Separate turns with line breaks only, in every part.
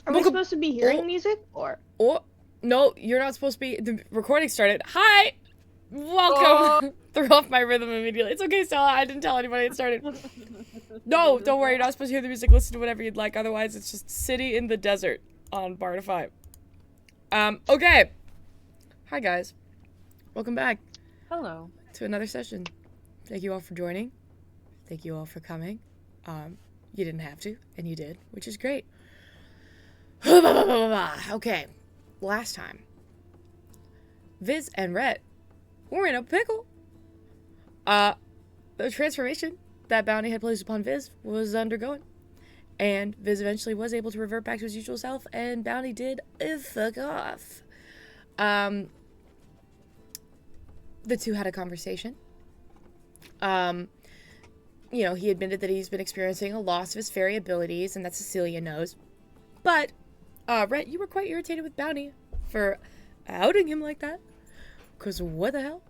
Are we supposed to be hearing music, or?
Oh, no, you're not supposed to be. The recording started. Hi! Welcome! Threw off my rhythm immediately. It's okay, Stella. I didn't tell anybody it started. No, don't worry. You're not supposed to hear the music. Listen to whatever you'd like. Otherwise, it's just City in the Desert on Bar to 5. Okay. Hi, guys. Welcome back.
Hello.
To another session. Thank you all for joining. Thank you all for coming. You didn't have to, and you did, which is great. Okay. Last time, Viz and Rhett were in a pickle. The transformation that Bounty had placed upon Viz was undergoing. And Viz eventually was able to revert back to his usual self, and Bounty did fuck off. The two had a conversation. You know, he admitted that he's been experiencing a loss of his fairy abilities, and that Cecilia knows. But, Rhett, you were quite irritated with Bounty for outing him like that. 'Cause what the hell?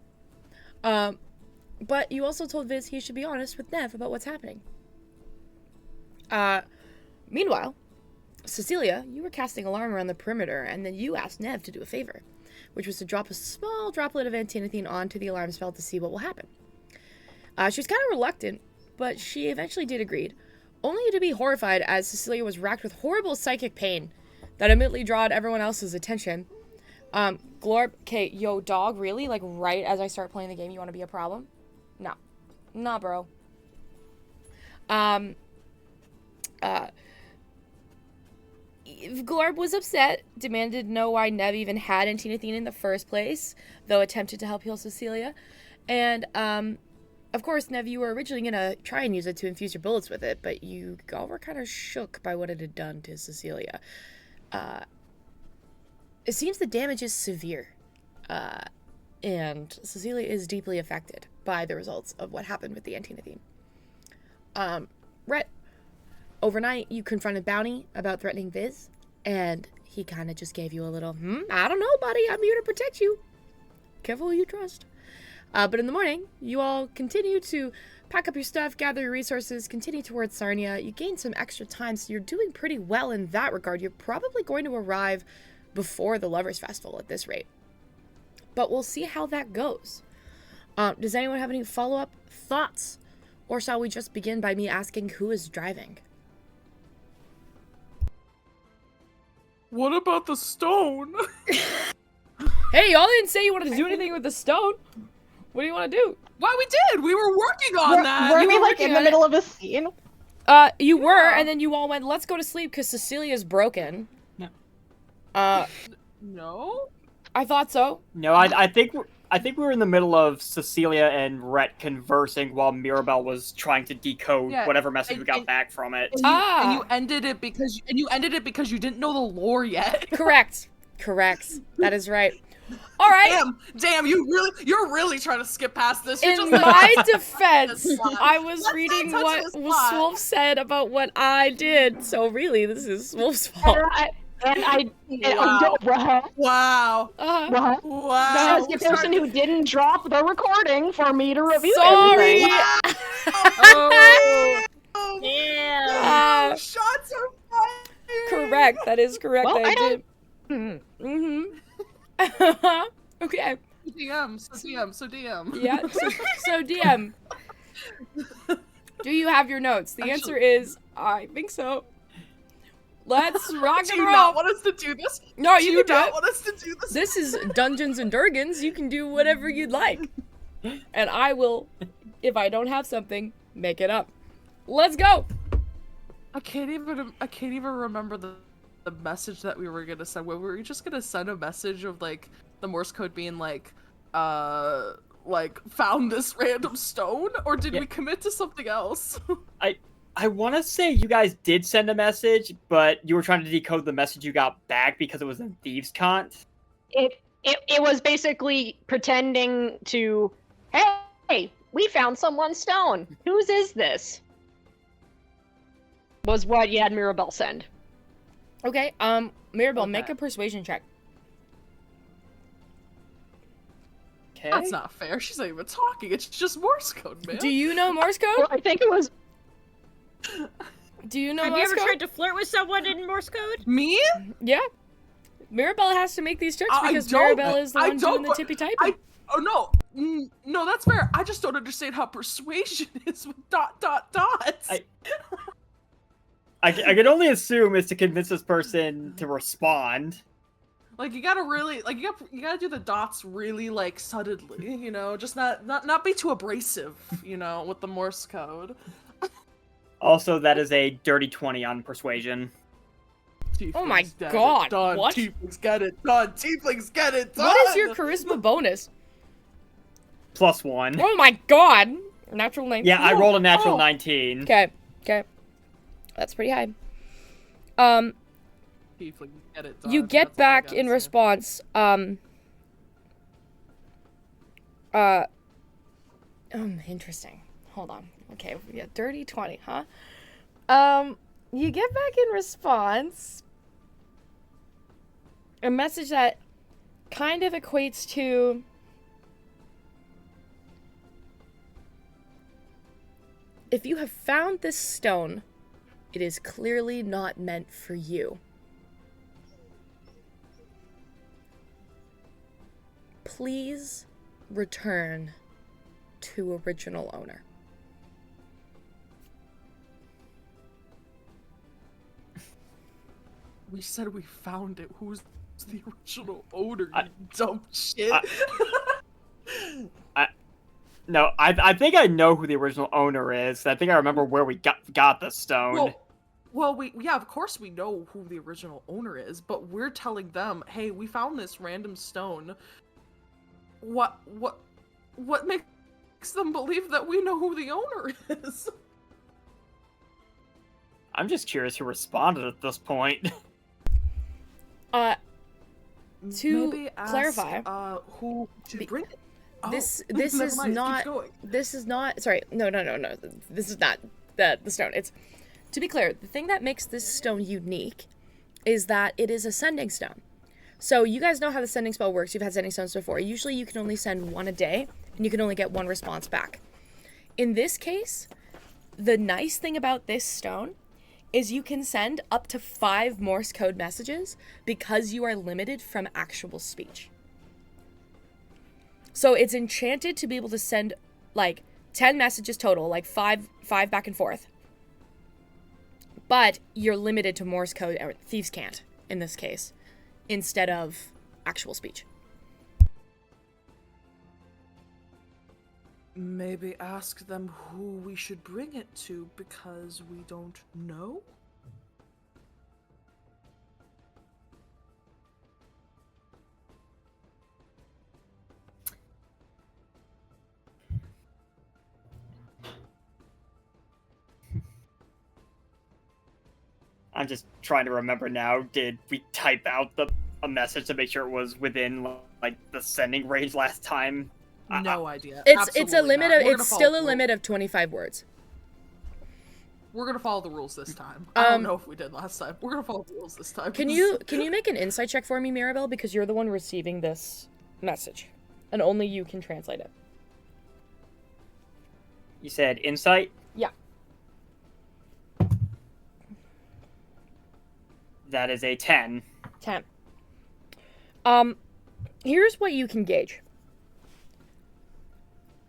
But you also told Viz he should be honest with Nev about what's happening. Meanwhile, Cecilia, you were casting alarm around the perimeter, and then you asked Nev to do a favor, which was to drop a small droplet of antinathine onto the alarm spell to see what will happen. She was kind of reluctant, but she eventually did agree, only to be horrified as Cecilia was racked with horrible psychic pain that immediately drawed everyone else's attention. Glorb, okay, yo, dog, really? Like, right as I start playing the game, you want to be a problem? No. Nah, bro. Glorb was upset, demanded to know why Nev even had antinathine in the first place, though attempted to help heal Cecilia. And, of course, Nev, you were originally gonna try and use it to infuse your bullets with it, but you all were kind of shook by what it had done to Cecilia. It seems the damage is severe, and Cecilia is deeply affected by the results of what happened with the antinathine. Rhett, overnight, you confronted Bounty about threatening Viz, and he kind of just gave you a little, I don't know, buddy, I'm here to protect you. Careful who you trust. But in the morning, you all continue to pack up your stuff, gather your resources, continue towards Sarnia. You gain some extra time, so you're doing pretty well in that regard. You're probably going to arrive before the Lovers Festival at this rate. But we'll see how that goes. Does anyone have any follow-up thoughts? Or shall we just begin by me asking who is driving?
What about the stone?
Hey, y'all didn't say you wanted to do anything with the stone. What do you want to do?
Well, we did. We were working on that.
Were we like in the middle of a scene?
You were, and then you all went, let's go to sleep because Cecilia's broken.
No. No?
I thought so.
No, I think we were in the middle of Cecilia and Rhett conversing while Mirabelle was trying to decode whatever message we got back from it.
And you ended it because you didn't know the lore yet.
Correct. That is right. All right.
Damn! You're really trying to skip past this. You're
In
just
my defense, I was
Let's
reading
not touch
what
this plot.
Swolf said about what I did. So really, this is Swolf's fault.
Wow.
Wow.
Wow.
As the person who didn't drop the recording for me to review
Sorry.
everything.
Oh.
Yeah.
Shots are fired.
Correct. That is correct.
Well,
I
I
did. Okay.
So DM.
Yeah. So DM. Do you have your notes? The answer is I think so. Let's rock
Do
and
you
roll.
not want us to do this?
No,
Do
you
you
can do
not
it.
want us to do this?
This is Dungeons and Durgans. You can do whatever you'd like. And I will, if I don't have something, make it up. Let's go.
I can't even remember the message that we were gonna send. Were we just gonna send a message of like the Morse code being like found this random stone, or did we commit to something else?
I want to say you guys did send a message, but you were trying to decode the message you got back because it was in Thieves' Cant.
It was basically pretending to, hey, we found someone's stone. Whose is this? Was what you had Mirabelle send.
Okay, Mirabelle,
Okay.
make a persuasion check.
Okay.
That's not fair. She's not even talking. It's just Morse code, man.
Do you know Morse code?
Well, I think it was.
Do you know
Have
Morse
you ever
code?
tried to flirt with someone in Morse code?
Me?
Yeah. Mirabelle has to make these checks
I
because
don't-
Mirabelle is the
I
one
don't,
doing the
but
tippy typing.
Oh no, no, that's fair. I just don't understand how persuasion is with ...
I can only assume it's to convince this person to respond.
Like you gotta really, like you gotta do the dots really like suddenly, you know, just not be too abrasive, you know, with the Morse code.
Also, that is a dirty 20 on persuasion.
Oh my
Tieflings get
God,
it done.
what?
Tieflings get it done. Tieflings get it done.
What is your charisma bonus?
+1.
Oh my God! Natural 19.
Yeah, I rolled a natural
Oh.
19.
Okay, okay. That's pretty high.
Tieflings get it done.
You
That's
get
all I
back
gotta
in
say.
response, interesting. Hold on. Okay, yeah, dirty 20, huh? You get back in response a message that kind of equates to if you have found this stone, it is clearly not meant for you. Please return to original owner.
We said we found it. Who's the original owner? You dumb shit.
No, I think I know who the original owner is. I think I remember where we got the stone.
Well, yeah, of course we know who the original owner is, but we're telling them, hey, we found this random stone. What makes them believe that we know who the owner is?
I'm just curious who responded at this point.
To
Maybe ask,
clarify,
who to bring it.
this
Never
is
mind, keep
not
going.
this is not sorry no this is not the stone. It's to be clear, the thing that makes this stone unique is that it is a sending stone. So you guys know how the sending spell works. You've had sending stones before. Usually you can only send one a day and you can only get one response back. In this case, the nice thing about this stone is you can send up to 5 Morse code messages because you are limited from actual speech. So it's enchanted to be able to send like 10 messages total, like five back and forth. But you're limited to Morse code, or thieves can't in this case, instead of actual speech.
Maybe ask them who we should bring it to because we don't know?
I'm just trying to remember now. Did we type out a message to make sure it was within like the sending range last time?
No idea.
It's a
Absolutely
limit
not.
of
We're gonna
it's
follow
still
the
a
rule-
limit of 25 words.
We're gonna follow the rules this time. I don't know if we did last time. We're gonna follow the rules this time.
Can you make an insight check for me, Mirabelle, because you're the one receiving this message and only you can translate it.
You said insight?
Yeah.
That is a 10.
10. Here's what you can gauge.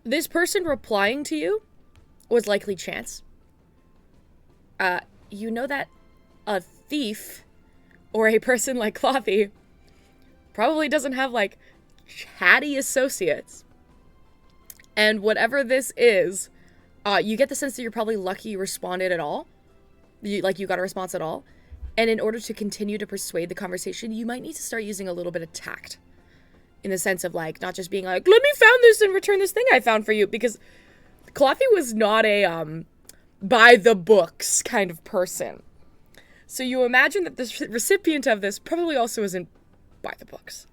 This person replying to you was likely chance. You know that a thief or a person like Clothy probably doesn't have like chatty associates. And whatever this is, you get the sense that you're probably lucky you responded at all. You got a response at all. And in order to continue to persuade the conversation, you might need to start using a little bit of tact. In the sense of, like, not just being like, let me found this and return this thing I found for you. Because Clothy was not a, by the books kind of person. So you imagine that the recipient of this probably also isn't by the books.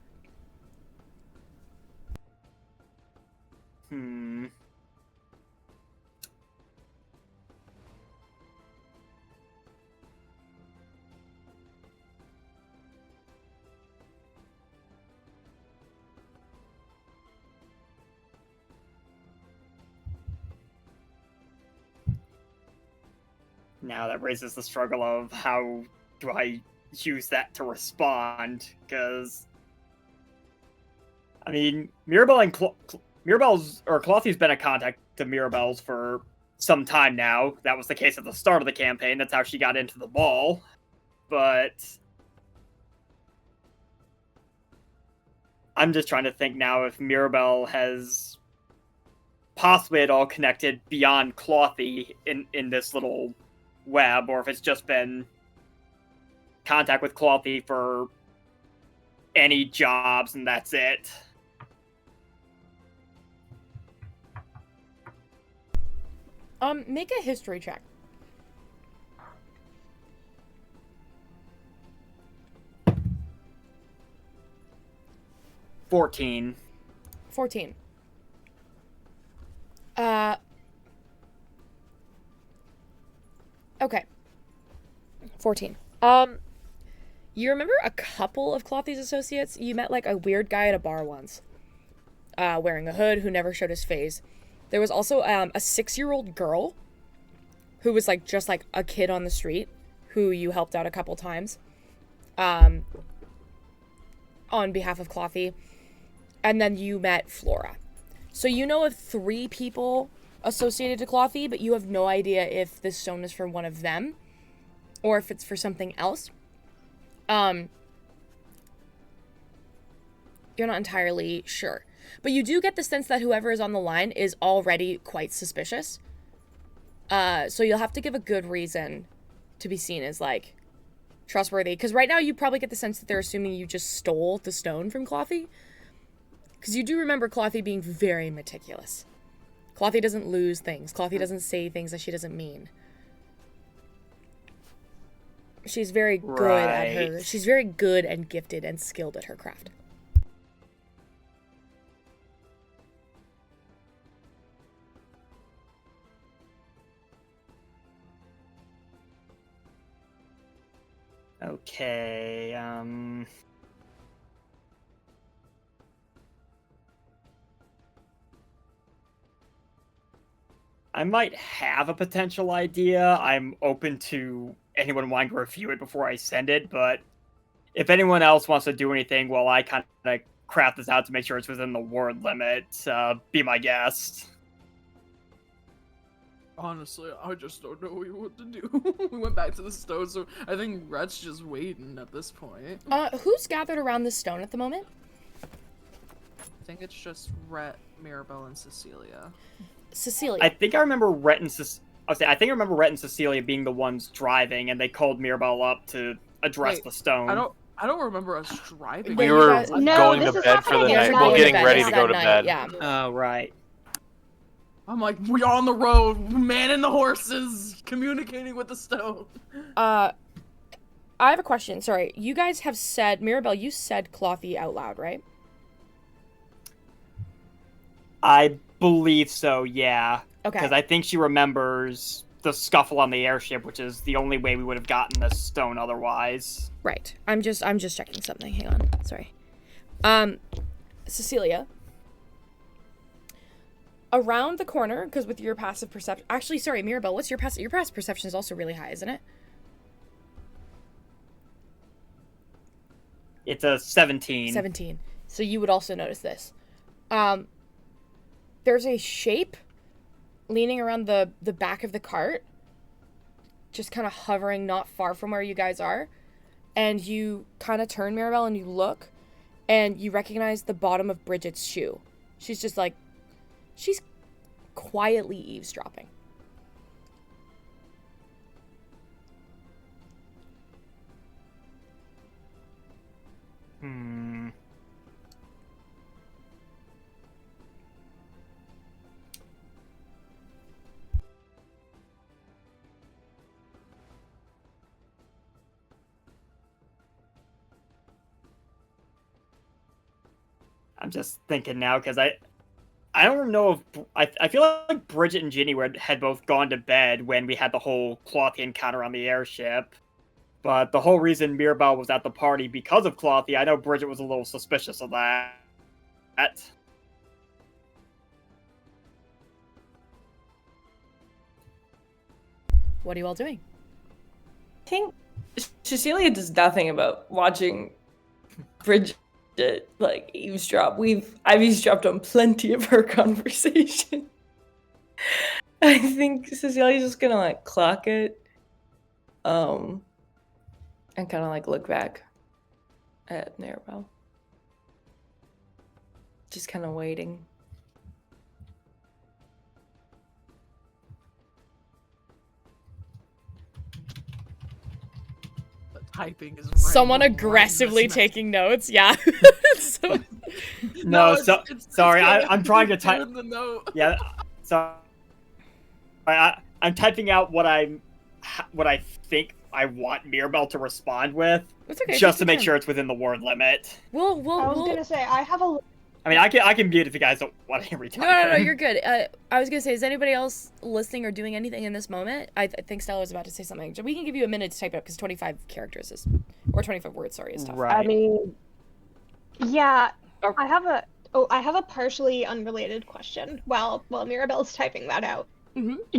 Now that raises the struggle of how do I use that to respond, because I mean, Mirabelle and Mirabelle's or Clothy's been in contact to Mirabelle's for some time now. That was the case at the start of the campaign. That's how she got into the ball. But I'm just trying to think now if Mirabelle has possibly at all connected beyond Clothy in this little web, or if it's just been contact with Clothy for any jobs and that's it.
Make a history check.
$14.
14. Okay. 14. You remember a couple of Clothy's associates? You met, like, a weird guy at a bar once. Wearing a hood, who never showed his face. There was also, a 6-year-old girl who was, like, just, like, a kid on the street who you helped out a couple times. On behalf of Clothy. And then you met Flora. So you know of 3 people associated to Clothy, but you have no idea if this stone is for one of them or if it's for something else. You're not entirely sure. But you do get the sense that whoever is on the line is already quite suspicious. So you'll have to give a good reason to be seen as, like, trustworthy. Because right now you probably get the sense that they're assuming you just stole the stone from Clothy. Because you do remember Clothy being very meticulous. Clothy doesn't lose things. Clothy doesn't say things that she doesn't mean. She's very good at her. She's very good and gifted and skilled at her craft.
Okay, I might have a potential idea. I'm open to anyone wanting to review it before I send it, but if anyone else wants to do anything while I kind of craft this out to make sure it's within the word limit, be my guest.
Honestly, I just don't know what to do. We went back to the stone, so I think Rhett's just waiting at this point.
Who's gathered around the stone at the moment?
I think it's just Rhett, Mirabelle, and Cecilia.
Cecilia.
I think I remember Rhett and Cecilia being the ones driving, and they called Mirabelle up to address the stone.
I don't remember us driving.
We were
No,
going
this
to
is
bed for the
happening at
night.
night.
We're getting
Going to
ready
bed
to go to
night,
bed.
yeah.
Oh, right.
I'm like, we on the road, manning the horses, communicating with the stone.
I have a question. Sorry. You guys have said, Mirabelle, you said Clothy out loud, right?
I believe so, yeah.
Okay.
Because I think she remembers the scuffle on the airship, which is the only way we would have gotten this stone otherwise.
Right. I'm just checking something. Hang on. Sorry. Cecilia. Around the corner, because with your passive perception... Actually, sorry, Mirabelle, what's your passive... Your passive perception is also really high, isn't it?
It's a 17.
17. So you would also notice this. There's a shape leaning around the back of the cart, just kind of hovering not far from where you guys are. And you kind of turn, Mirabelle, and you look, and you recognize the bottom of Bridget's shoe. She's just like... She's quietly eavesdropping.
I'm just thinking now, because I don't know if... I feel like Bridget and Ginny had both gone to bed when we had the whole Clothy encounter on the airship. But the whole reason Mirabelle was at the party because of Clothy, I know Bridget was a little suspicious of that.
What are you all doing?
think Cecilia does nothing about watching Bridget like eavesdrop. I've eavesdropped on plenty of her conversation. I think Cecilia's just gonna like clock it, and kind of like look back at Narabelle, just kind of waiting.
The typing is
Someone
right in
aggressively
this
taking notes. Yeah. So,
No,
it's
sorry,
going
I'm trying to type.
in the note.
Yeah, sorry. I'm typing out what I think I want Mirabelle to respond with,
it's okay.
just to
take
make
your
sure
time.
it's within the word limit.
We'll
I was gonna say I have a.
I mean, I can mute if you guys don't want to retype.
No, you're good. I was gonna say, is anybody else listening or doing anything in this moment? I think Stella was about to say something. We can give you a minute to type it up because 25 characters is, or 25 words, sorry, is tough.
Right.
I mean, yeah, I have a partially unrelated question. While Mirabelle's typing that out,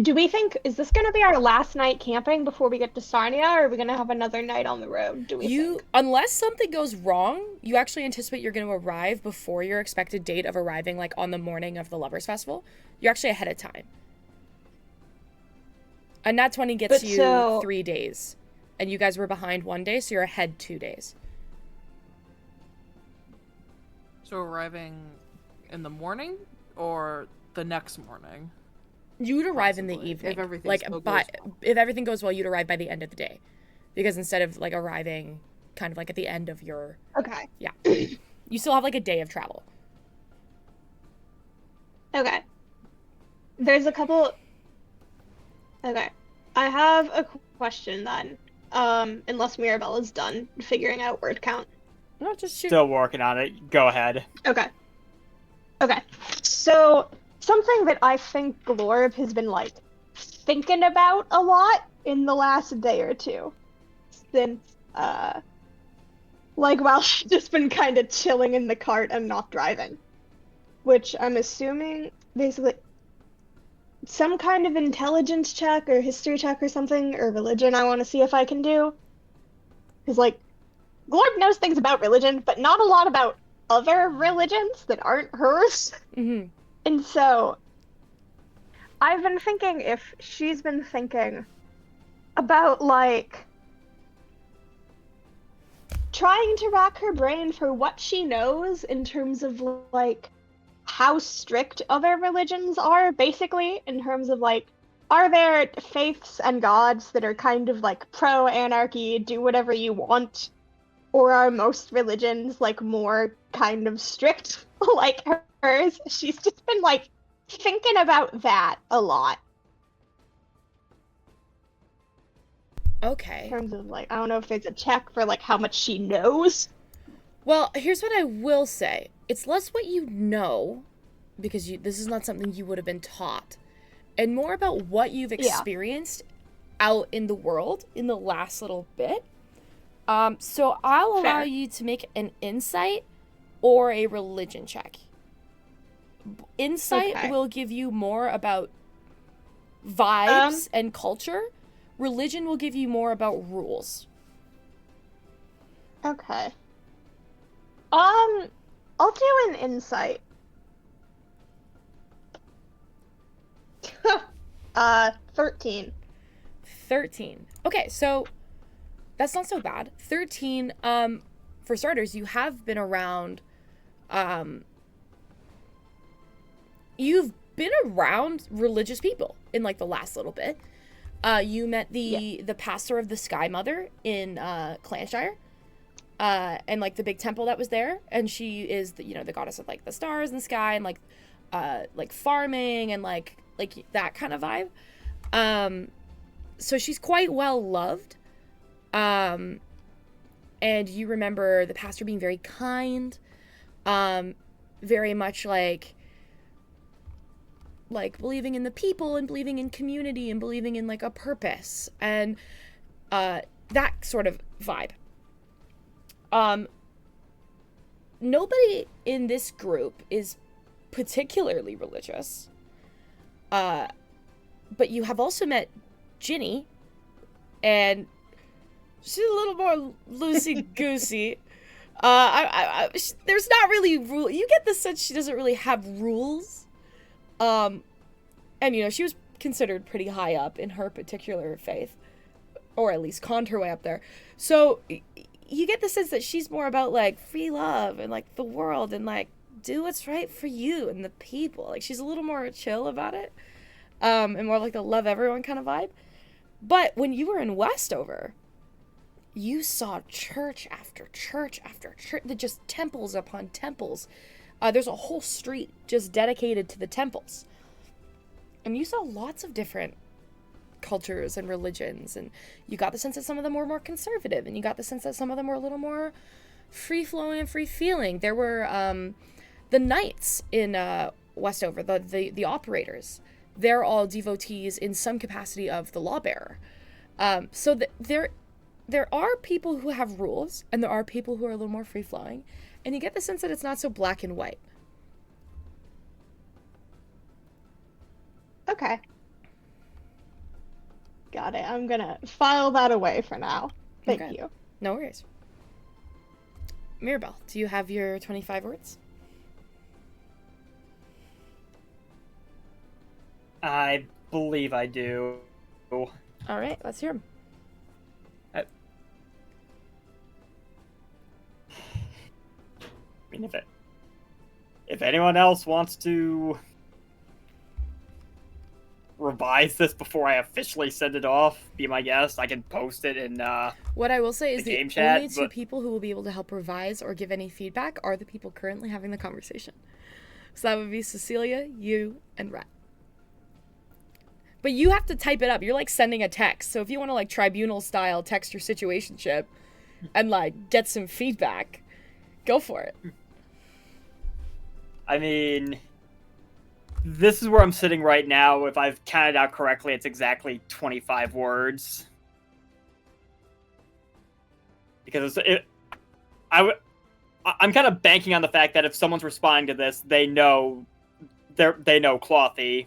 do we think is this gonna be our last night camping before we get to Sarnia, or are we gonna have another night on the road? Do we think?
Unless something goes wrong, you actually anticipate you're going to arrive before your expected date of arriving, like on the morning of the Lovers Festival. You're actually ahead of time. And Nat 20 gets you 3 days. And you guys were behind 1 day, so you're ahead 2 days.
So arriving in the morning or the next morning?
You'd arrive in the
Possibly,
evening.
if everything
like
still
by,
goes well.
if everything goes well, you'd arrive by the end of the day. Because instead of like arriving kind of like at the end of your
Okay.
Yeah. You still have like a day of travel.
Okay. There's a couple. Okay. I have a question then. Unless Mirabelle is done figuring out word count.
No, just shoot.
Still working on it. Go ahead.
Okay. Okay. So something that I think Glorb has been like thinking about a lot in the last day or two. Since like while she's just been kind of chilling in the cart and not driving. Which I'm assuming basically some kind of intelligence check or history check or something, or religion I want to see if I can do. Because, like, Glorb knows things about religion, but not a lot about other religions that aren't hers.
Mm-hmm.
And so, I've been thinking if she's been thinking about, like, trying to rack her brain for what she knows in terms of, like, how strict other religions are, basically, in terms of, like, are there faiths and gods that are kind of, like, pro-anarchy, do whatever you want, or are most religions, like, more kind of strict, like hers? She's just been, like, thinking about that a lot.
Okay.
In terms of, like, I don't know if there's a check for, like, how much she knows.
Well, here's what I will say. It's less what you know, because this is not something you would have been taught, and more about what you've experienced out in the world in the last little bit. So I'll allow you to make an insight or a religion check. Insight will give you more about vibes and culture. Religion will give you more about rules.
Okay. I'll do an insight. 13.
13. Okay, so that's not so bad. 13, for starters, you have been around, you've been around religious people in, like, the last little bit. You met the pastor of the Sky Mother in, Clanshire, and, like, the big temple that was there, and she is, the goddess of, like, the stars and the sky, and, like farming, and, like that kind of vibe. So she's quite well loved. And you remember the pastor being very kind, very much like believing in the people and believing in community and believing in, like, a purpose and that sort of vibe. Nobody in this group is particularly religious, but you have also met Ginny, and She's a little more loosey-goosey. There's not really rule. You get the sense she doesn't really have rules. And, you know, she was considered pretty high up in her particular faith. Or at least conned her way up there. So, you get the sense that she's more about, like, free love and, like, the world and, like, do what's right for you and the people. Like, she's a little more chill about it. And more like the love everyone kind of vibe. But when you were in Westover, you saw church after church after church. Just temples upon temples. There's a whole street just dedicated to the temples. And you saw lots of different cultures and religions. And you got the sense that some of them were more conservative. And you got the sense that some of them were a little more free-flowing and free-feeling. There were the knights in Westover, the operators. They're all devotees in some capacity of the lawbearer. So there are people who have rules, and there are people who are a little more free-flowing, and you get the sense that it's not so black and white.
Okay. Got it. I'm gonna file that away for now. Thank you.
No worries. Mirabelle, do you have your 25 words?
I believe I do.
All right, let's hear them.
I mean, if anyone else wants to revise this before I officially send it off, be my guest. I can post it in
what I will say is the
game chat,
only two people who will be able to help revise or give any feedback are the people currently having the conversation. So that would be Cecilia, you, and Rhett. But you have to type it up. You're like sending a text. So if you want to like tribunal style text your situationship and like get some feedback, go for it.
I mean, this is where I'm sitting right now. If I've counted out correctly, it's exactly 25 words. Because I'm kind of banking on the fact that if someone's responding to this, they know Clothy.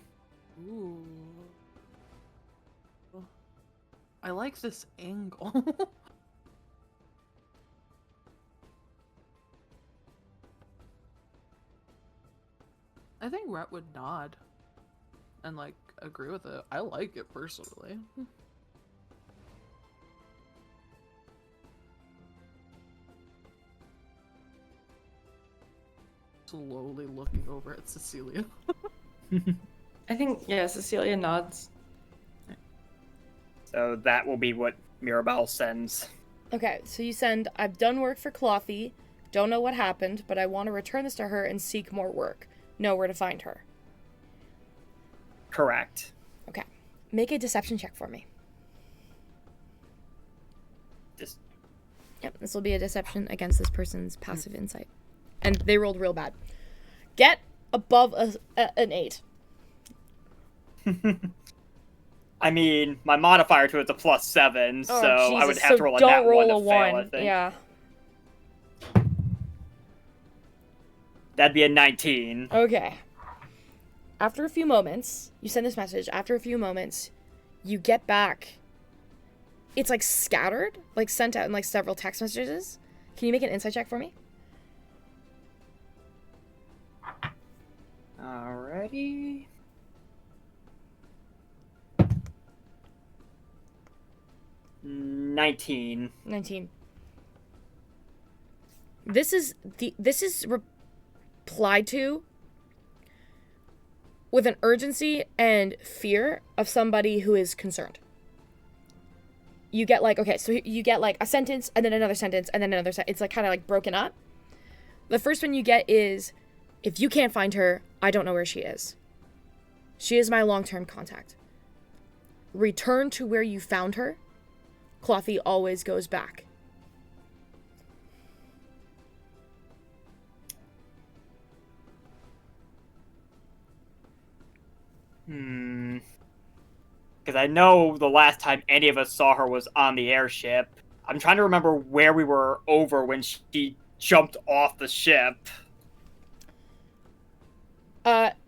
Ooh. I like this angle. I think Rhett would nod and like agree with it. I like it personally. Slowly looking over at Cecilia.
I think, yeah, Cecilia nods.
So that will be what Mirabelle sends.
Okay, so you send, I've done work for Clothy, don't know what happened, but I want to return this to her and seek more work. Know where to find her.
Correct.
Okay. Make a deception check for me. Yep, this will be a deception against this person's passive insight. And they rolled real bad. Get above an 8.
I mean, my modifier to it's a +7, so
Jesus.
I would have to roll a nat 1 to fail, I think.
Yeah.
That'd be a 19.
Okay. After a few moments, you send this message. After a few moments, you get back. It's like scattered, like sent out in like several text messages. Can you make an insight check for me?
Alrighty. $19.
19. This is replied to with an urgency and fear of somebody who is concerned. You get like, okay, so you get like a sentence and then another sentence and then another sentence. It's like kind of like broken up. The first one you get is, if you can't find her, I don't know where she is. She is my long-term contact. Return to where you found her. Clothy always goes back.
Because I know the last time any of us saw her was on the airship. I'm trying to remember where we were over when she jumped off the ship.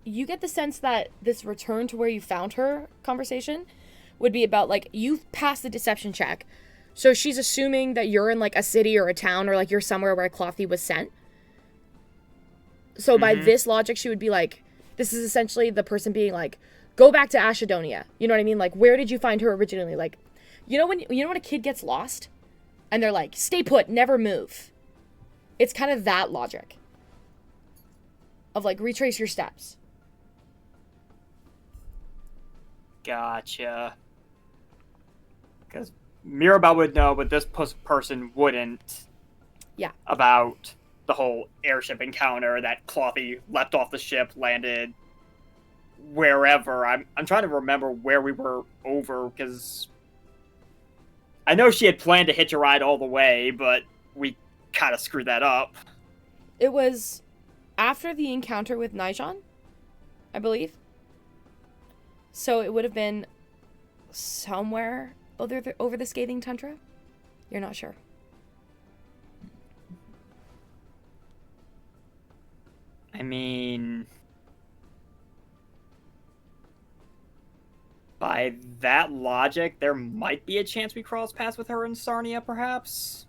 You get the sense that this return to where you found her conversation would be about, like, you've passed the deception check. So she's assuming that you're in like a city or a town, or like you're somewhere where Clothy was sent. So by this logic, she would be like, this is essentially the person being like, go back to Ashedonia. You know what I mean? Like, where did you find her originally? Like, you know when a kid gets lost and they're like, stay put, never move. It's kind of that logic of like, retrace your steps.
Gotcha. Because Mirabelle would know, but this person wouldn't.
Yeah.
About the whole airship encounter that Clothy leapt off the ship, landed wherever. I'm trying to remember where we were over, because I know she had planned to hitch a ride all the way, but we kind of screwed that up.
It was after the encounter with Naijan, I believe. So it would have been somewhere over the scathing tundra. You're not sure.
I mean, by that logic, there might be a chance we cross paths with her in Sarnia, perhaps.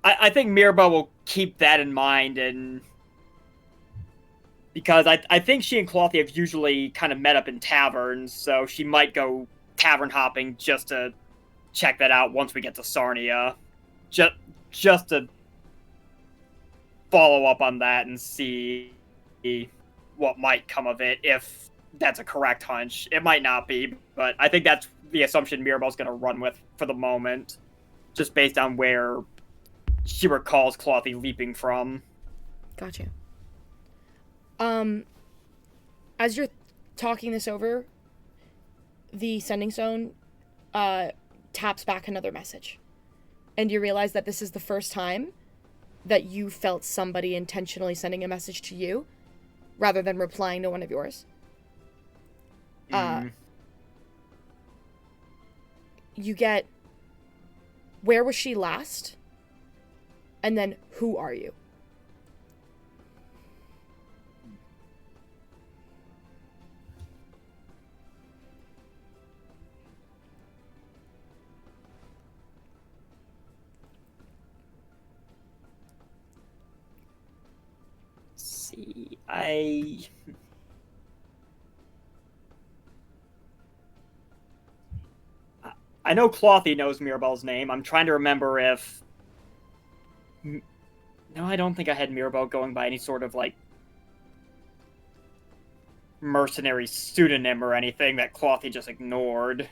I think Mirabelle will keep that in mind, and because I think she and Clothy have usually kind of met up in taverns, so she might go tavern hopping just to check that out once we get to Sarnia. Just to follow up on that and see what might come of it, if that's a correct hunch. It might not be, but I think that's the assumption Mirabelle's going to run with for the moment, just based on where she recalls Clothy leaping from.
Gotcha. As you're talking this over, the sending stone taps back another message. And you realize that this is the first time that you felt somebody intentionally sending a message to you rather than replying to one of yours. You get, where was she last? And then, who are you?
See, I know Clothy knows Mirabelle's name. I'm trying to remember if... No, I don't think I had Mirabelle going by any sort of, like, mercenary pseudonym or anything that Clothy just ignored.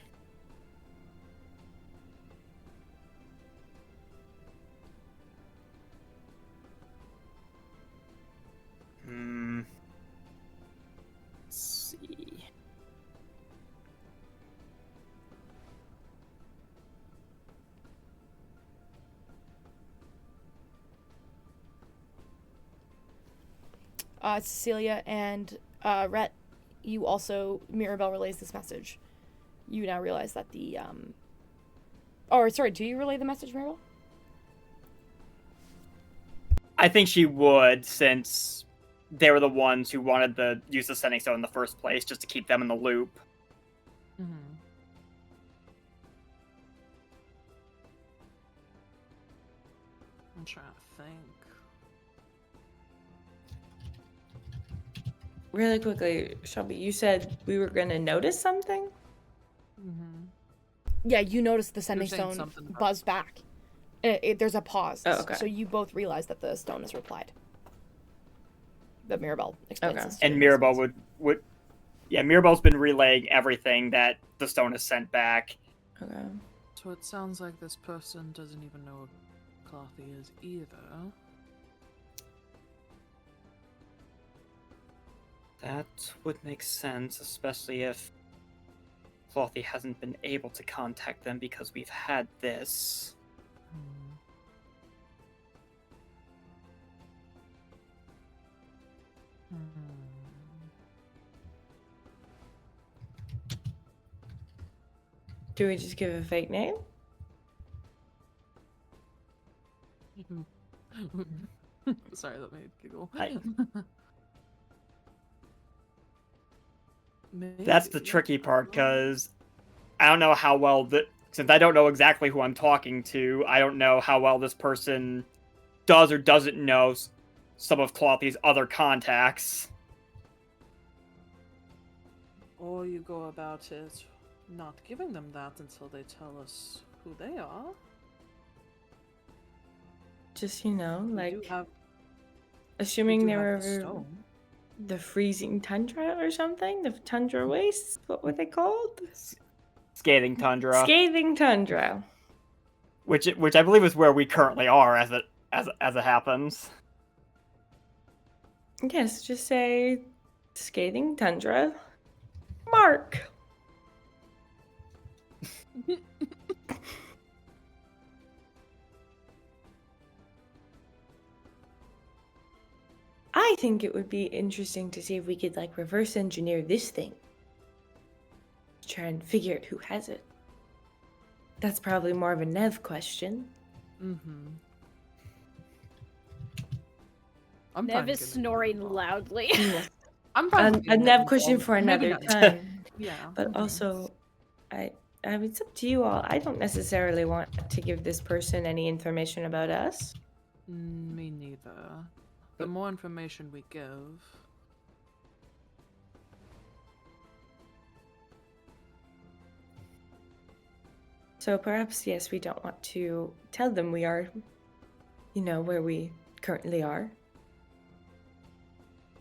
Let's see.
Cecilia and Rhett, you also, Mirabelle relays this message. You now realize that the, do you relay the message, Mirabelle?
I think she would, since they were the ones who wanted to use the sending stone in the first place, just to keep them in the loop.
Mm-hmm. I'm trying to think.
Really quickly, Shelby, you said we were going to notice something?
Mm-hmm.
Yeah, you noticed the sending
saying
stone
something about-
buzz back. There's a pause.
Oh, okay.
So you both realize that the stone is replied. That Mirabelle explains
Okay.
this to
And
you.
Mirabelle would... Yeah, Mirabelle's been relaying everything that the stone has sent back.
Okay.
So it sounds like this person doesn't even know what Clothy is either.
That would make sense, especially if Clothy hasn't been able to contact them because we've had this.
Do we just give a fake name?
Sorry, that made giggle.
That's the tricky part, because I don't know how well since I don't know exactly who I'm talking to, I don't know how well this person does or doesn't know some of Clothy's other contacts.
Or you go about it not giving them that until they tell us who they are.
Just, you know,
We
like,
do have,
assuming they
the
were
stone.
the freezing tundra or something? The tundra wastes? What were they called?
Scathing Tundra,
Scathing tundra.
which I believe is where we currently are as it happens.
Yes, just say scathing tundra. Mark. I think it would be interesting to see if we could like reverse engineer this thing. Try and figure out who has it. That's probably more of a Nev question.
Mm-hmm. I'm
Nev
fine
is
getting
snoring
involved.
loudly.
I'm fine.
A Nev question for
Maybe
another
not now.
time.
Yeah.
But also, I mean, it's up to you all. I don't necessarily want to give this person any information about us.
Me neither. The more information we give,
So perhaps, yes, we don't want to tell them we are, you know, where we currently are.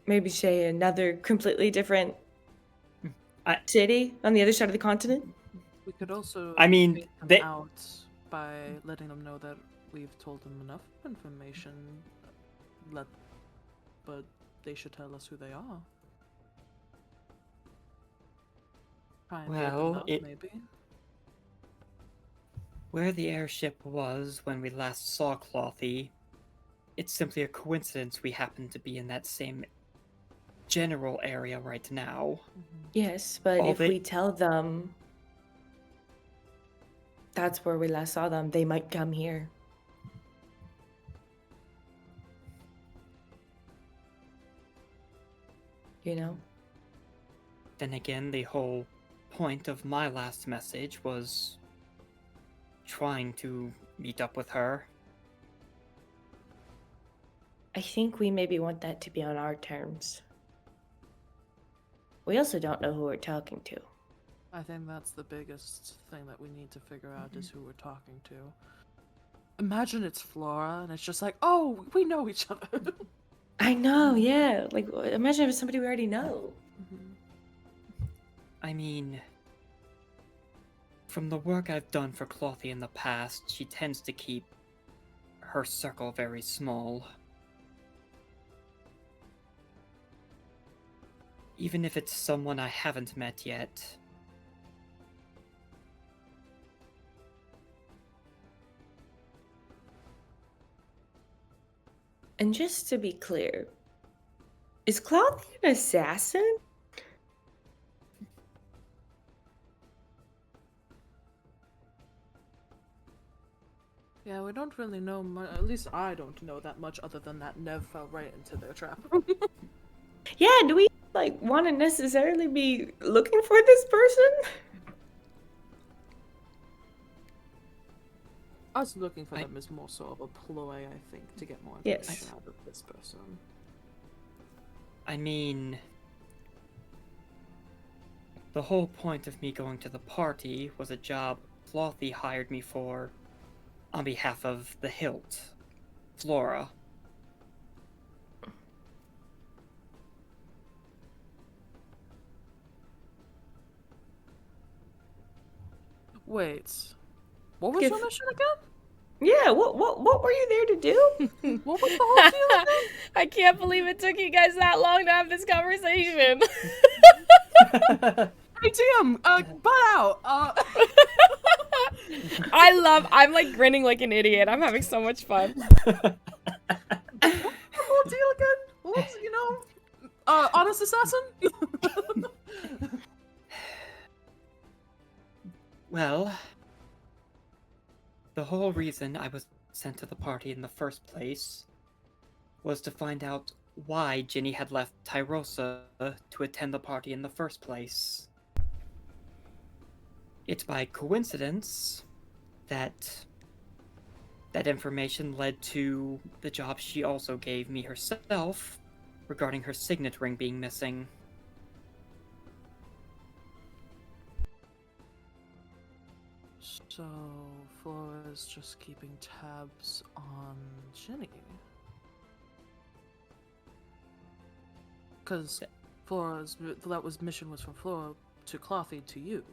Maybe say another completely different city on the other side of the continent.
we could also
I mean,
bait them
they-
out by letting them know that we've told them enough information. But they should tell us who they are. Try and bait them
Well,
out, maybe.
Where the airship was when we last saw Clothy, it's simply a coincidence we happen to be in that same general area right now.
Yes, but
All
if
they-
we tell them that's where we last saw them, they might come here. You know?
Then again, the whole point of my last message was trying to meet up with her.
I think we maybe want that to be on our terms. We also don't know who we're talking to.
I think that's the biggest thing that we need to figure out is who we're talking to. Imagine it's Flora and it's just like, oh, we know each other.
I know, yeah. Like, imagine if it's somebody we already know.
I mean, from the work I've done for Clothy in the past, she tends to keep her circle very small. Even if it's someone I haven't met yet.
And just to be clear, is Cloud an assassin?
Yeah, we don't really know much. At least I don't know that much other than that Nev fell right into their trap.
Yeah, do we like want to necessarily be looking for this person?
Us looking for them is more so of a ploy, I think, to get more
Yes.
information out of this person.
I mean, the whole point of me going to the party was a job Clothy hired me for on behalf of the Hilt, Flora.
Wait, what was
Give-
your mission again?
Yeah, what were you there to do?
What was the whole deal again?
I can't believe it took you guys that long to have this conversation.
Hey, DM, butt out.
I'm like grinning like an idiot. I'm having so much fun.
What was the whole deal again? What was, honest assassin?
Well, the whole reason I was sent to the party in the first place was to find out why Ginny had left Tyrosa to attend the party in the first place. it's by coincidence that that information led to the job she also gave me herself regarding her signet ring being missing.
So Flora's just keeping tabs on Ginny. Because mission was from Flora to Clothy to you.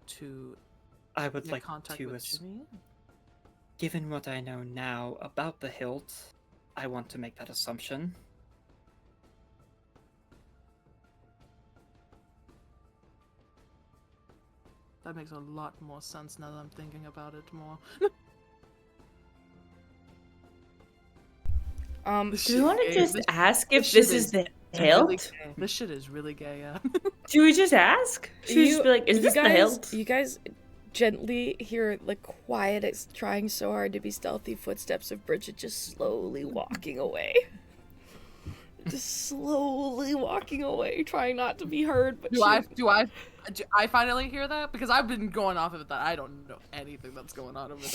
To
I would
make
like
contact
to,
with Ginny?
given what I know now about the hilt, I want to make that assumption.
That makes a lot more sense now that I'm thinking about it more.
Do we want to just ask if this is the hilt?
This shit is really gay, yeah.
Do we just ask? Should we just be like, is this the hilt?
You guys gently hear the quiet, it's trying so hard to be stealthy footsteps of Bridget just slowly walking away. Just slowly walking away, trying not to be heard. But
Do I finally hear that? Because I've been going off of that. I don't know anything that's going on over there.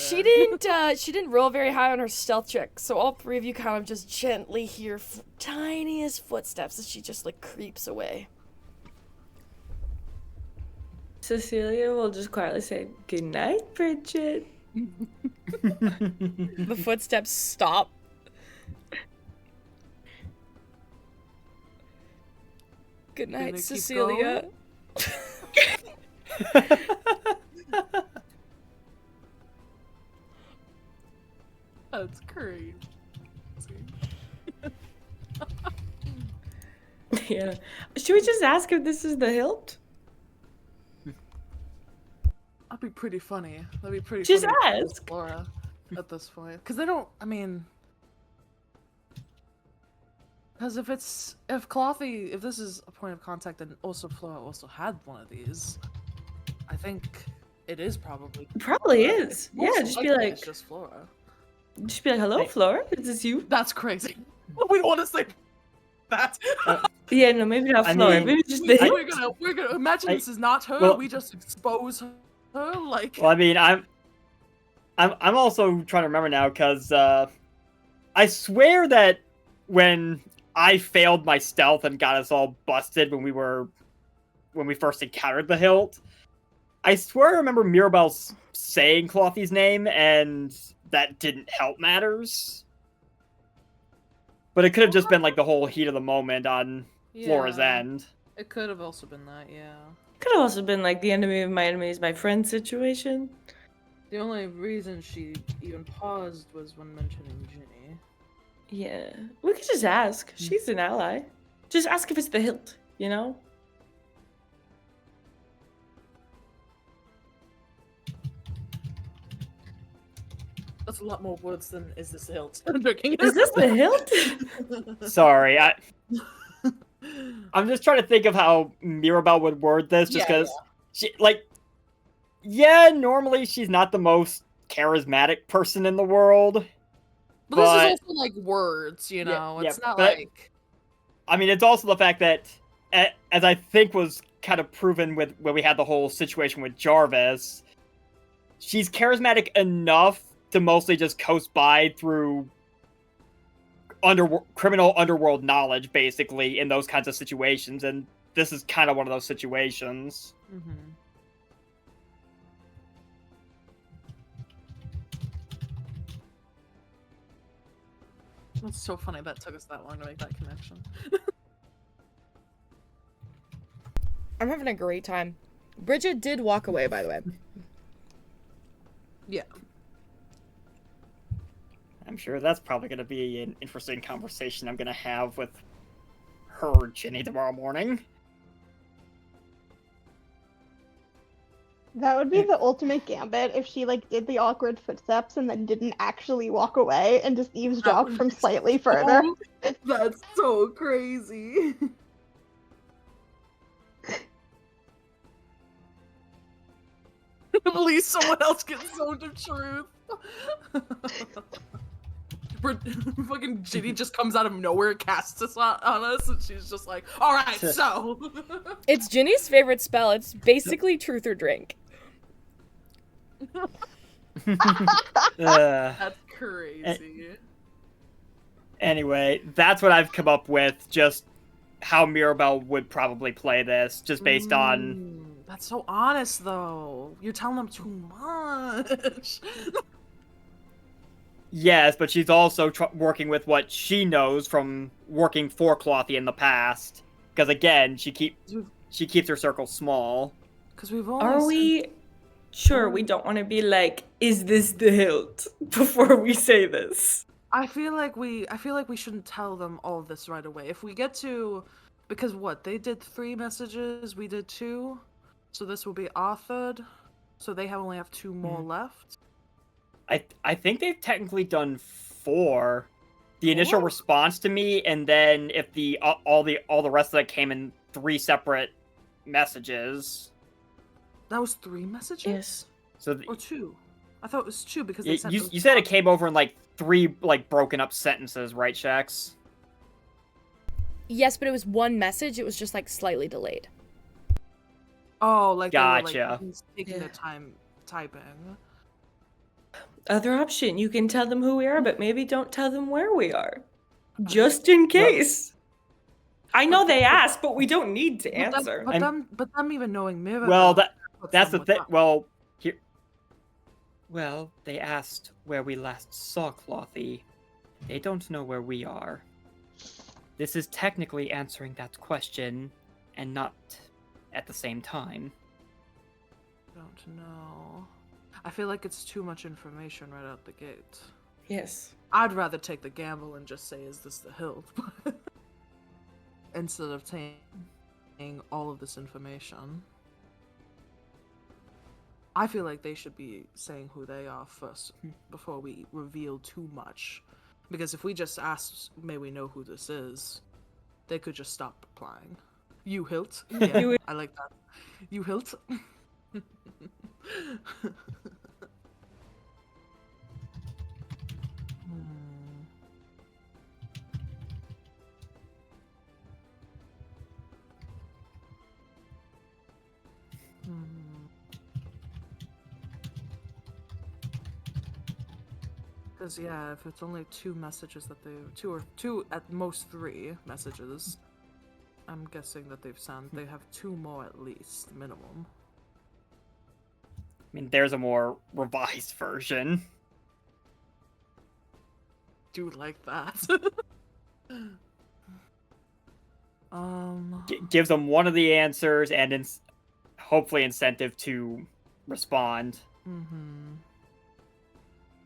She didn't roll very high on her stealth check, so all three of you kind of just gently hear tiniest footsteps as she just like creeps away.
Cecilia will just quietly say, "Good night, Bridget."
The footsteps stop. Good night, Cecilia.
That's crazy.
Yeah. Should we just ask if this is the hilt?
That'd be pretty funny. That'd be pretty
Just
funny to
ask.
Flora at this point. Because they don't, I mean... Because if Clothy, if this is a point of contact, then also Flora also had one of these, I think it is probably...
It probably is. Yeah,
Most
just be
likely
like...
it's just Flora.
Just be like, "Hello, Flora? Is this you?"
That's crazy. We don't want to say that.
Yeah, no, maybe not
I
Flora.
mean,
Maybe just the hilt.
We're gonna imagine
I-
this is not her.
well-
We just expose her like...
Well, I mean, I'm also trying to remember now because I swear that when I failed my stealth and got us all busted when we first encountered the hilt, I swear I remember Mirabelle saying Clothy's name, and that didn't help matters. But it could have just been like the whole heat of the moment on Flora's
Yeah.
end.
It could have also been that, yeah.
Could have also been like the enemy of my enemy is my friend situation.
The only reason she even paused was when mentioning Ginny.
Yeah. We could just ask. She's an ally. Just ask if it's the hilt, you know?
That's a lot more words than "is this the hilt?" I'm joking.
Is this the hilt?
Sorry, I'm just trying to think of how Mirabelle would word this, just
Yeah,
because she, like, yeah, normally she's not the most charismatic person in the world.
But this
But-
is also like words, you know?
yeah,
It's not
but-
like...
I mean, it's also the fact that, as I think was kind of proven with when we had the whole situation with Jarvis, she's charismatic enough to mostly just coast by through criminal underworld knowledge, basically, in those kinds of situations, and this is kind of one of those situations.
Mhm. That's so funny that took us that long to make that connection.
I'm having a great time. Bridget did walk away, by the way.
Yeah.
I'm sure that's probably going to be an interesting conversation I'm going to have with her, Ginny, tomorrow morning.
That would be the ultimate gambit if she like did the awkward footsteps and then didn't actually walk away and just eavesdropped from slightly further.
That's so crazy. At least someone else gets zoned of truth. fucking Ginny just comes out of nowhere, casts this on us, and she's just like, all right, so.
It's Ginny's favorite spell. It's basically truth or drink.
That's crazy.
Anyway, that's what I've come up with. Just how Mirabelle would probably play this, just based on.
That's so honest, though. You're telling them too much.
Yes, but she's also working with what she knows from working for Clothy in the past. Because again, she keeps her circle small.
Because we've only.
Are we sure we don't want to be like, is this the hilt before we say this?
I feel like we shouldn't tell them all of this right away. If we get to, because what, they did 3 messages, we did 2, so this will be our 3rd, so they only have 2 more left.
I think they've technically done 4. The initial response to me, and then if the all the rest of it came in 3 separate messages.
That was 3 messages?
Yes.
So
or 2? I thought it was 2 because they sent
you said it came over in like 3 like broken up sentences, right, Shax?
Yes, but it was 1 message. It was just like slightly delayed.
Oh, like
gotcha.
They were, like, taking their time typing.
Other option, you can tell them who we are, but maybe don't tell them where we are. Just in case. I know they asked, but we don't need to answer.
But them even knowing Mirabelle.
Well, that's the thing. Well, here.
Well, they asked where we last saw Clothy. They don't know where we are. This is technically answering that question, and not at the same time.
Don't know. I feel like it's too much information right out the gate.
Yes.
I'd rather take the gamble and just say, is this the hilt? Instead of taking all of this information. I feel like they should be saying who they are first before we reveal too much. Because if we just ask, may we know who this is, they could just stop replying. You hilt? Yeah, I like that. You hilt? Because yeah, if it's only 2 messages that they two at most 3 messages, I'm guessing that they've sent. They have 2 more at least minimum.
I mean, there's a more revised version.
Do like that.
Gives them one of the answers and hopefully incentive to respond.
Mm-hmm.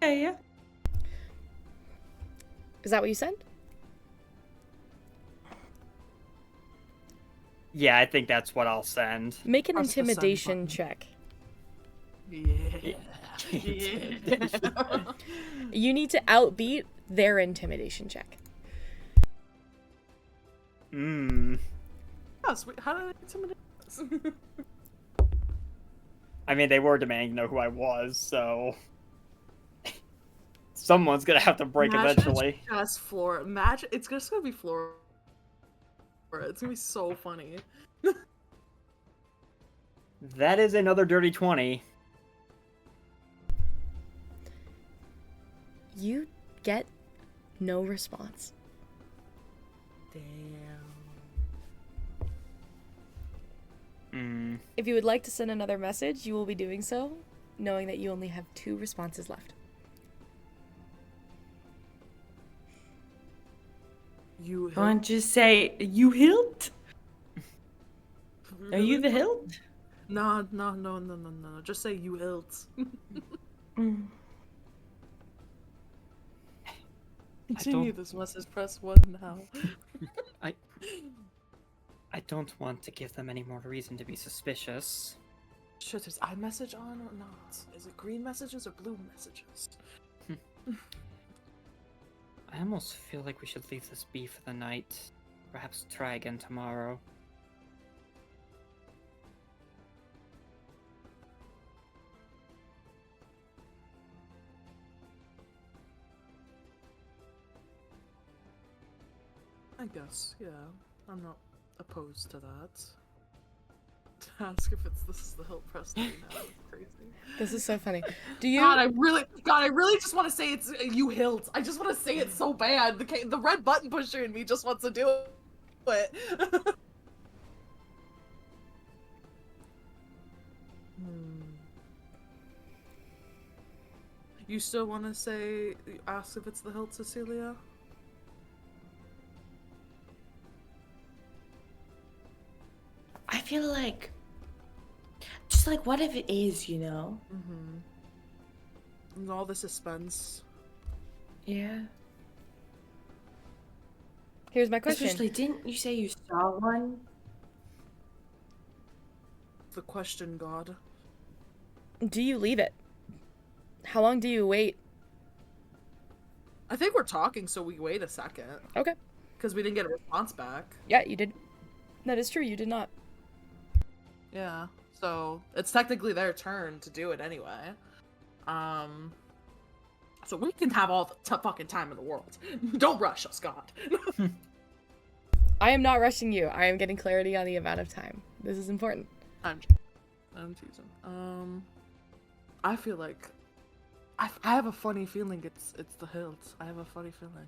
Yeah.
Is that what you said?
Yeah, I think that's what I'll send.
Make an
Press the send
intimidation
button.
check.
Yeah. Yeah.
You need to outbeat their intimidation check.
Oh, sweet. How did I intimidate this?
I mean, they were demanding to know who I was, so someone's gonna have to break eventually.
Just Flora. Imagine it's just gonna be Flora. It's gonna be so funny.
That is another dirty 20.
You get no response.
Damn.
If you would like to send another message, you will be doing so, knowing that you only have 2 responses left.
You
Why don't you say, you hilt? Are you the hilt?
No. Just say you hilt. Continue this message. Press 1 now.
I don't want to give them any more reason to be suspicious.
Shit, is iMessage on or not? Is it green messages or blue messages?
I almost feel like we should leave this be for the night. Perhaps try again tomorrow.
I guess, yeah. I'm not opposed to that. To ask if this is the hilt press that we have. It's crazy.
This is so funny. Do you?
God, I really just want to say it's you hilt. I just want to say it so bad. The red button pusher in me just wants to do it. You still want to ask if it's the hilt, Cecilia?
I feel like, just like, what if it is, you know?
Mm-hmm. And all the suspense.
Yeah.
Here's my question.
Especially, didn't you say you saw one?
The question, God.
Do you leave it? How long do you wait?
I think we're talking, so we wait a second.
Okay.
Because we didn't get a response back.
Yeah, you did. That is true. You did not.
Yeah. So it's technically their turn to do it anyway. So we can have all the fucking time in the world. Don't rush us, God.
I am not rushing you. I am getting clarity on the amount of time. This is important.
I'm teasing. I feel like I have a funny feeling it's the hilt. I have a funny feeling.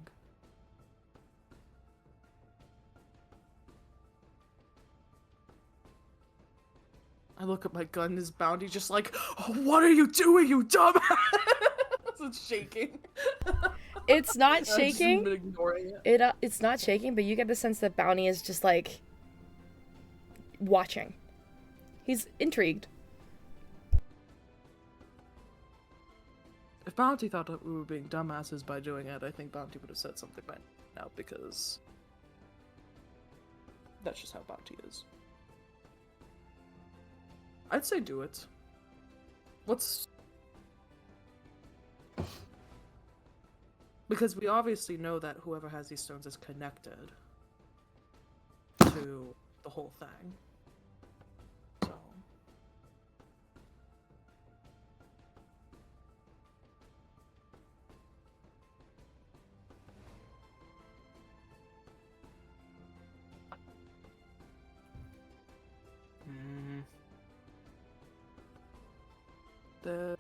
I look at my gun, his bounty just like, oh, what are you doing, you dumbass? It's shaking.
It's not
I've just
shaking.
been ignoring it.
It's not shaking, but you get the sense that Bounty is just like watching. He's intrigued.
If Bounty thought that we were being dumbasses by doing it, I think Bounty would have said something by now, because that's just how Bounty is. I'd say do it. Because we obviously know that whoever has these stones is connected to the whole thing. So.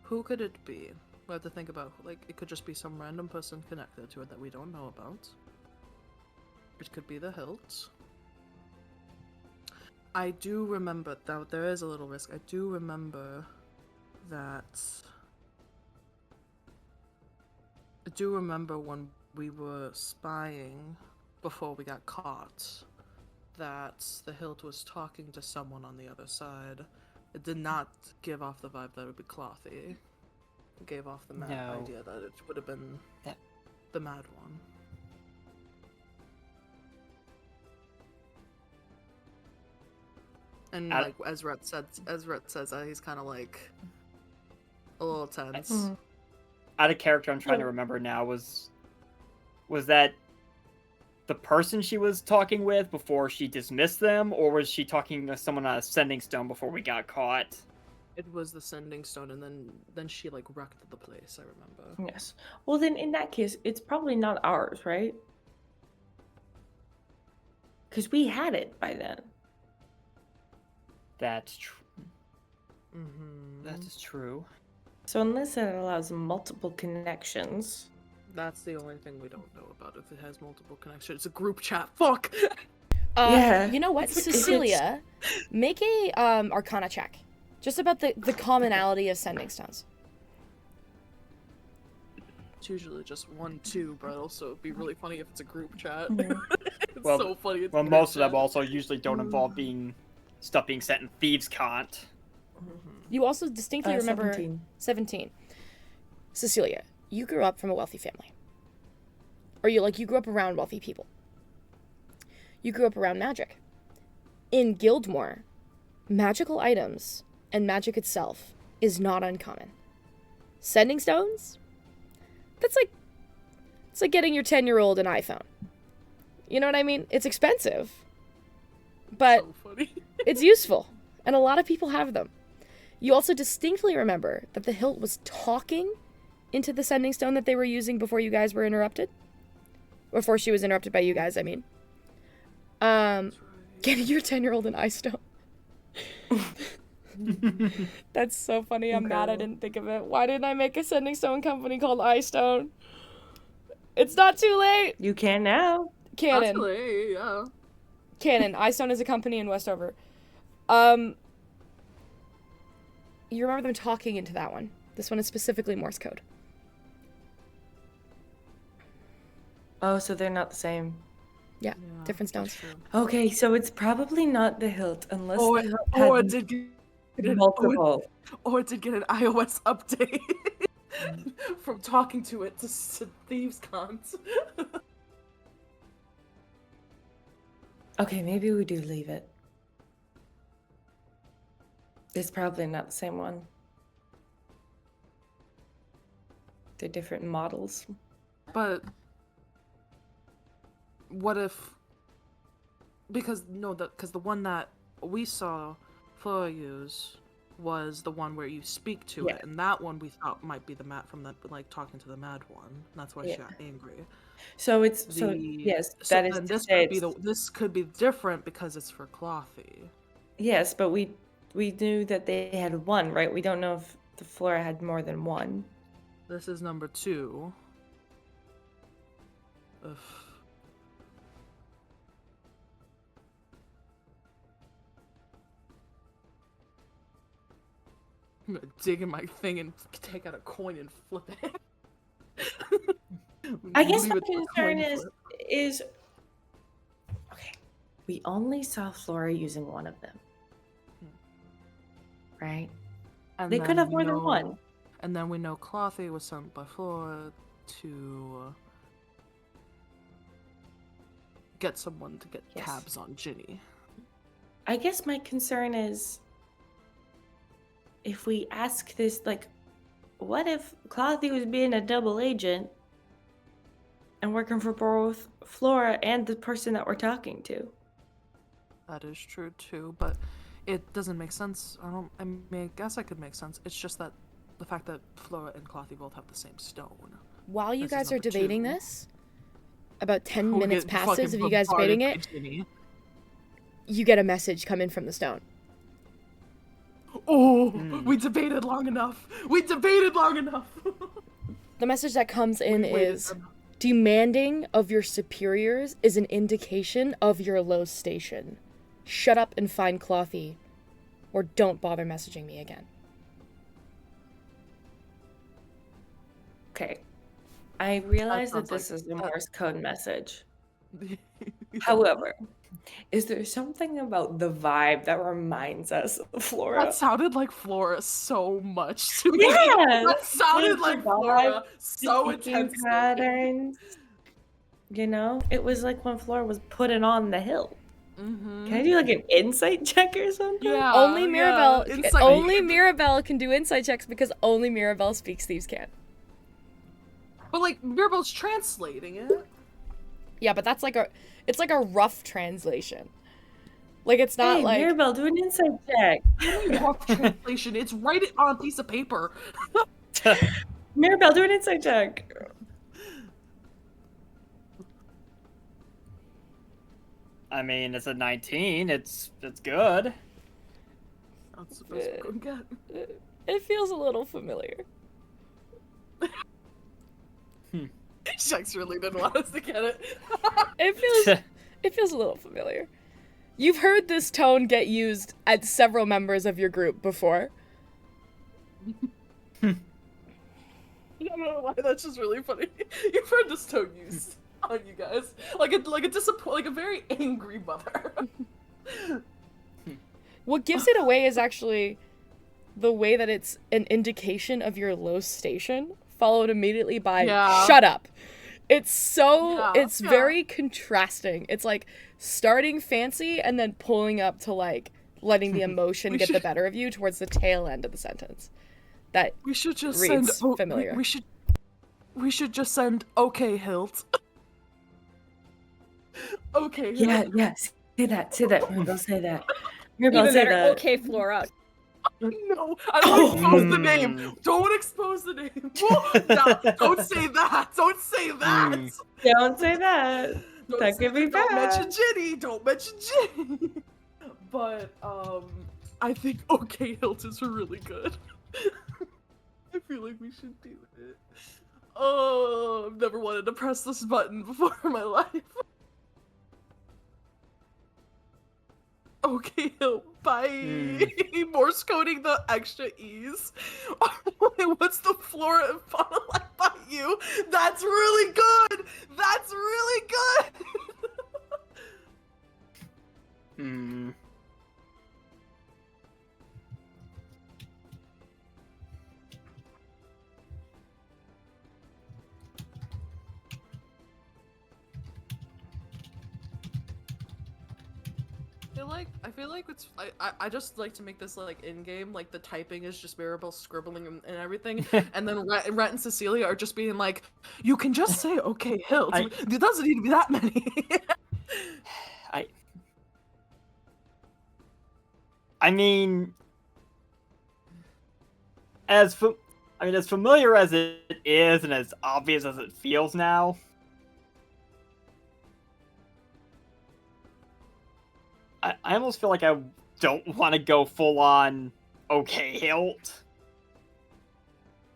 Who could it be? We have to think about, like, it could just be some random person connected to it that we don't know about. It could be the hilt. I do remember, though, there is a little risk. I do remember that... I do remember when we were spying before we got caught, that the hilt was talking to someone on the other side. It did not give off the vibe that it would be Clothy. It gave off the idea that it would have been the mad one. And like as Rhett says, he's kind of like a little tense.
Out of character, I'm trying to remember now. Was that the person she was talking with before she dismissed them, or was she talking to someone on a sending stone before we got caught?
It was the sending stone, and then she like wrecked the place. I remember.
Yes. Well, then in that case, it's probably not ours, right? Because we had it by then.
That's true.
Mm-hmm.
That is true.
So unless it allows multiple connections.
That's the only thing we don't know about. If it has multiple connections, it's a group chat. Fuck.
Yeah.
You know what, Cecilia, make a Arcana check, just about the commonality of sending stones.
It's usually just 1, 2, but also it'd be really funny if it's a group chat.
Yeah.
It's so funny. It's
Well, most of them also usually don't involve stuff being sent in thieves' cant.
You also distinctly remember
17.
Cecilia, you grew up from a wealthy family. Or you grew up around wealthy people. You grew up around magic. In Gildmoor, magical items and magic itself is not uncommon. Sending stones? It's like getting your 10-year-old an iPhone. You know what I mean? It's expensive, but
so funny.
it's useful, and a lot of people have them. You also distinctly remember that the hilt was talking into the sending stone that they were using before you guys were interrupted. Before she was interrupted by you guys, I mean. Getting your 10-year-old an ice stone. That's so funny. I'm mad I didn't think of it. Why didn't I make a sending stone company called Ice Stone? It's not too late.
You can now.
Canon.
Actually, yeah.
Canon. Ice Stone is a company in Westover. You remember them talking into that one. This one is specifically Morse code.
Oh, so they're not the same.
Yeah, different stones.
True.
Okay, so it's probably not the hilt unless
Or,
the hilt
or
had
it did get
multiple.
or it did get an iOS update from talking to it to Thieves' Cons.
Okay, maybe we do leave it. It's probably not the same one. They're different models.
But what if? Because the one that we saw Flora use was the one where you speak to
Yeah.
it, and that one we thought might be the Mad from that, like talking to the Mad one. And that's why she
Yeah.
got angry.
So it's yes, that is
then
to
this
say
could be
it's-
this could be different because it's for Clothy.
yes, but we knew that they had one, right? We don't know if the Flora had more than one.
This is number 2. Ugh. I'm gonna dig in my thing and take out a coin and flip it.
I guess
Leave
my
it to a
concern
coin
is
flip.
okay. We only saw Flora using one of them, right?
And
They could
then
have
we
more than
know-
one.
And then we know Clothy was sent by Flora to get someone to get
Yes.
tabs on Ginny.
I guess my concern is if we ask this, like, what if Clothy was being a double agent and working for both Flora and the person that we're talking to?
That is true too, but it doesn't make sense. I mean, I guess I could make sense. It's just that the fact that Flora and Clothy both have the same stone.
While you
This is
guys are
number
debating
2.
this, about 10
We'll
minutes
get
passes
fucking
of you guys
bombarded
debating
by
it,
Ginny.
you get a message come in from the stone.
Oh,
Hmm.
we debated long enough. We debated long enough.
The message that comes in
We waited
is,
enough.
demanding of your superiors is an indication of your low station. Shut up and find Clothy, or don't bother messaging me again.
Okay. I realize that
sounds
this
like-
is a Morse code message. However, is there something about the vibe that reminds us of Flora?
That sounded like Flora so much to me.
Yeah,
That sounded
like
like
the
Flora
The
so
speaking
intensely.
patterns. You know, it was like when Flora was putting on the hill.
Mm-hmm.
Can I do like an insight check or something?
Yeah.
Only Mirabelle,
Insight-
only Mirabelle can do insight checks because only Mirabelle speaks Thieves' Cant.
But like Mirabelle's translating it.
Yeah, but that's it's like a rough translation. Like it's not
Hey,
like
Mirabelle, do an insight check.
Rough translation. It's write it on a piece of paper.
Mirabelle, do an insight check.
I mean, it's a 19. It's good.
That's the best we can get.
it feels a little familiar.
Shucks really didn't want us to get it.
It feels a little familiar. You've heard this tone get used at several members of your group before.
I don't know why. That's just really funny. You've heard this tone used on you guys, like a very angry mother.
What gives it away is actually the way that it's an indication of your low station, followed immediately by
Yeah.
shut up. It's
Yeah.
very contrasting. It's like starting fancy and then pulling up to like letting the emotion
We
get the
should-
better of you towards the tail end of the sentence. That
We should just
Reads
send.
familiar.
We should just send. Okay, Hilt. Okay.
Yeah,
Hilt.
yeah. Say that. Mirabelle, say that. Mirabelle,
Even
say
better.
that.
Okay, Flora.
No, I don't expose the name. Don't expose the name. No, don't say that. Don't say that.
Don't say that.
Don't
That
say
could be
Don't mention
bad.
Ginny. Don't mention Ginny. But I think OK Hilt is really good. I feel like we should do it. Oh, I've never wanted to press this button before in my life. OK Hilt, bye. Morse coding the extra E's. What's the flora and fauna like by you? That's really good. That's really good. I feel like it's I just like to make this like in game, like the typing is just Maribel scribbling and everything, and then Rhett and Cecilia are just being like, you can just say OK Hilt. There doesn't need to be that many.
I mean, as familiar as it is and as obvious as it feels now, I almost feel like I don't want to go full on OK Hilt.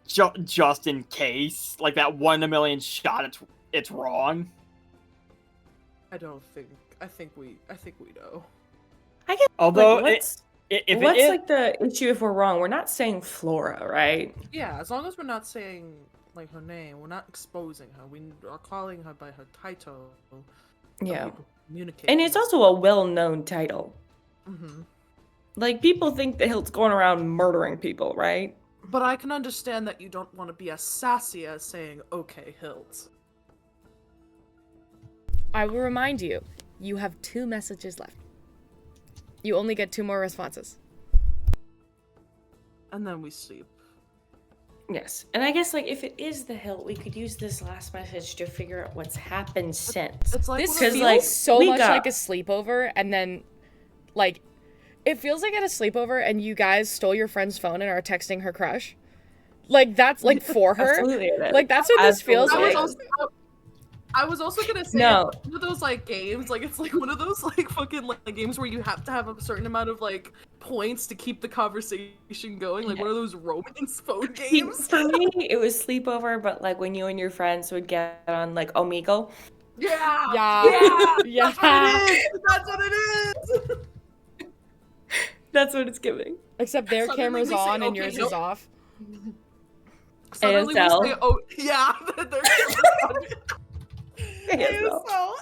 Just in case, like that 1 in a million shot, it's wrong.
I think we know.
I guess.
Although,
like, what's like the issue if we're wrong? We're not saying Flora, right?
Yeah, as long as we're not saying like her name, we're not exposing her. We are calling her by her title.
Yeah.
Communicate.
And it's also a well-known title. Like, people think the Hilt's going around murdering people, right?
But I can understand that you don't want to be as sassy as saying OK Hilt.
I will remind you, you have 2 messages left. You only get 2 more responses.
And then we sleep.
Yes. And I guess, like, if it is the Hilt, we could use this last message to figure out what's happened since.
It's like
This
one of
feels
those-
so much like a sleepover, and then, like, it feels like at a sleepover and you guys stole your friend's phone and are texting her crush. Like, that's, like, for her.
Absolutely.
Like, that's what this feels like.
I was also gonna say
No.
it's one of those like games, like it's like one of those like fucking like games where you have to have a certain amount of like points to keep the conversation going, like one of those romance phone games.
For me, it was sleepover, but like when you and your friends would get on like Omegle.
Yeah.
Yeah.
That's what it is.
That's what it's giving.
Except their
Suddenly
camera's
we say,
on and
okay,
yours
nope.
is off.
Suddenly we
ASL.
say, oh yeah, their camera's on. ASL.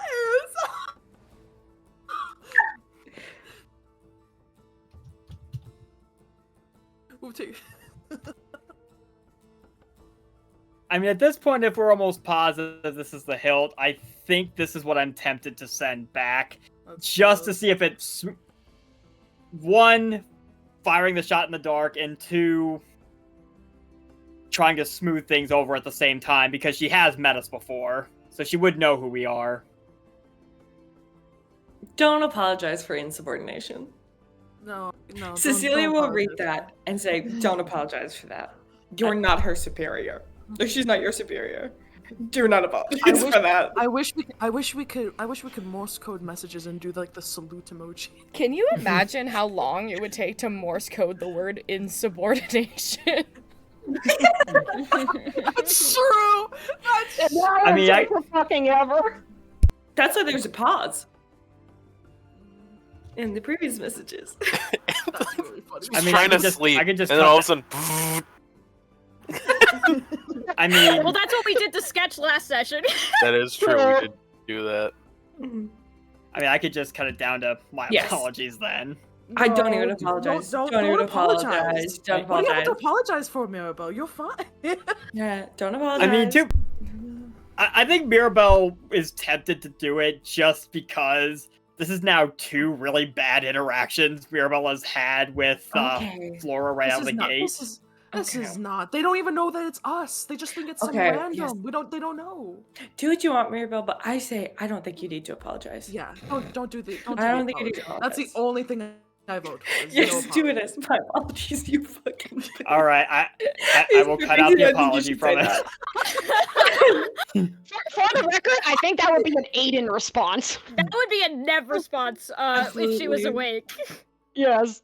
I mean, at this point, if we're almost positive this is the Hilt, I think this is what I'm tempted to send back. Just to see if it's 1, firing the shot in the dark, and 2, trying to smooth things over at the same time, because she has met us before, so she would know who we are.
Don't apologize for insubordination.
No.
Cecilia
don't
will read
apologize.
that and say, don't apologize for that. You're not her superior. Or she's not your superior. Do not apologize for that.
I wish we could Morse code messages and do like the salute emoji.
Can you imagine how long it would take to Morse code the word insubordination?
That's true.
I mean, fucking ever.
That's why there's a pause. In the previous messages.
That's really funny.
I mean, trying to sleep, and then all of a sudden.
I mean,
Well, that's what we did to sketch last session.
That is true. We did do that.
I mean, I could just cut it down to my apologies then.
I don't even apologize.
Don't
even
apologize.
Don't
What do you have to
apologize.
apologize for, Maribel? You're fine.
Yeah, don't apologize.
I mean, I think Mirabelle is tempted to do it just because this is now 2 really bad interactions Mirabelle has had with Flora right out of the gate.
This is not. They don't even know that it's us. They just think it's some random.
Yes.
They don't know.
Do what you want, Mirabelle, but I say I don't think you need to apologize.
Yeah. Don't do the.
I don't think you need to
That's the
apologize.
only thing I vote for.
You're stupidest. My apologies, you fucking.
All right, I will cut out the apology from it.
For the record, I think that would be an Aiden response.
That would be a Nev response if she was awake.
Yes.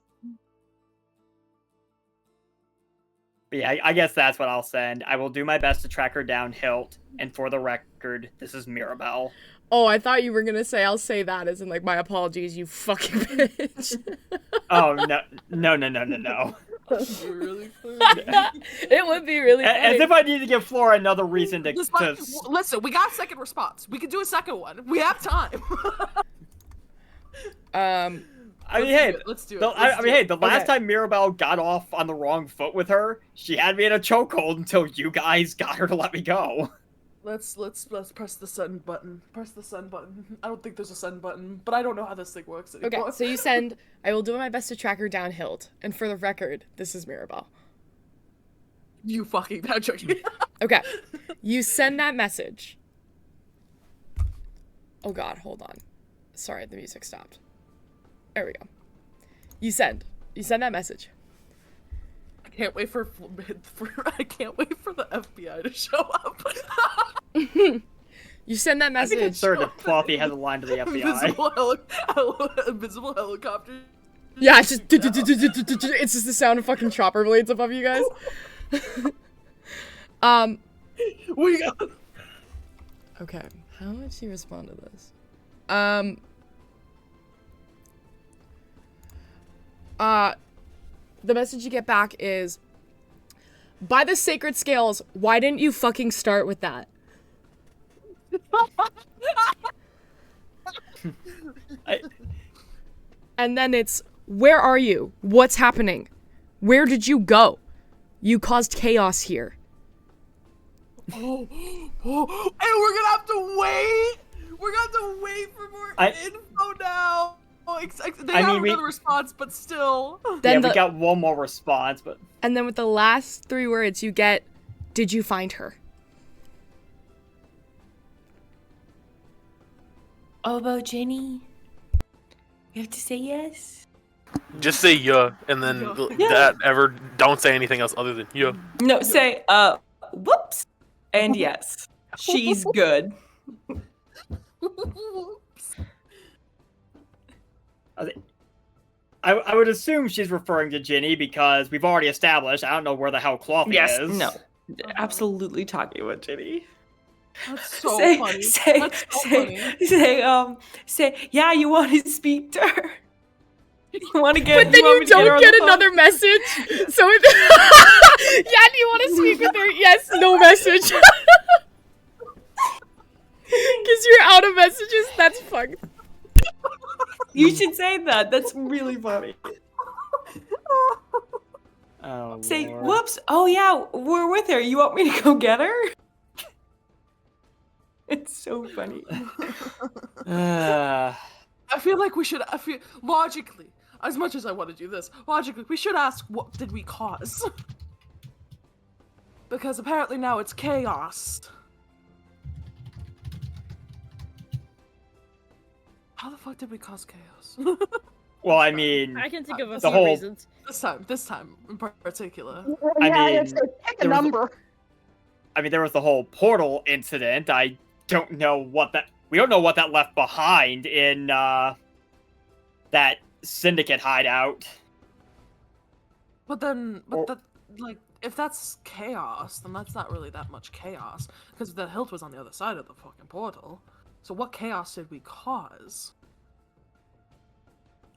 But yeah, I guess that's what I'll send. I will do my best to track her down, Hilt. And for the record, this is Mirabelle.
Oh, I thought you were gonna say I'll say that as in like my apologies, you fucking bitch.
Oh no.
Really funny.
It would be really funny.
As if I need to give Flora another reason to
Listen, we got a second response. We can do a second one. We have time. Let's do it.
The last time Mirabelle got off on the wrong foot with her, she had me in a chokehold until you guys got her to let me go.
Let's press the send button. Press the send button. I don't think there's a send button, but I don't know how this thing works anymore.
Okay, so you send, I will do my best to track her down, Hilt. And for the record, this is Mirabelle.
You fucking bad joking.
Okay, you send that message. Oh god, hold on. Sorry, the music stopped. There we go. You send that message.
I can't wait for the FBI to show up.
You send that message.
I'm concerned if Fluffy has a line to the FBI.
Invisible helicopter.
Yeah, it's just it's just the sound of fucking chopper blades above you guys.
We got.
Okay, how would she respond to this? The message you get back is, by the sacred scales, why didn't you fucking start with that? And then it's, where are you? What's happening? Where did you go? You caused chaos here.
And we're gonna have to wait. We're gonna have to wait for more info now. They have another response, but still.
Then
we got one more response, but.
And then with the last 3 words, you get, did you find her?
Oh, about Jenny? You have to say yes?
Just say yeah, and then don't say anything else other than yeah.
No, say, whoops, and yes. She's good.
I would assume she's referring to Ginny because we've already established I don't know where the hell Clothy is.
No. Absolutely talking about Ginny.
That's so funny.
Say, yeah, you want to speak to her? You want to get?
But then you don't get another message. So it, yeah, do you want to speak with her? Yes, no message. Because you're out of messages. That's fucked.
You should say that. That's really funny.
Oh,
say,
Lord.
Whoops. Oh yeah, we're with her. You want me to go get her? It's so funny.
I feel like we should. Logically, as much as I want to do this, logically, we should ask, what did we cause? Because apparently now it's chaos. How the fuck did we cause chaos?
Well, I mean,
I can think of a
the
few
whole
reasons.
This time in particular.
Pick a number.
There was the whole portal incident. I don't know what that. We don't know what that left behind in that syndicate hideout.
But if that's chaos, then that's not really that much chaos. Because the hilt was on the other side of the fucking portal. So what chaos did we cause?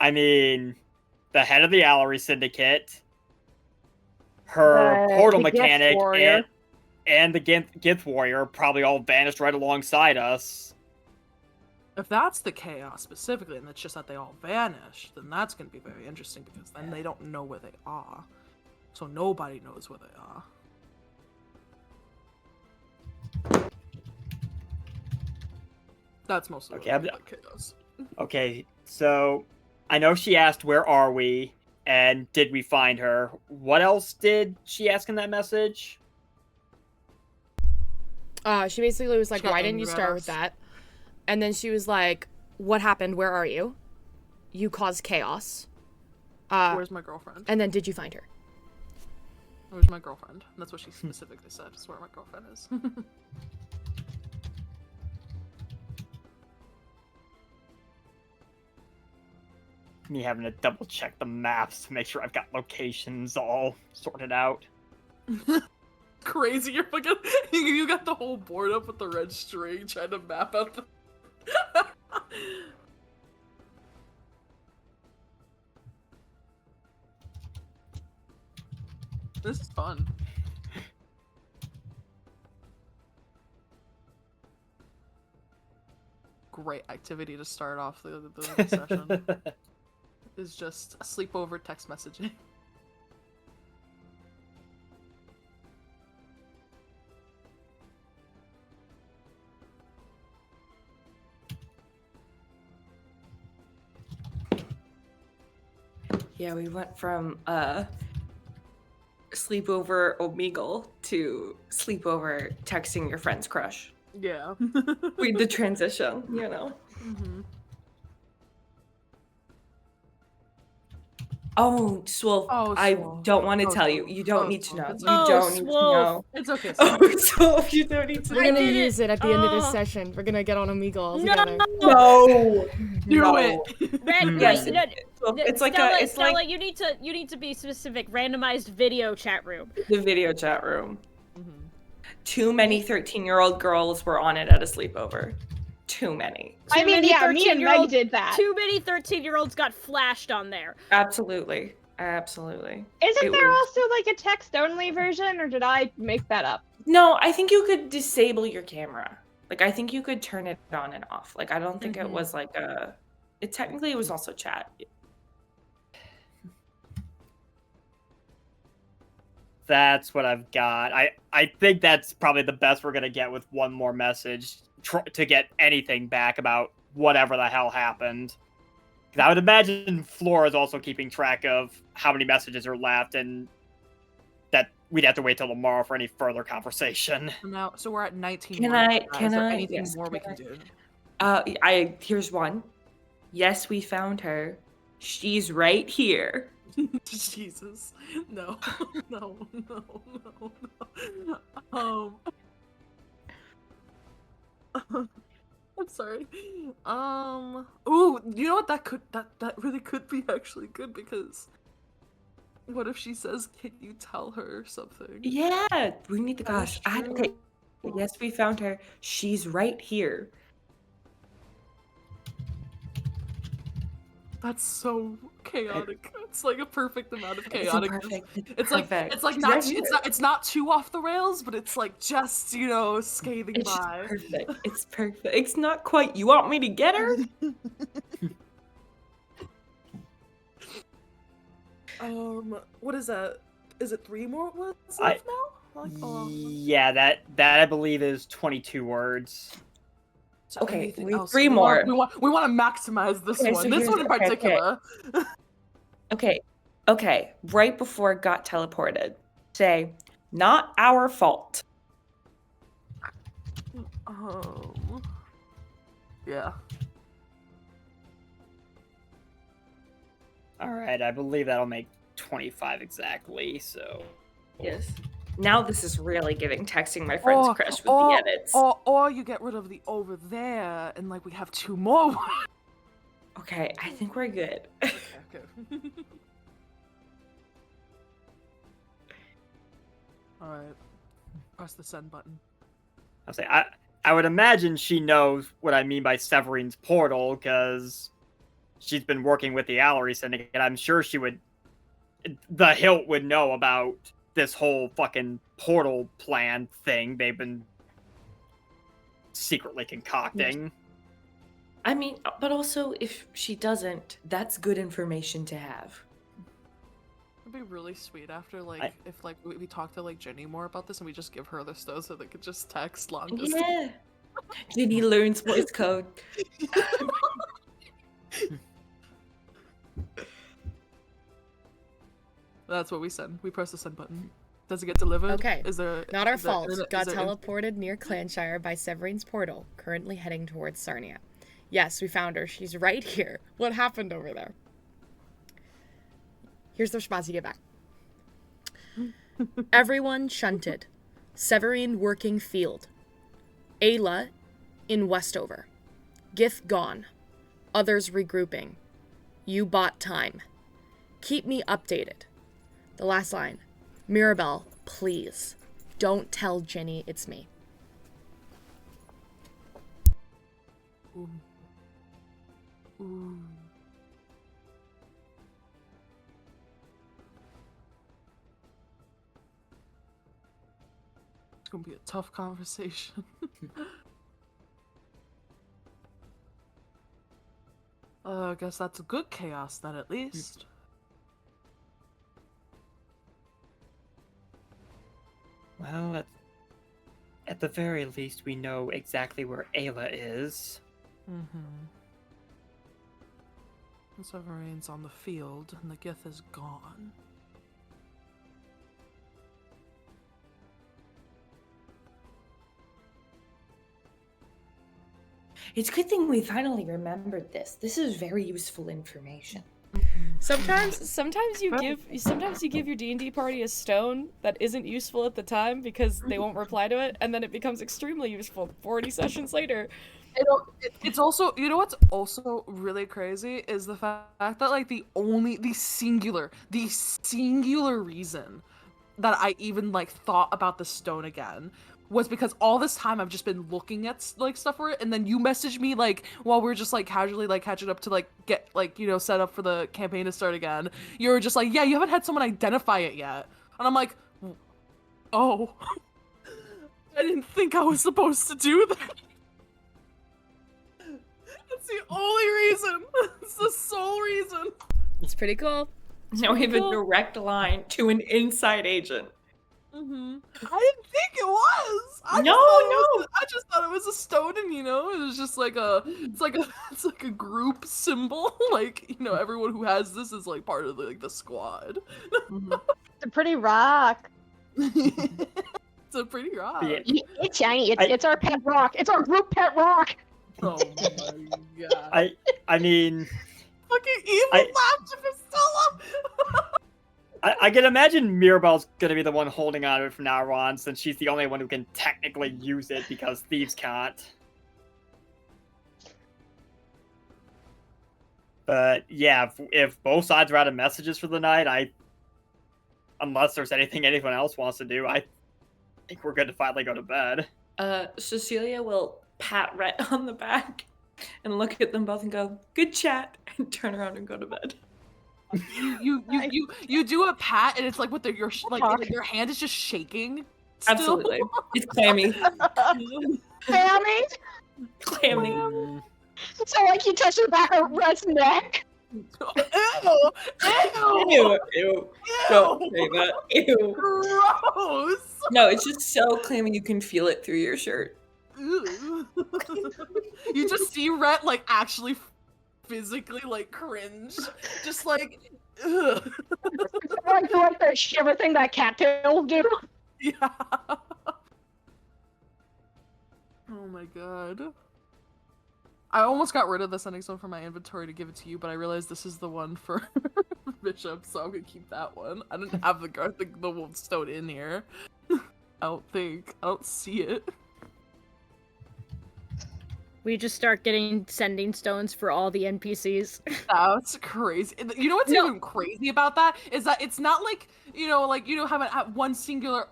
The head of the Allery Syndicate, her portal mechanic, and the Gith Warrior probably all vanished right alongside us.
If that's the chaos specifically, and it's just that they all vanished, then that's going to be very interesting because then they don't know where they are. So nobody knows where they are. That's mostly chaos.
Okay, so I know she asked, where are we? And did we find her? What else did she ask in that message?
She basically was like, why didn't you start with that? And then she was like, what happened? Where are you? You caused chaos.
Where's my girlfriend?
And then did you find her?
Where's my girlfriend? That's what she specifically said. Is where my girlfriend is.
Me having to double check the maps to make sure I've got locations all sorted out.
Crazy, you're fucking. You got the whole board up with the red string trying to map out the. This is fun. Great activity to start off the session. Is just a sleepover text messaging.
Yeah, we went from sleepover Omegle to sleepover texting your friend's crush.
Yeah.
The transition, you know.
Mm-hmm.
Oh, Swolf,
Oh,
I
Swolf.
don't want to
Oh,
tell you.
Swolf.
You don't
Oh,
need to
Swolf.
know.
It's
You
okay.
don't need to know.
It's okay.
Oh, Swolf, you don't need to
We're
know.
gonna
did
use
it.
it at the end of this
Oh.
session. We're gonna get on Omegle all
No.
together.
No.
Do
no.
it.
Yes,
No,
Swolf, it's like
Stella,
it's
Stella,
like
you need to be specific. Randomized video chat room.
the video chat room.
Mm-hmm.
Too many 13-year-old girls were on it at a sleepover. Too many.
I mean,
many
yeah, me and Meg
13-year-old
did that.
Too many 13-year-olds got flashed on there.
Absolutely. Absolutely.
Isn't
It
there
was-
also like a text-only version, or did I make that up?
No, I think you could disable your camera. Like, I think you could turn it on and off. Like, I don't think it was like a... It was also chat.
That's what I've got. I think that's probably the best we're gonna get with one more message to get anything back about whatever the hell happened. 'Cause I would imagine Flora is also keeping track of how many messages are left, and that we'd have to wait till tomorrow for any further conversation.
Now, so we're at 19.
Can
words.
I-
Is there
can I-
anything
yes,
more we
can
can
I-
do?
Here's one. Yes, we found her. She's right here.
Jesus, no, no, no, no. I'm sorry. Ooh, you know what? That really could be actually good, because what if she says, "Can you tell her something?"
Yeah, we need the
That is
gosh. Okay.
true.
Yes, we found her. She's right here.
That's so chaotic. It's like a perfect amount of chaotic. It's
perfect.
it's like
She's
not
right
too,
here.
it's not too off the rails, but it's like just scathing
It's just
by.
perfect. It's perfect. It's not quite. You want me to get her?
What is that? Is it 3 more words
I-
left now? Like,
Yeah, that I believe is 22 words.
so
Okay,
anything
we-
else?
3
We
more.
want to maximize this
Okay,
one.
so
This
here's
one in
okay, okay.
particular.
Okay. Right before it got teleported, say, "Not our fault."
Yeah.
All right, I believe that'll make 25 exactly. So
Yes. Now this is really giving texting my friend's crush with the edits.
Or you get rid of the over there, and like we have 2 more words.
Okay, I think we're good.
Okay. All right. Press the send button.
I'll say I would imagine she knows what I mean by Severine's portal, because she's been working with the Allery Syndicate. I'm sure she would. The Hilt would know about this whole fucking portal plan thing they've been secretly concocting.
I mean, but also if she doesn't, that's good information to have.
It'd be really sweet after if we talk to Jenny more about this, and we just give her the stuff so they could just text long distance.
Yeah. Ginny learns voice code.
That's what we send. We press the send button. Does it get delivered?
Okay.
Is there
Not our
is there-
fault.
is there-
Got
is there-
teleported near Clanshire by Severine's portal, currently heading towards Sarnia. Yes, we found her. She's right here. What happened over there? Here's the response you get back. Everyone shunted. Severine working field. Ayla in Westover. Gith gone. Others regrouping. You bought time. Keep me updated. The last line. Mirabelle, please. Don't tell Jenny it's me.
Ooh. Ooh. It's gonna be a tough conversation. I guess that's a good chaos then, at least.
Well, at the very least, we know exactly where Ayla is.
The Severine's on the field, and the Gith is gone.
It's a good thing we finally remembered this. This is very useful information.
Sometimes you give your D&D party a stone that isn't useful at the time because they won't reply to it, and then it becomes extremely useful 40 sessions later.
It's also, you know what's also really crazy is the fact that like the singular reason that I even like thought about the stone again was because all this time I've just been looking at like stuff for it, and then you messaged me like while we were just like casually like catching up to like get like, you know, set up for the campaign to start again. You were just like, yeah, you haven't had someone identify it yet, and I'm like, oh, I didn't think I was supposed to do that. That's the only reason. It's the sole reason.
It's pretty cool.
Now we have a direct line to an inside agent.
I didn't think it was. I just thought it was a stone, and you know, it was just like it's like a group symbol. Like, you know, everyone who has this is like part of the squad.
It's a pretty rock.
It's a pretty rock.
Yeah.
It's shiny. It's our pet rock. It's our group pet rock.
Oh my god.
I mean,
fucking evil laughter for Stella.
I can imagine Mirabelle's gonna be the one holding on to it from now on, since she's the only one who can technically use it because thieves can't. But yeah, if both sides are out of messages for the night, unless there's anything anyone else wants to do, I think we're good to finally go to bed.
Cecilia will pat Rhett on the back and look at them both and go, "Good chat," and turn around and go to bed.
You do a pat, and it's like with your hand is just shaking. Still.
Absolutely, it's clammy. Clammy.
So like you touch the back of Rhett's neck.
Ew!
Ew! Don't say that. Ew!
Gross!
No, it's just so clammy you can feel it through your shirt.
You just see Rhett like actually physically like cringe, just like ugh.
Like the shiver thing that cattails do.
Yeah. Oh my god. I almost got rid of the sending stone from my inventory to give it to you, but I realized this is the one for Bishop, so I'm gonna keep that one. I didn't have the stone in here. I don't see it.
We just start getting sending stones for all the NPCs.
That's crazy. You know what's even crazy about that is that it's not like, you know, having one singular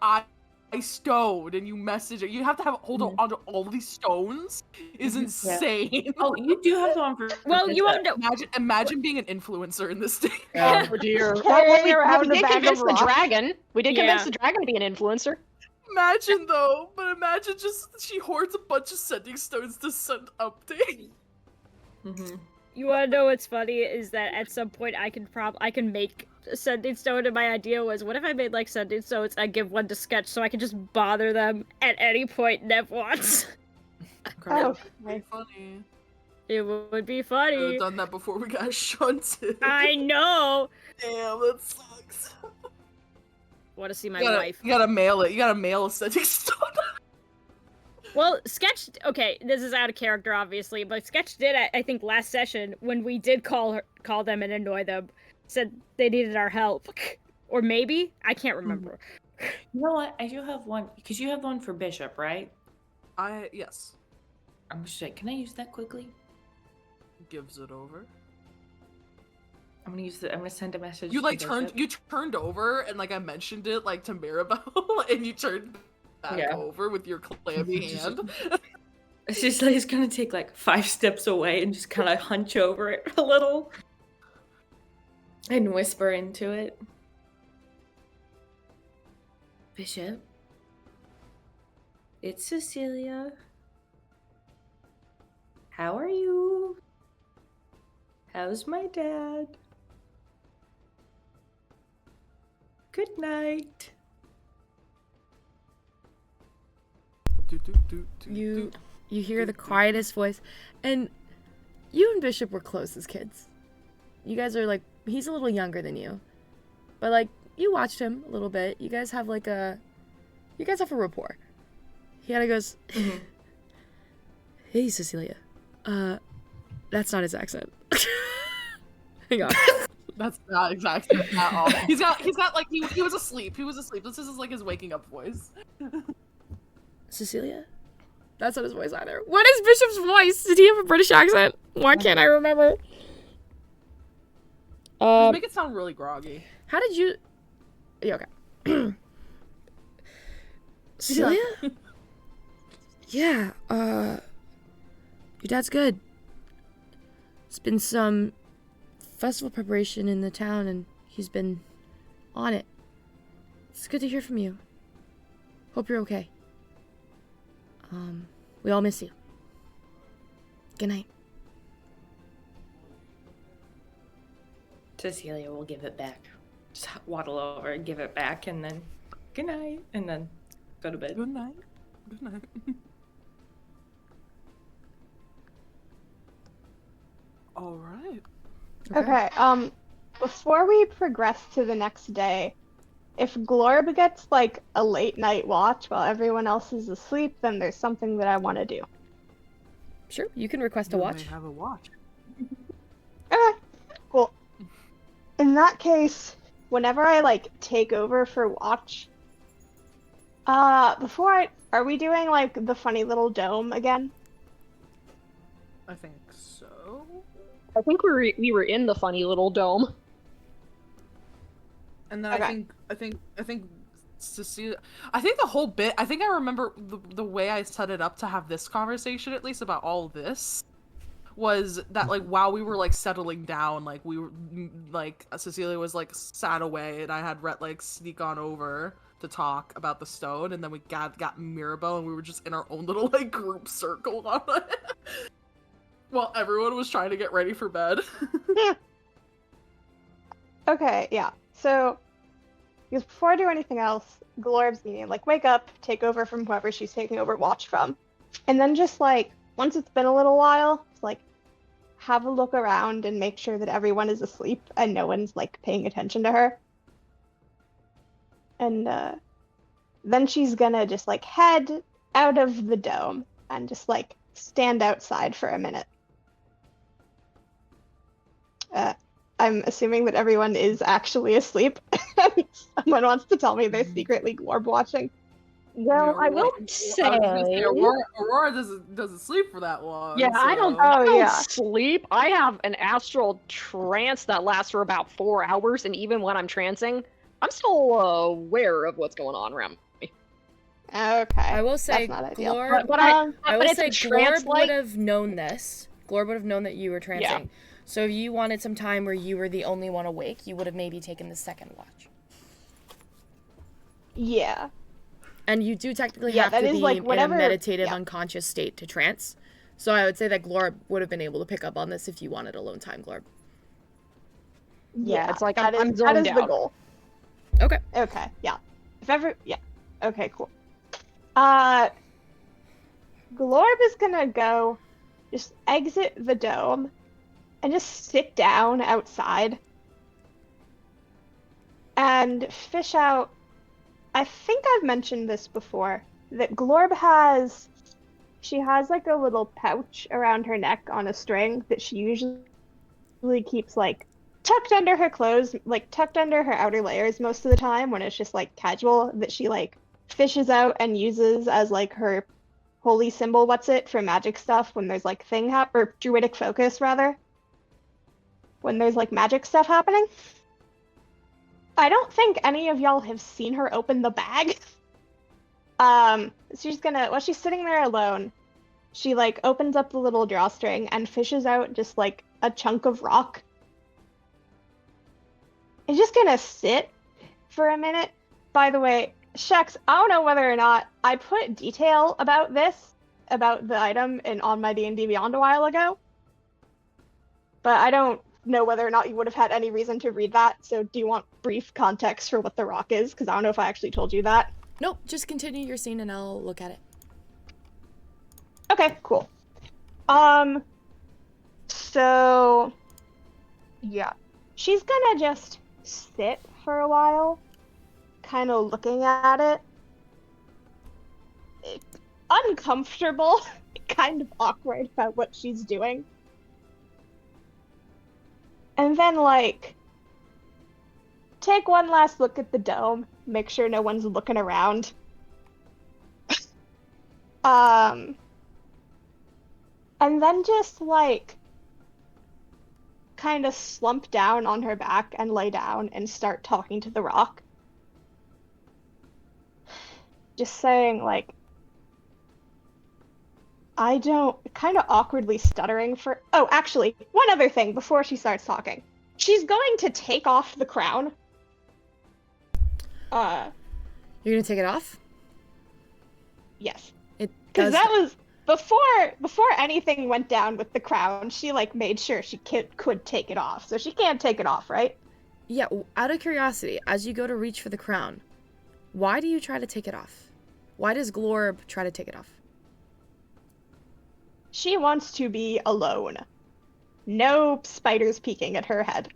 stone and you message it. You have to hold on to all these stones. Is insane.
Oh, you do have one for.
Well, you want to
imagine being an influencer in this day.
Oh dear. Well, we did convince the dragon. We did convince the dragon to be an influencer.
Imagine though, but imagine just she hoards a bunch of sending stones to send updates.
You want to know what's funny is that at some point I can make a sending stone, and my idea was, what if I made like sending stones? I give one to Sketch so I can just bother them at any point Nev wants.
Oh,
funny.
It would be funny.
I would have done that before we got shunted.
I know.
Damn, that sucks.
Want to see my wife?
You gotta mail it. You gotta mail a sending stone.
Well, Sketch. Okay, this is out of character, obviously, but Sketch did. I think last session when we did call them and annoy them, said they needed our help. Or maybe? I can't remember.
You know what? I do have one, because you have one for Bishop, right?
Yes.
I'm just like, can I use that quickly?
Gives it over.
I'm gonna send a message.
You
to Bishop.
turned over and like I mentioned it like to Mirabelle and you turned back over with your clammy hand.
She's like, it's gonna take like 5 steps away and just kind of hunch over it a little and whisper into it. Bishop, it's Cecilia. How are you? How's my dad? Good night.
You hear the quietest voice, and you and Bishop were close as kids. You guys are like, he's a little younger than you, but like you watched him a little bit. You guys have a rapport. He kind of goes, "Hey, Cecilia, that's not his accent." Hang on.
That's not exactly at all. He's got like he was asleep. He was asleep. This is like his waking up voice.
Cecilia? That's not his voice either. What is Bishop's voice? Did he have a British accent? Why can't I remember?
Just make it sound really groggy.
How did you... Yeah, okay. Cecilia? Yeah, your dad's good. It's been some festival preparation in the town, and he's been on it. It's good to hear from you. Hope you're okay. We all miss you. Good night.
Cecilia will give it back. Just waddle over and give it back, and then good night, and then go to bed.
Good night. Good night. All right.
Okay, before we progress to the next day, if Glorb gets, like, a late night watch while everyone else is asleep, then there's something that I want to do.
Sure, you can request a
You
watch.
may have a watch.
Okay, cool. In that case, whenever I, like, take over for watch, are we doing, like, the funny little dome again?
I think so.
I think we were in the funny little dome.
And then
Okay.
I think Cecilia. I think the whole bit. I think I remember the way I set it up to have this conversation, at least about all this, was that like while we were like settling down, like we were like Cecilia was like sat away, and I had Rhett like sneak on over to talk about the stone, and then we got Mirabelle, and we were just in our own little like group circle on it, while everyone was trying to get ready for bed.
Okay, yeah. So, because before I do anything else, Glorb's needing like wake up, take over from whoever she's taking over watch from, and then just like once it's been a little while, just, like have a look around and make sure that everyone is asleep and no one's like paying attention to her. And then she's gonna just like head out of the dome and just like stand outside for a minute. I'm assuming that everyone is actually asleep. Someone wants to tell me they're secretly Glorb watching.
Well, I will say,
Aurora doesn't sleep for that long.
yeah,
so.
I don't
yeah.
sleep. I have an astral trance that lasts for about 4 hours, and even when I'm trancing, I'm still aware of what's going on around me.
Okay.
I will say,
that's not ideal.
Glorb,
But
I will
it's
say
a
Glorb
trance
would
like
have known this. Glorb would have known that you were trancing. So if you wanted some time where you were the only one awake, you would have maybe taken the second watch.
Yeah.
And you do technically
Yeah,
have
that
to
is,
be
like,
in
whatever-
a meditative,
yeah.
unconscious state to trance. So I would say that Glorb would have been able to pick up on this if you wanted alone time, Glorb.
Yeah, it's like
that
I'm
is
zoned
the
out.
goal.
Okay.
Okay, yeah. Yeah. Okay, cool. Glorb is gonna go just exit the dome and just sit down outside and fish out. I think I've mentioned this before, that Glorb has like a little pouch around her neck on a string that she usually keeps like tucked under her clothes, like tucked under her outer layers most of the time when it's just like casual, that she like fishes out and uses as like her holy symbol, for magic stuff when there's like or druidic focus rather. When there's like magic stuff happening. I don't think any of y'all have seen her open the bag. While she's sitting there alone, she like opens up the little drawstring and fishes out just like a chunk of rock. It's just gonna sit for a minute. By the way, Shex, I don't know whether or not I put detail about the item on my D&D Beyond a while ago, but I don't know whether or not you would have had any reason to read that. So do you want brief context for what the rock is? Because I don't know if I actually told you that.
Nope, just continue your scene and I'll look at it.
Okay, cool. So yeah, she's gonna just sit for a while, kind of looking at it. Uncomfortable, kind of awkward about what she's doing. And then, like, take one last look at the dome, make sure no one's looking around. And then just, like, kind of slump down on her back and lay down and start talking to the rock. Just saying, like, kind of awkwardly stuttering for, oh, actually, one other thing before she starts talking. She's going to take off the crown.
You're gonna take it off?
Yes.
Because
that was, before anything went down with the crown, she, like, made sure she could take it off. So she can't take it off, right?
Yeah, out of curiosity, as you go to reach for the crown, why do you try to take it off? Why does Glorb try to take it off?
She wants to be alone. No spiders peeking at her head.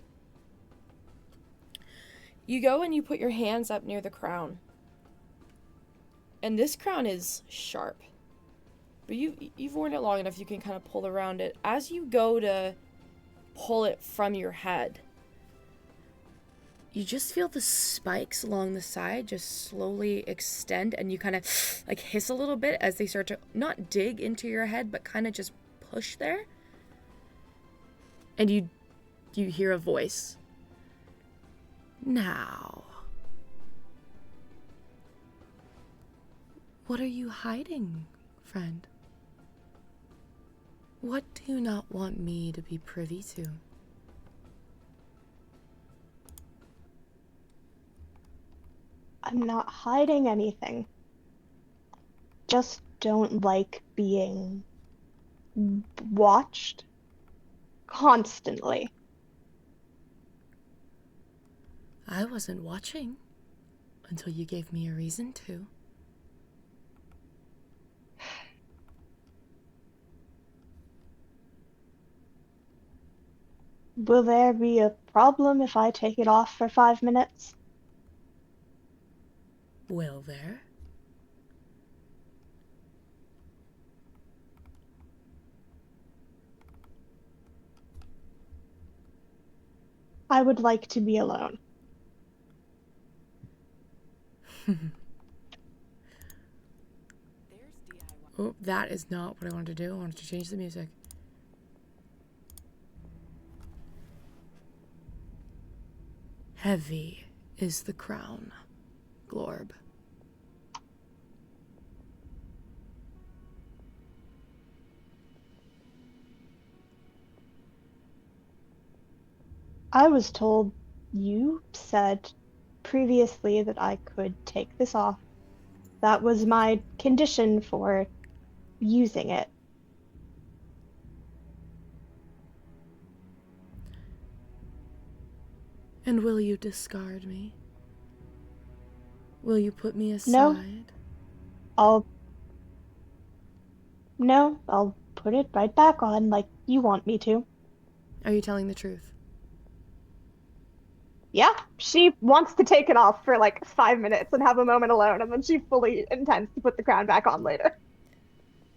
You go and you put your hands up near the crown. And this crown is sharp. But you've worn it long enough you can kind of pull around it. As you go to pull it from your head, you just feel the spikes along the side just slowly extend, and you kind of like hiss a little bit as they start to not dig into your head, but kind of just push there. And you hear a voice. Now, what are you hiding, friend? What do you not want me to be privy to?
I'm not hiding anything. Just don't like being watched constantly.
I wasn't watching until you gave me a reason to.
Will there be a problem if I take it off for 5 minutes?
Will there?
I would like to be alone.
Oh, that is not what I wanted to do. I wanted to change the music. Heavy is the crown, Glorb.
I was told you said previously that I could take this off. That was my condition for using it.
And will you discard me? Will you put me aside?
No, I'll put it right back on like you want me to.
Are you telling the truth?
Yeah, she wants to take it off for like 5 minutes and have a moment alone, and then she fully intends to put the crown back on later.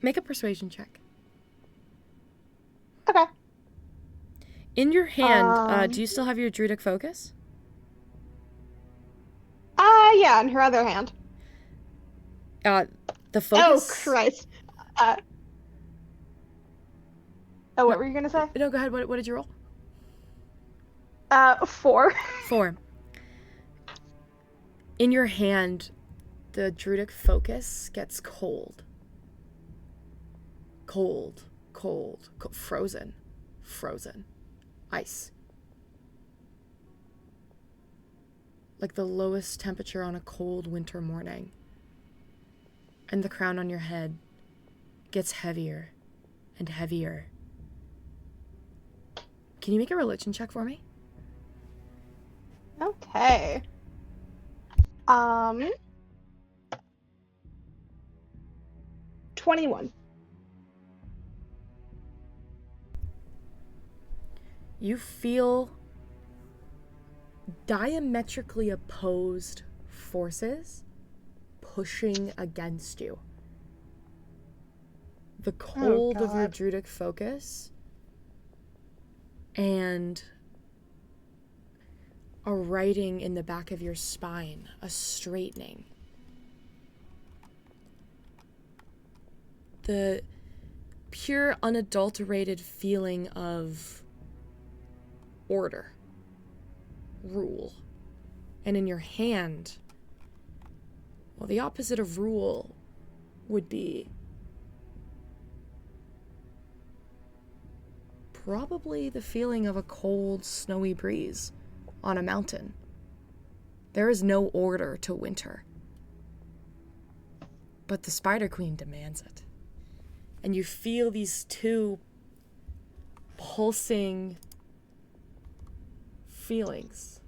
Make a persuasion check.
Okay.
In your hand, do you still have your druidic focus?
Yeah, in her other hand.
The
Oh,
focus.
Christ. What were you gonna say?
No, go ahead. What did you roll?
4.
4. In your hand, the druidic focus gets cold. Cold. Frozen. Ice. Like the lowest temperature on a cold winter morning. And the crown on your head gets heavier and heavier. Can you make a religion check for me?
Okay. 21.
You feel diametrically opposed forces pushing against you. The cold of your druidic focus and a writing in the back of your spine, a straightening. The pure, unadulterated feeling of order, rule. And in your hand, well, the opposite of rule would be probably the feeling of a cold, snowy breeze on a mountain. There is no order to winter. But the Spider Queen demands it. And you feel these two pulsing feelings.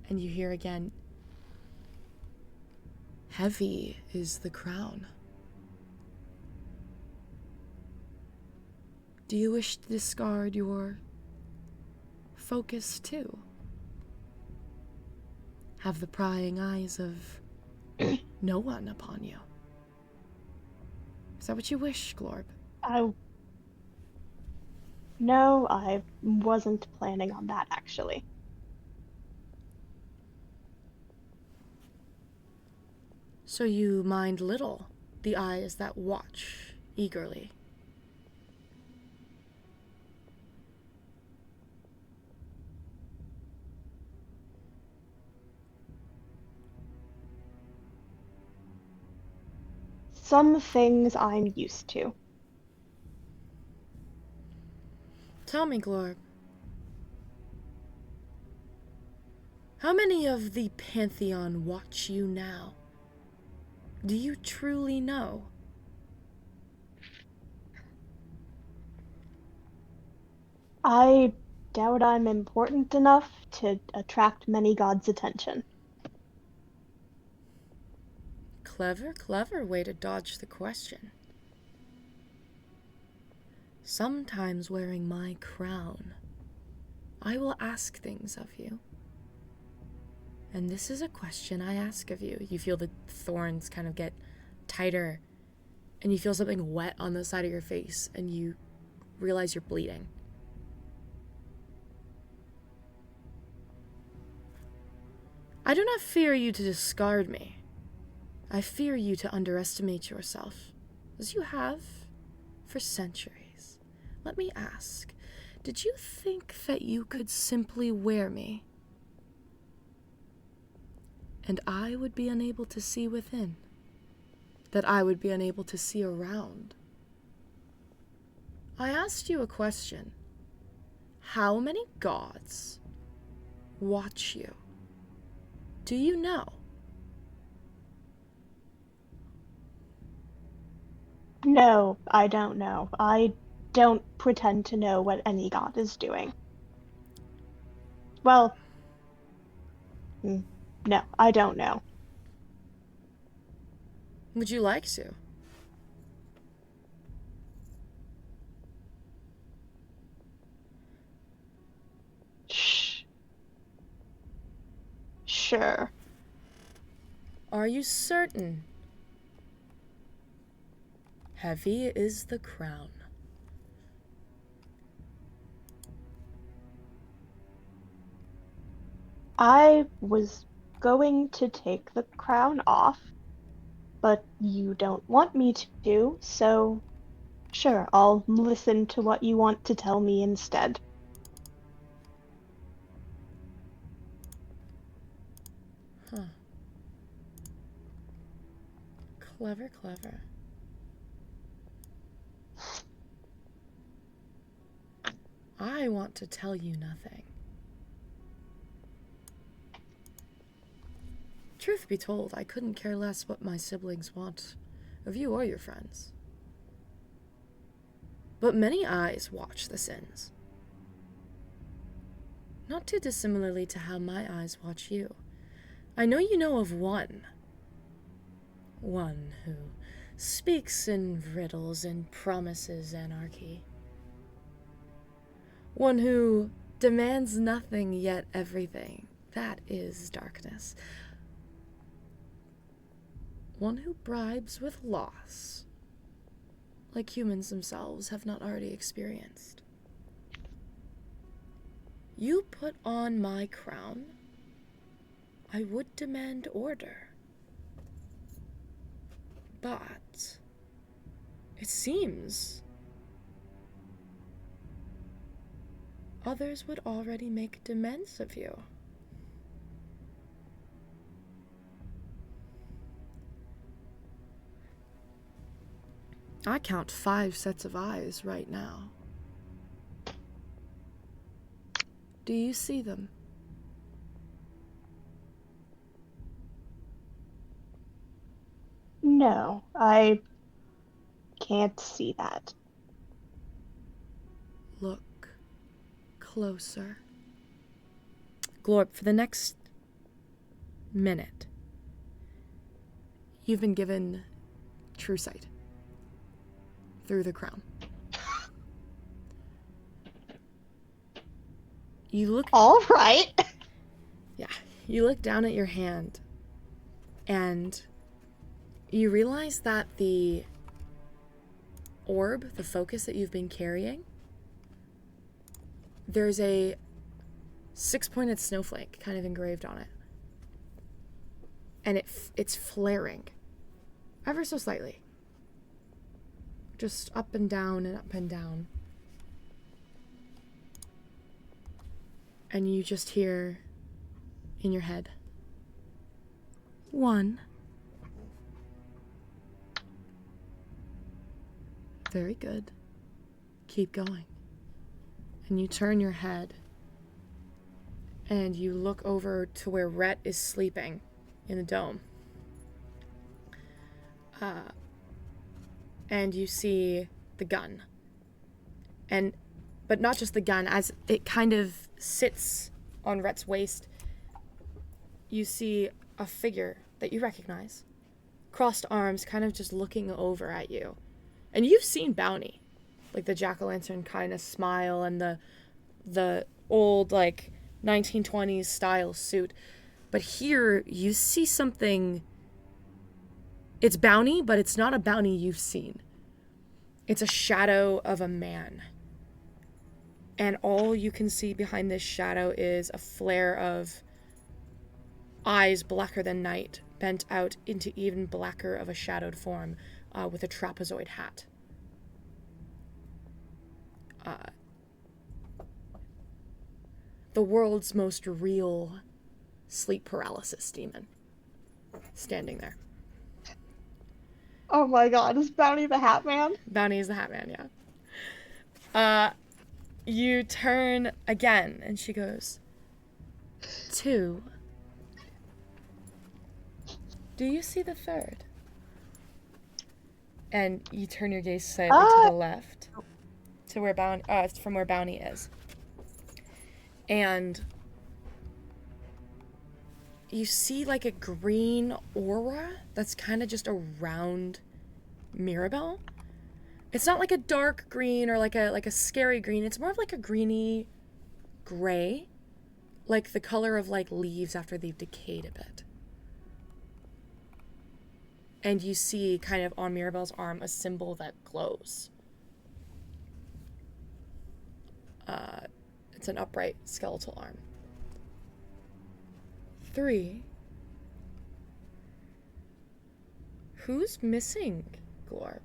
And you hear again, heavy is the crown. Do you wish to discard your focus too? Have the prying eyes of no one upon you? Is that what you wish, Glorb?
No, I wasn't planning on that, actually.
So you mind little the eyes that watch eagerly.
Some things I'm used to.
Tell me, Glorb, how many of the Pantheon watch you now? Do you truly know?
I doubt I'm important enough to attract many gods' attention.
Clever way to dodge the question. Sometimes wearing my crown, I will ask things of you. And this is a question I ask of you. You feel the thorns kind of get tighter, and you feel something wet on the side of your face, and you realize you're bleeding. I do not fear you to discard me. I fear you to underestimate yourself, as you have for centuries. Let me ask, did you think that you could simply wear me, and I would be unable to see within? That I would be unable to see around? I asked you a question. How many gods watch you? Do you know?
No, I don't know. I don't pretend to know what any god is doing. Well, no, I don't know.
Would you like to?
Sure.
Are you certain? Heavy is the crown.
I was going to take the crown off, but you don't want me to, so sure, I'll listen to what you want to tell me instead.
Huh. Clever, clever. I want to tell you nothing. Truth be told, I couldn't care less what my siblings want of you or your friends. But many eyes watch the sins. Not too dissimilarly to how my eyes watch you. I know you know of one. One who speaks in riddles and promises anarchy. One who demands nothing yet everything. That is darkness. One who bribes with loss, like humans themselves have not already experienced. You put on my crown, I would demand order. But it seems others would already make demands of you. I count 5 sets of eyes right now. Do you see them?
No, I can't see that.
Look closer. Glorp, for the next minute, you've been given true sight through the crown. You look...
All right.
Yeah. You look down at your hand, and you realize that the orb, the focus that you've been carrying, there's a 6-pointed snowflake kind of engraved on it. And it's flaring ever so slightly. Just up and down and up and down. And you just hear in your head, 1. Very good. Keep going. And you turn your head and you look over to where Rhett is sleeping in the dome. And you see the gun. But not just the gun, as it kind of sits on Rhett's waist, you see a figure that you recognize. Crossed arms, kind of just looking over at you. And you've seen Bounty. Like the jack-o'-lantern kind of smile and the old, like, 1920s style suit. But here, you see something... It's Bounty, but it's not a Bounty you've seen. It's a shadow of a man. And all you can see behind this shadow is a flare of eyes blacker than night, bent out into even blacker of a shadowed form, with a trapezoid hat. The world's most real sleep paralysis demon, standing there.
Oh my god, is Bounty the Hat Man?
Bounty is the Hat Man, yeah. You turn again, and she goes, 2. Do you see the 3rd? And you turn your gaze slightly to the left, to where from where Bounty is. And you see like a green aura that's kind of just around Mirabelle. It's not like a dark green or like a scary green. It's more of like a greeny gray, like the color of like leaves after they've decayed a bit. And you see kind of on Mirabelle's arm a symbol that glows. It's an upright skeletal arm. 3. Who's missing, Glorb?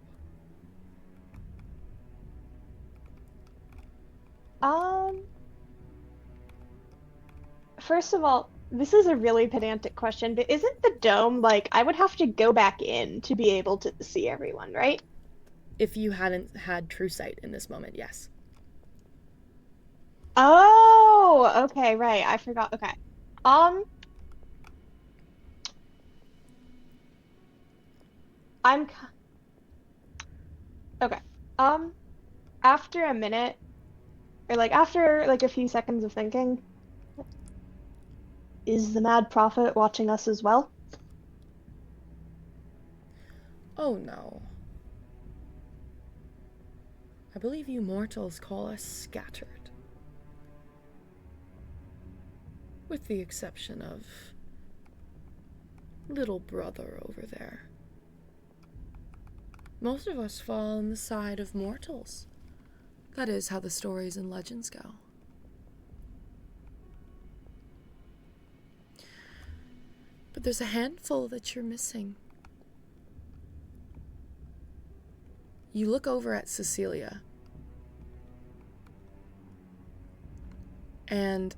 First of all, this is a really pedantic question, but isn't the dome, like, I would have to go back in to be able to see everyone, right?
If you hadn't had true sight in this moment, yes.
Oh, okay, right. I forgot. Okay. Um, I'm okay. Um, after a minute, or like after like a few seconds of thinking, is the Mad Prophet watching us as well?
Oh no. I believe you mortals call us scattered. With the exception of little brother over there. Most of us fall on the side of mortals. That is how the stories and legends go. But there's a handful that you're missing. You look over at Cecilia. And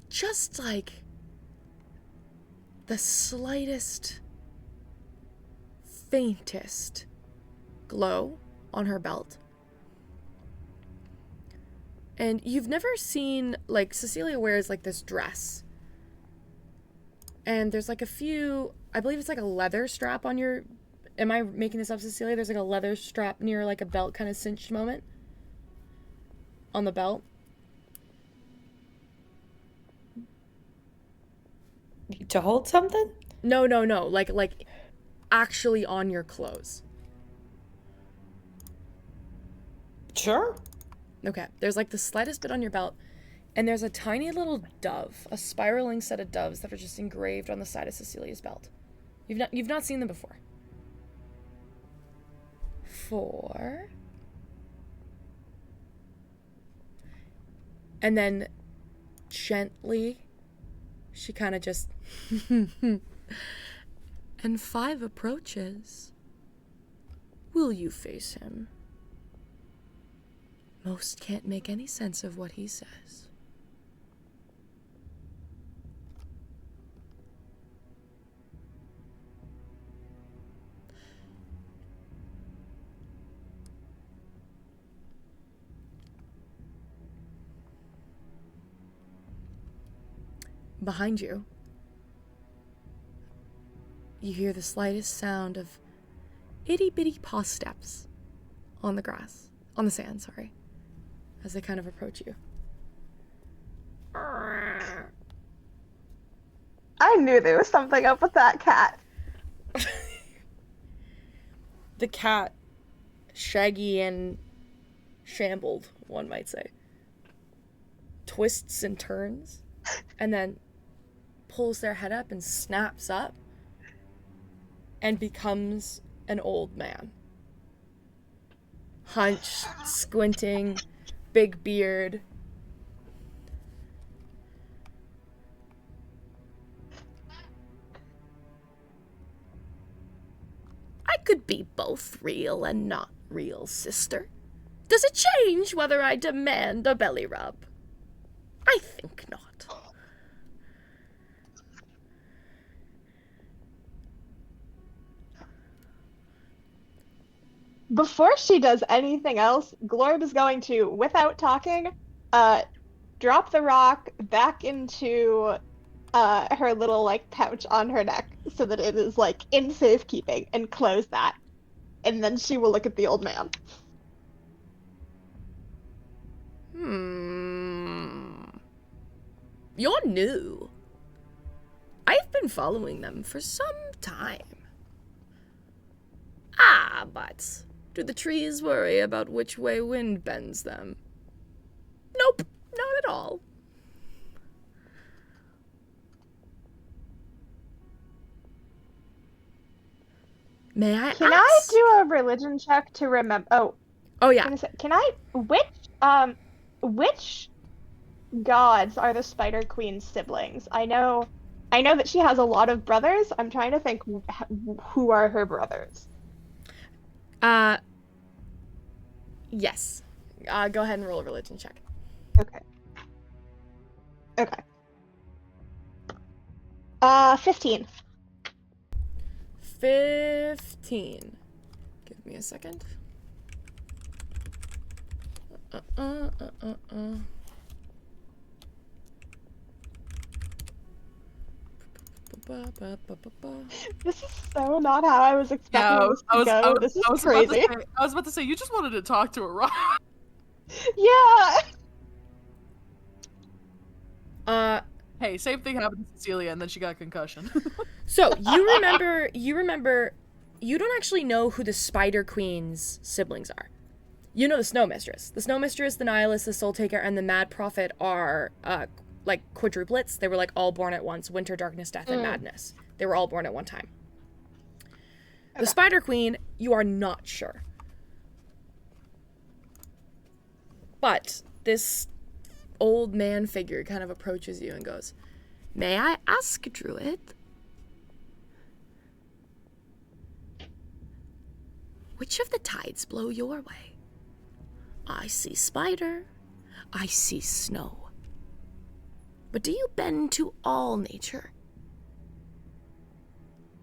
just like the slightest, faintest glow on her belt. And you've never seen, like, Cecilia wears like this dress. And there's like a few, I believe it's like a leather strap on your, am I making this up, Cecilia? There's like a leather strap near like a belt kind of cinched moment on the belt.
To hold something?
No. Like actually on your clothes.
Sure.
Okay. There's like the slightest bit on your belt, and there's a tiny little dove, a spiraling set of doves that are just engraved on the side of Cecilia's belt. You've not seen them before. 4. And then gently she kind of just and 5 approaches. Will you face him? Most can't make any sense of what he says. Behind you, you hear the slightest sound of itty-bitty paw steps on the grass, on the sand, sorry, as they kind of approach you.
I knew there was something up with that cat.
The cat, shaggy and shambled, one might say, twists and turns, and then pulls their head up and snaps up and becomes an old man. Hunched, squinting, big beard. I could be both real and not real, sister. Does it change whether I demand a belly rub? I think not.
Before she does anything else, Glorb is going to, without talking, drop the rock back into her little like pouch on her neck so that it is like in safekeeping and close that. And then she will look at the old man.
You're new. I've been following them for some time. Ah, but do the trees worry about which way wind bends them? Nope, not at all. May I
Can
ask?
I do a religion check to remember?
Oh yeah.
Can I? Which gods are the Spider Queen's siblings? I know that she has a lot of brothers. I'm trying to think who are her brothers.
Yes. Go ahead and roll a religion check.
Okay. 15.
15. Give me a second.
This is so not how I was expecting this to go. This is crazy.
I was about to say, you just wanted to talk to her, right?
Yeah.
Hey, same thing happened to Cecilia, and then she got a concussion.
So you remember, you don't actually know who the Spider Queen's siblings are. You know the Snow Mistress. The Snow Mistress, the Nihilist, the Soul Taker, and the Mad Prophet are, like, quadruplets. They were, like, all born at once. Winter, Darkness, Death, and Madness. They were all born at one time. Okay. The Spider Queen, you are not sure. But this old man figure kind of approaches you and goes, "May I ask, Druid? Which of the tides blow your way? I see spider, I see snow. But do you bend to all nature?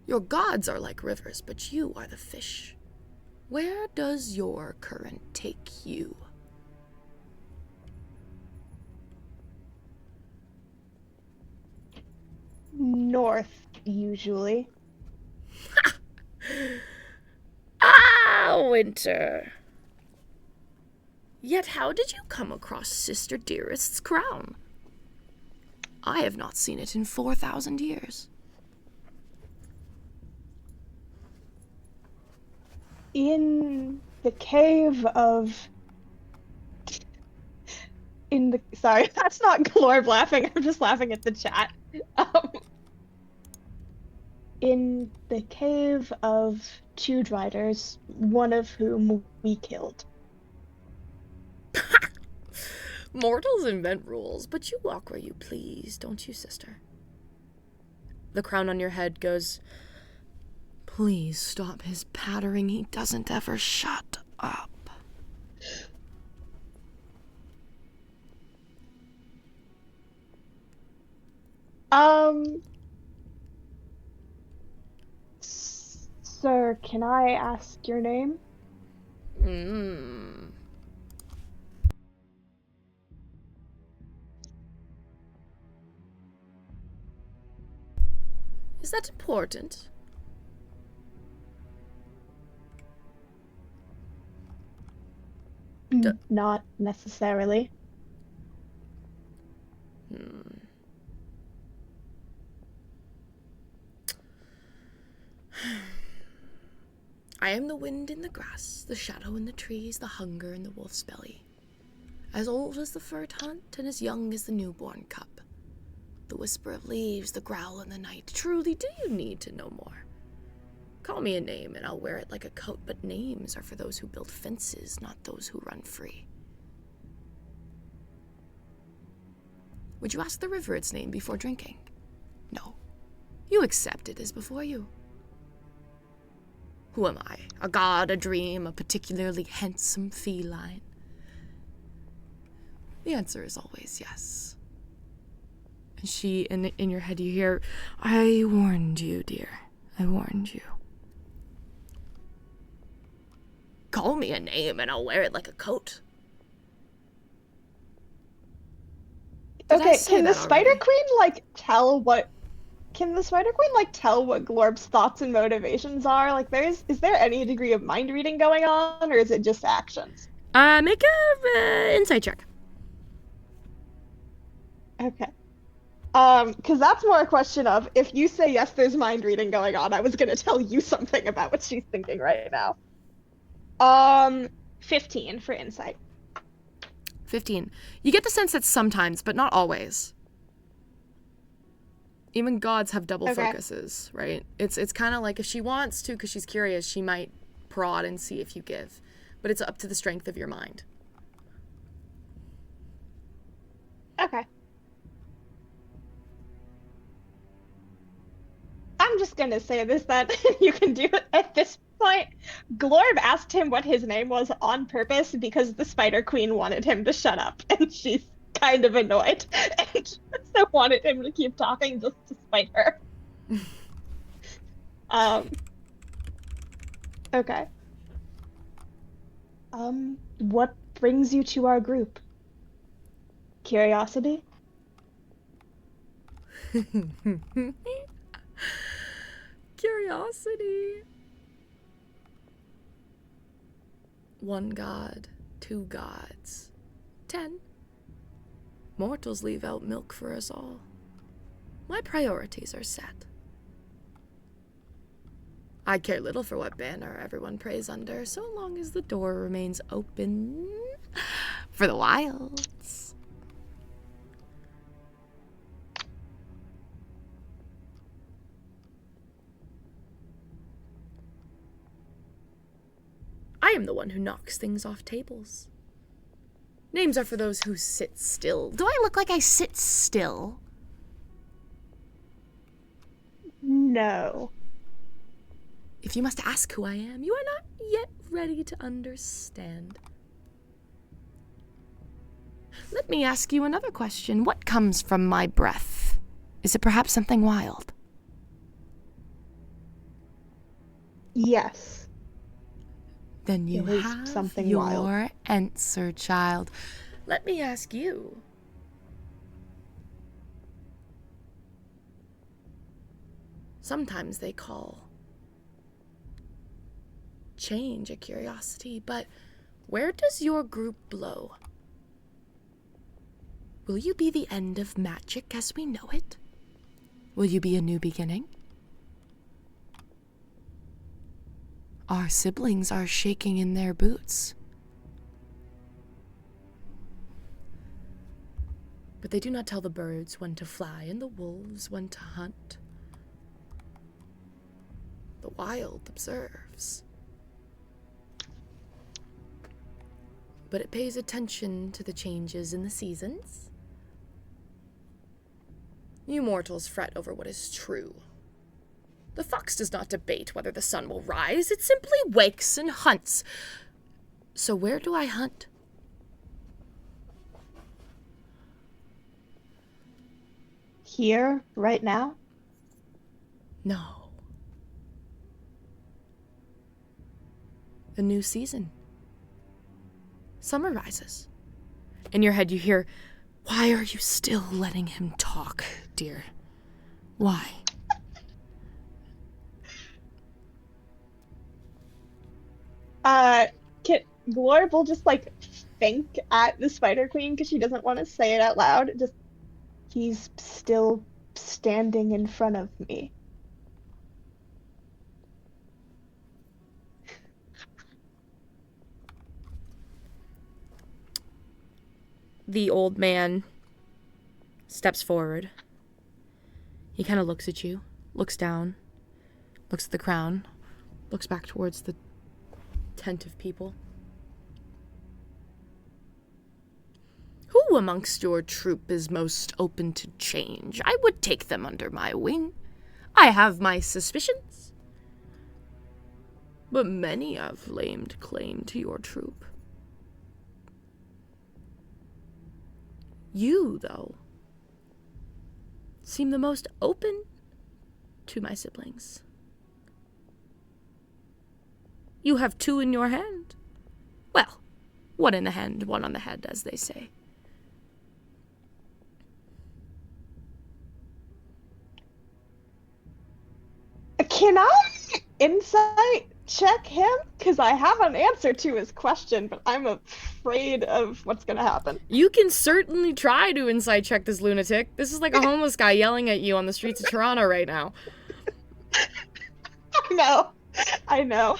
Your gods are like rivers, but you are the fish. Where does your current take you?"
North, usually.
Winter. Yet how did you come across Sister Dearest's crown? I have not seen it in 4,000 years.
In the cave of... Sorry, that's not Glorb laughing, I'm just laughing at the chat. In the cave of two Driders, one of whom we killed.
Mortals invent rules, but you walk where you please, don't you, sister? The crown on your head goes, "Please stop his pattering. He doesn't ever shut up."
Sir, can I ask your name?
Is that important?
Not necessarily.
I am the wind in the grass, the shadow in the trees, the hunger in the wolf's belly. As old as the furred hunt, and as young as the newborn cub. The whisper of leaves, the growl in the night. Truly, do you need to know more? Call me a name, and I'll wear it like a coat, but names are for those who build fences, not those who run free. Would you ask the river its name before drinking? No. You accept it as before you. Who am I? A god, a dream, a particularly handsome feline? The answer is always yes. And in your head you hear, "I warned you, dear. I warned you." Call me a name and I'll wear it like a coat.
Okay, can the Spider Queen, tell what Glorb's thoughts and motivations are? Like, is there any degree of mind reading going on, or is it just actions?
Make a insight check.
Okay. Because that's more a question of, if you say yes, there's mind reading going on, I was gonna tell you something about what she's thinking right now. 15 for insight.
15. You get the sense that sometimes, but not always, Even gods have double
Okay.
focuses, right? It's kind of like if she wants to, because she's curious, she might prod and see if you give. But it's up to the strength of your mind.
Okay. I'm just gonna say this then. You can do it at this point. Glorb asked him what his name was on purpose because the Spider Queen wanted him to shut up, and she's kind of annoyed. And so wanted him to keep talking just to spite her. Okay. What brings you to our group? Curiosity?
Curiosity. One god, two gods, 10. Mortals leave out milk for us all. My priorities are set. I care little for what banner everyone prays under, so long as the door remains open for the wilds. I am the one who knocks things off tables. Names are for those who sit still. Do I look like I sit still?
No.
If you must ask who I am, you are not yet ready to understand. Let me ask you another question. What comes from my breath? Is it perhaps something wild?
Yes.
Then you
It is
have
something
your
wild.
answer, child. Let me ask you. Sometimes they call change a curiosity, but where does your group blow? Will you be the end of magic as we know it? Will you be a new beginning? Our siblings are shaking in their boots. But they do not tell the birds when to fly and the wolves when to hunt. The wild observes. But it pays attention to the changes in the seasons. You mortals fret over what is true. The fox does not debate whether the sun will rise, it simply wakes and hunts. So where do I hunt?
Here, right now?
No. A new season. Summer rises. In your head you hear, "Why are you still letting him talk, dear? Why?"
Glorb will just like think at the Spider Queen because she doesn't want to say it out loud. Just, he's still standing in front of me.
The old man steps forward. He kind of looks at you, looks down, looks at the crown, looks back towards the tent of people. Who amongst your troop is most open to change? I would take them under my wing. I have my suspicions. But many have laid claim to your troop. You, though, seem the most open to my siblings. You have two in your hand. Well, one in the hand, one on the head, as they say.
Can I insight check him? Because I have an answer to his question, but I'm afraid of what's gonna happen.
You can certainly try to insight check this lunatic. This is like a homeless guy yelling at you on the streets of Toronto right now.
I know.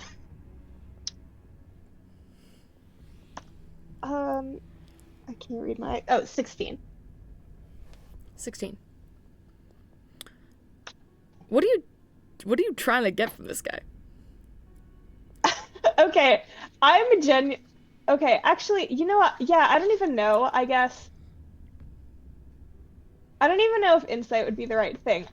I can't read my... Oh, 16.
16. What are you trying to get from this guy?
Okay, Okay, actually, you know what? Yeah, I don't even know, I guess. I don't even know if insight would be the right thing.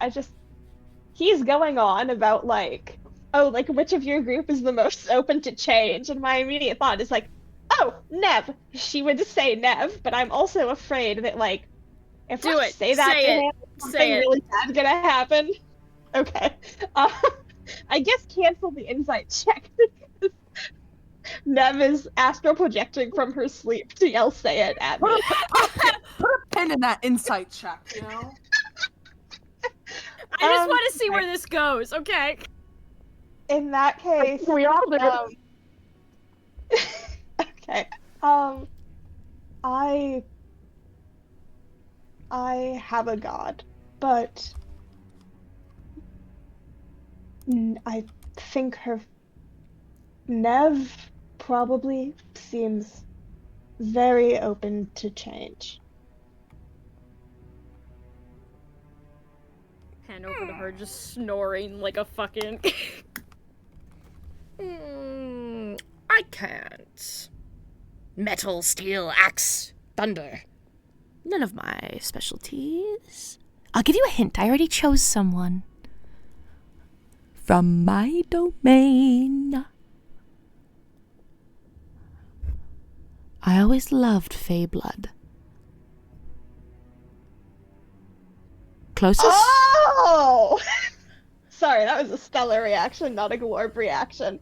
He's going on about, like, oh, like, which of your group is the most open to change? And my immediate thought is, like, oh, Nev. She would say Nev, but I'm also afraid that, like, if
Do
I
it.
say that
Say
to
it.
him,
Say
something
it.
really bad's gonna happen. Okay. I guess cancel the insight check because Nev is astral projecting from her sleep to yell say it at me.
Put a pin in that insight check, you know?
I just want to see where this goes, okay?
In that case,
We all do.
Okay. I have a god, but I think her Nev probably seems very open to change.
Hand over to her, just snoring like a fucking.
I can't. Metal, steel, axe, thunder. None of my specialties. I'll give you a hint. I already chose someone. From my domain. I always loved Fey blood. Closest?
Oh! Sorry, that was a stellar reaction, not a Glorb reaction.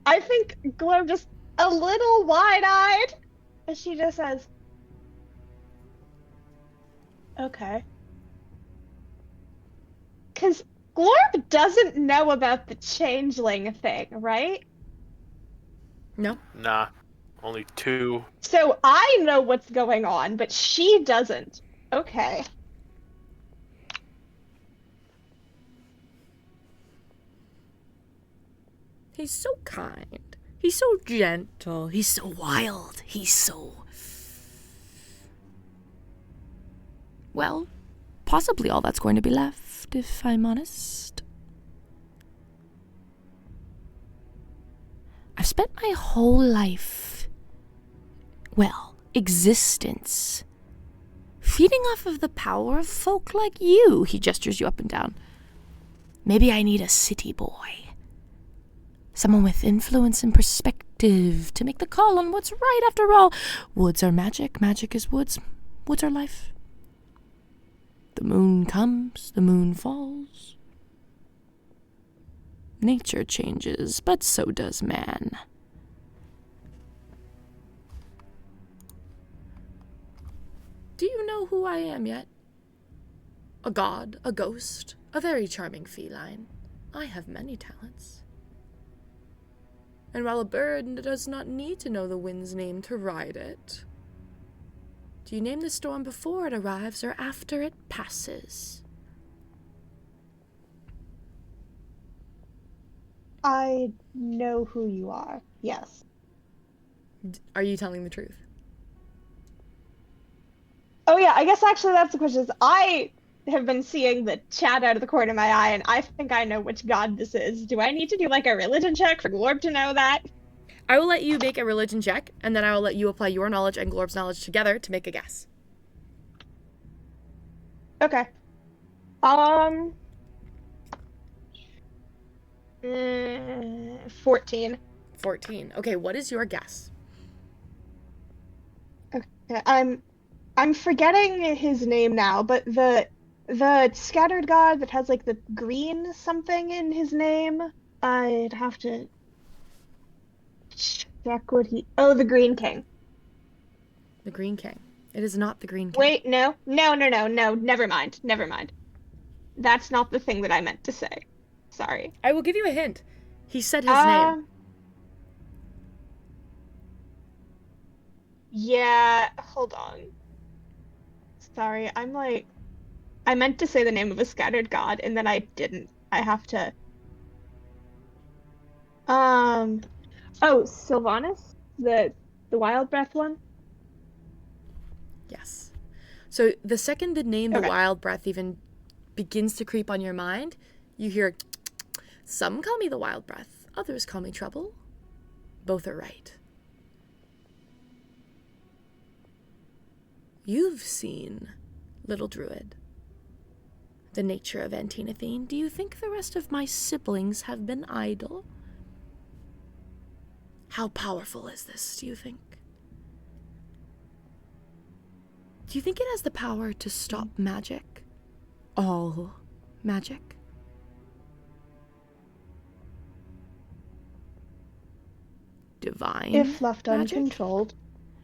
I think Glorb just a little wide-eyed, and she just says, okay. Because Glorb doesn't know about the changeling thing, right?
No.
Nah, only 2.
So I know what's going on, but she doesn't. Okay.
He's so kind. He's so gentle. He's so wild. He's so... Well, possibly all that's going to be left, if I'm honest. I've spent my whole life, well, existence, feeding off of the power of folk like you. He gestures you up and down. Maybe I need a city boy. Someone with influence and perspective to make the call on what's right. After all, woods are magic, magic is woods, woods are life. The moon comes, the moon falls. Nature changes, but so does man. Do you know who I am yet? A god, a ghost, a very charming feline. I have many talents. And while a bird does not need to know the wind's name to ride it, do you name the storm before it arrives or after it passes?
I know who you are, yes.
Are you telling the truth?
Oh yeah, I guess actually that's the question. I have been seeing the chat out of the corner of my eye, and I think I know which god this is. Do I need to do like a religion check for Glorb to know that?
I will let you make a religion check, and then I will let you apply your knowledge and Glorb's knowledge together to make a guess.
Okay. 14.
14. Okay, what is your guess?
Okay, I'm forgetting his name now, but the scattered god that has like the green something in his name. I'd have to check what he. Oh, the Green King.
The Green King. It is not the Green King.
Wait, no. Never mind. That's not the thing that I meant to say. Sorry.
I will give you a hint. He said his name.
Yeah, hold on. Sorry, I meant to say the name of a scattered god, and then I didn't. I have to... Oh, Sylvanas? The Wild Breath one?
Yes. So the second the name, the
Okay.
Wild Breath, even begins to creep on your mind, you hear, some call me the wild breath, others call me trouble. Both are right. You've seen Little Druid, the nature of Antinothene. Do you think the rest of my siblings have been idle? How powerful is this, do you think? Do you think it has the power to stop magic? All magic? Divine
If left
magic?
uncontrolled,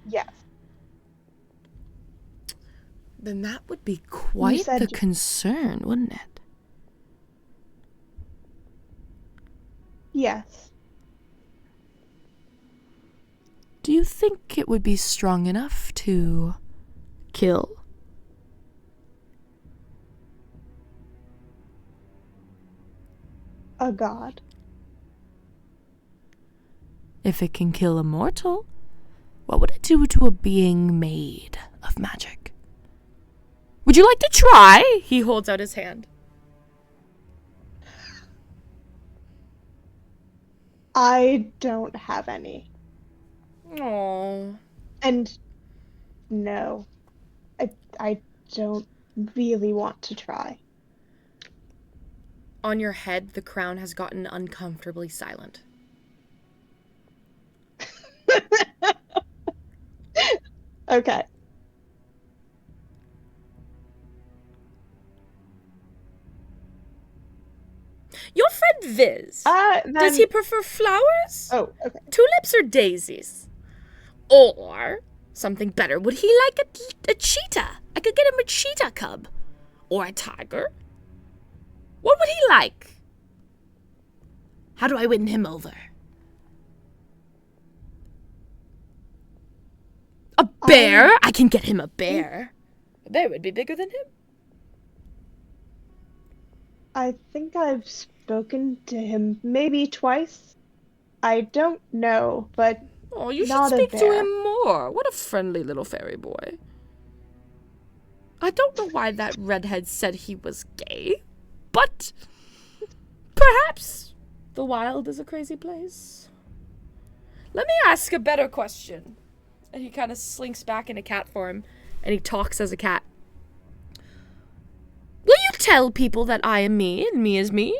yes.
Then that would be quite the concern, wouldn't it?
Yes.
Do you think it would be strong enough to kill?
A god.
If it can kill a mortal, what would it do to a being made of magic? Would you like to try? He holds out his hand.
I don't have any.
Oh.
And no, I don't really want to try.
On your head, the crown has gotten uncomfortably silent.
Okay.
Your friend Viz,
Then...
does he prefer flowers?
Oh, okay.
Tulips or daisies? Or something better, would he like a cheetah? I could get him a cheetah cub. Or a tiger. What would he like? How do I win him over? A bear? I can get him a bear. A bear would be bigger than him.
I think I've spoken to him maybe twice. I don't know, but
Oh, you should
not
speak
a
to
bear.
him more. What a friendly little fairy boy. I don't know why that redhead said he was gay, but perhaps the wild is a crazy place. Let me ask a better question. And he kind of slinks back into cat form, and he talks as a cat. Will you tell people that I am me and me is me?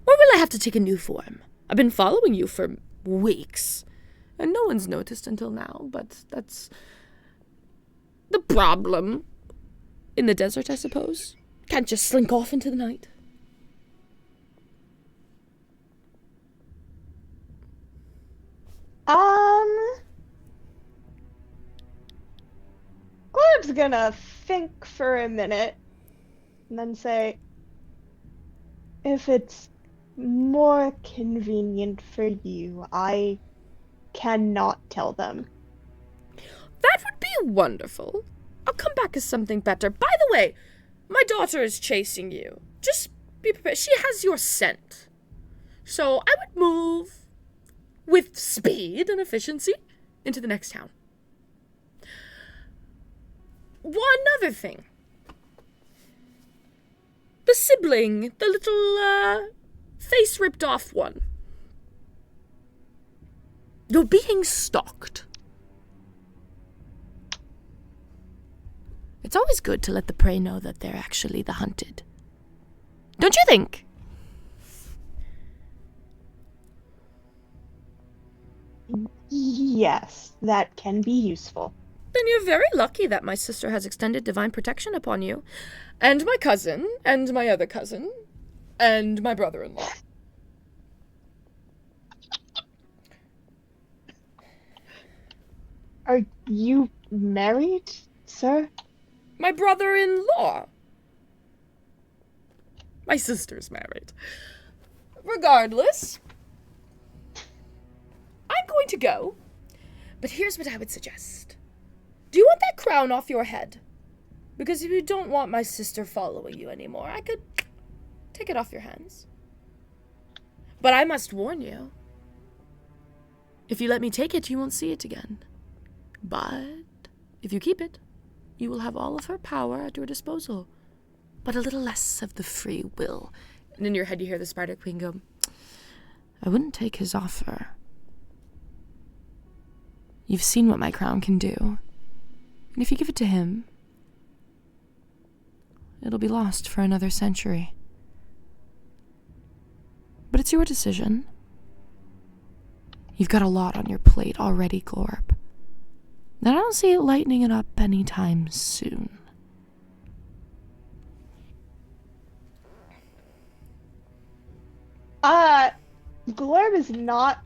Or will I have to take a new form? I've been following you for weeks, and no one's noticed until now, but that's the problem in the desert, I suppose. Can't just slink off into the night.
Gleb's gonna think for a minute and then say, if it's more convenient for you, I cannot tell them.
That would be wonderful. I'll come back as something better. By the way, my daughter is chasing you. Just be prepared. She has your scent. So I would move with speed and efficiency into the next town. One other thing. The sibling, the little, face ripped off one. You're being stalked. It's always good to let the prey know that they're actually the hunted. Don't you think?
Yes, that can be useful.
Then you're very lucky that my sister has extended divine protection upon you. And my cousin, and my other cousin, and my brother-in-law.
Are you married, sir?
My brother-in-law. My sister's married. Regardless, I'm going to go. But here's what I would suggest. Do you want that crown off your head? Because if you don't want my sister following you anymore, I could take it off your hands. But I must warn you. If you let me take it, you won't see it again. But if you keep it, you will have all of her power at your disposal. but a little less of the free will. And in your head you hear the Spider Queen go, I wouldn't take his offer. You've seen what my crown can do. And if you give it to him, it'll be lost for another century. But it's your decision. You've got a lot on your plate already, Glorb. And I don't see it lightening it up anytime soon.
Glorb is not...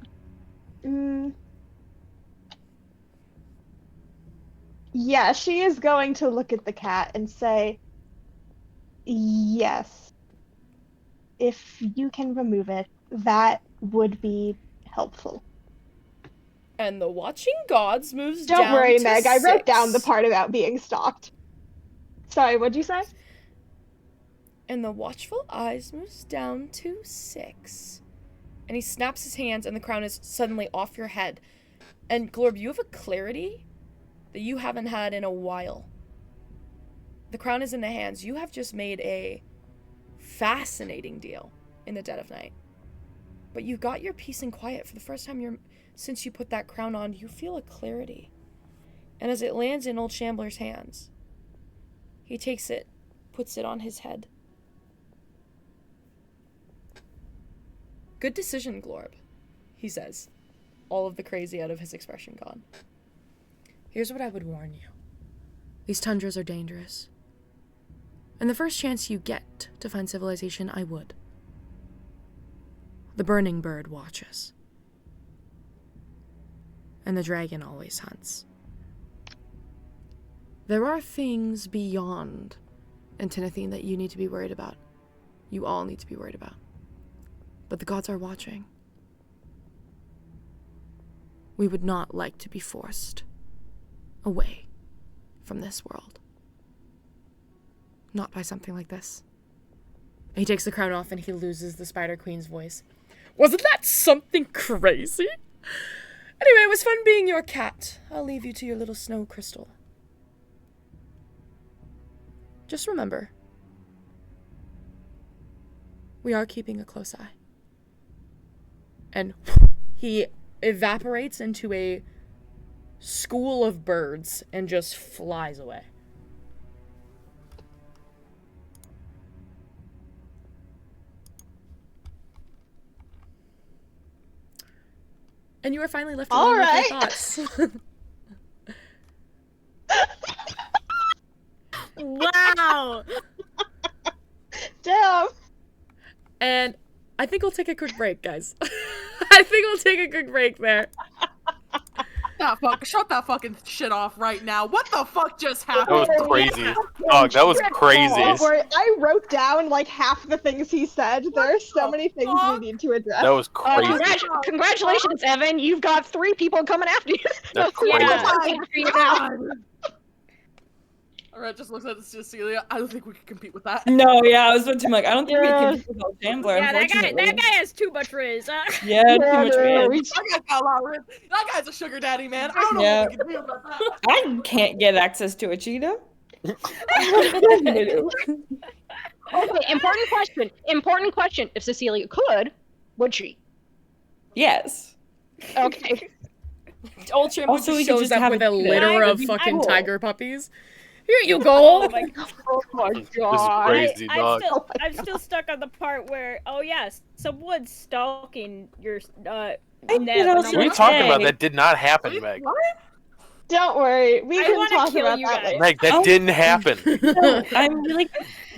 Yeah, she is going to look at the cat and say, yes. If you can remove it, that would be helpful.
And the watching gods moves down
Don't worry,
to
Meg, I wrote
6.
down the part about being stalked. Sorry, what'd you say?
And the watchful eyes moves down to 6. And he snaps his hands and the crown is suddenly off your head. And Glorb, you have a clarity that you haven't had in a while. The crown is in the hands. You have just made a fascinating deal in the dead of night. But you got your peace and quiet for the first time since you put that crown on. You feel a clarity. And as it lands in old Shambler's hands, he takes it, puts it on his head. Good decision, Glorb, he says, all of the crazy out of his expression gone. Here's what I would warn you. These tundras are dangerous. And the first chance you get to find civilization, I would. The burning bird watches. And the dragon always hunts. There are things beyond Antinothene that you need to be worried about. You all need to be worried about. But the gods are watching. We would not like to be forced away from this world. Not by something like this. He takes the crown off and he loses the Spider Queen's voice. Wasn't that something crazy? Anyway, it was fun being your cat. I'll leave you to your little snow crystal. Just remember, we are keeping a close eye. And he evaporates into a school of birds and just flies away. And you are finally left alone with your thoughts.
Wow!
Damn!
And I think we'll take a quick break, guys. I think we'll take a quick break there.
Shut that fucking shit off right now. What the fuck just happened?
That was crazy. Dog, that was crazy.
Don't worry, I wrote down like half the things he said. There are so many things we need to address.
That was crazy.
Congratulations, Evan. You've got 3 people coming after you.
That's crazy.
Alright, just looks at Cecilia. I don't think we can compete with that.
No, yeah, I was about to be like, I don't think we can compete with old Shambler,
Yeah,
unfortunately.
that guy has too much riz.
Yeah, too much riz.
That guy's got a lot of riz. That guy's a sugar daddy, man. I don't know what we can do about that.
I can't get access to a cheetah.
Okay, important question. If Cecilia could, would she?
Yes.
Okay.
Old Shambler
Also, we
just
could
shows
just
up
have
with
it
a litter of
be
fucking
cool.
tiger puppies. Here you go.
Oh my god.
Oh my
This is
god.
crazy, dog.
I'm still stuck on the part where, oh yes, someone's stalking your
I
Ned.
did also
We talked
say-
about that did not happen, Meg.
Don't worry, we
I
can
wanna
talk
kill
about
you
that
guys.
later.
Meg, that
Oh.
didn't happen.
No, I'm really.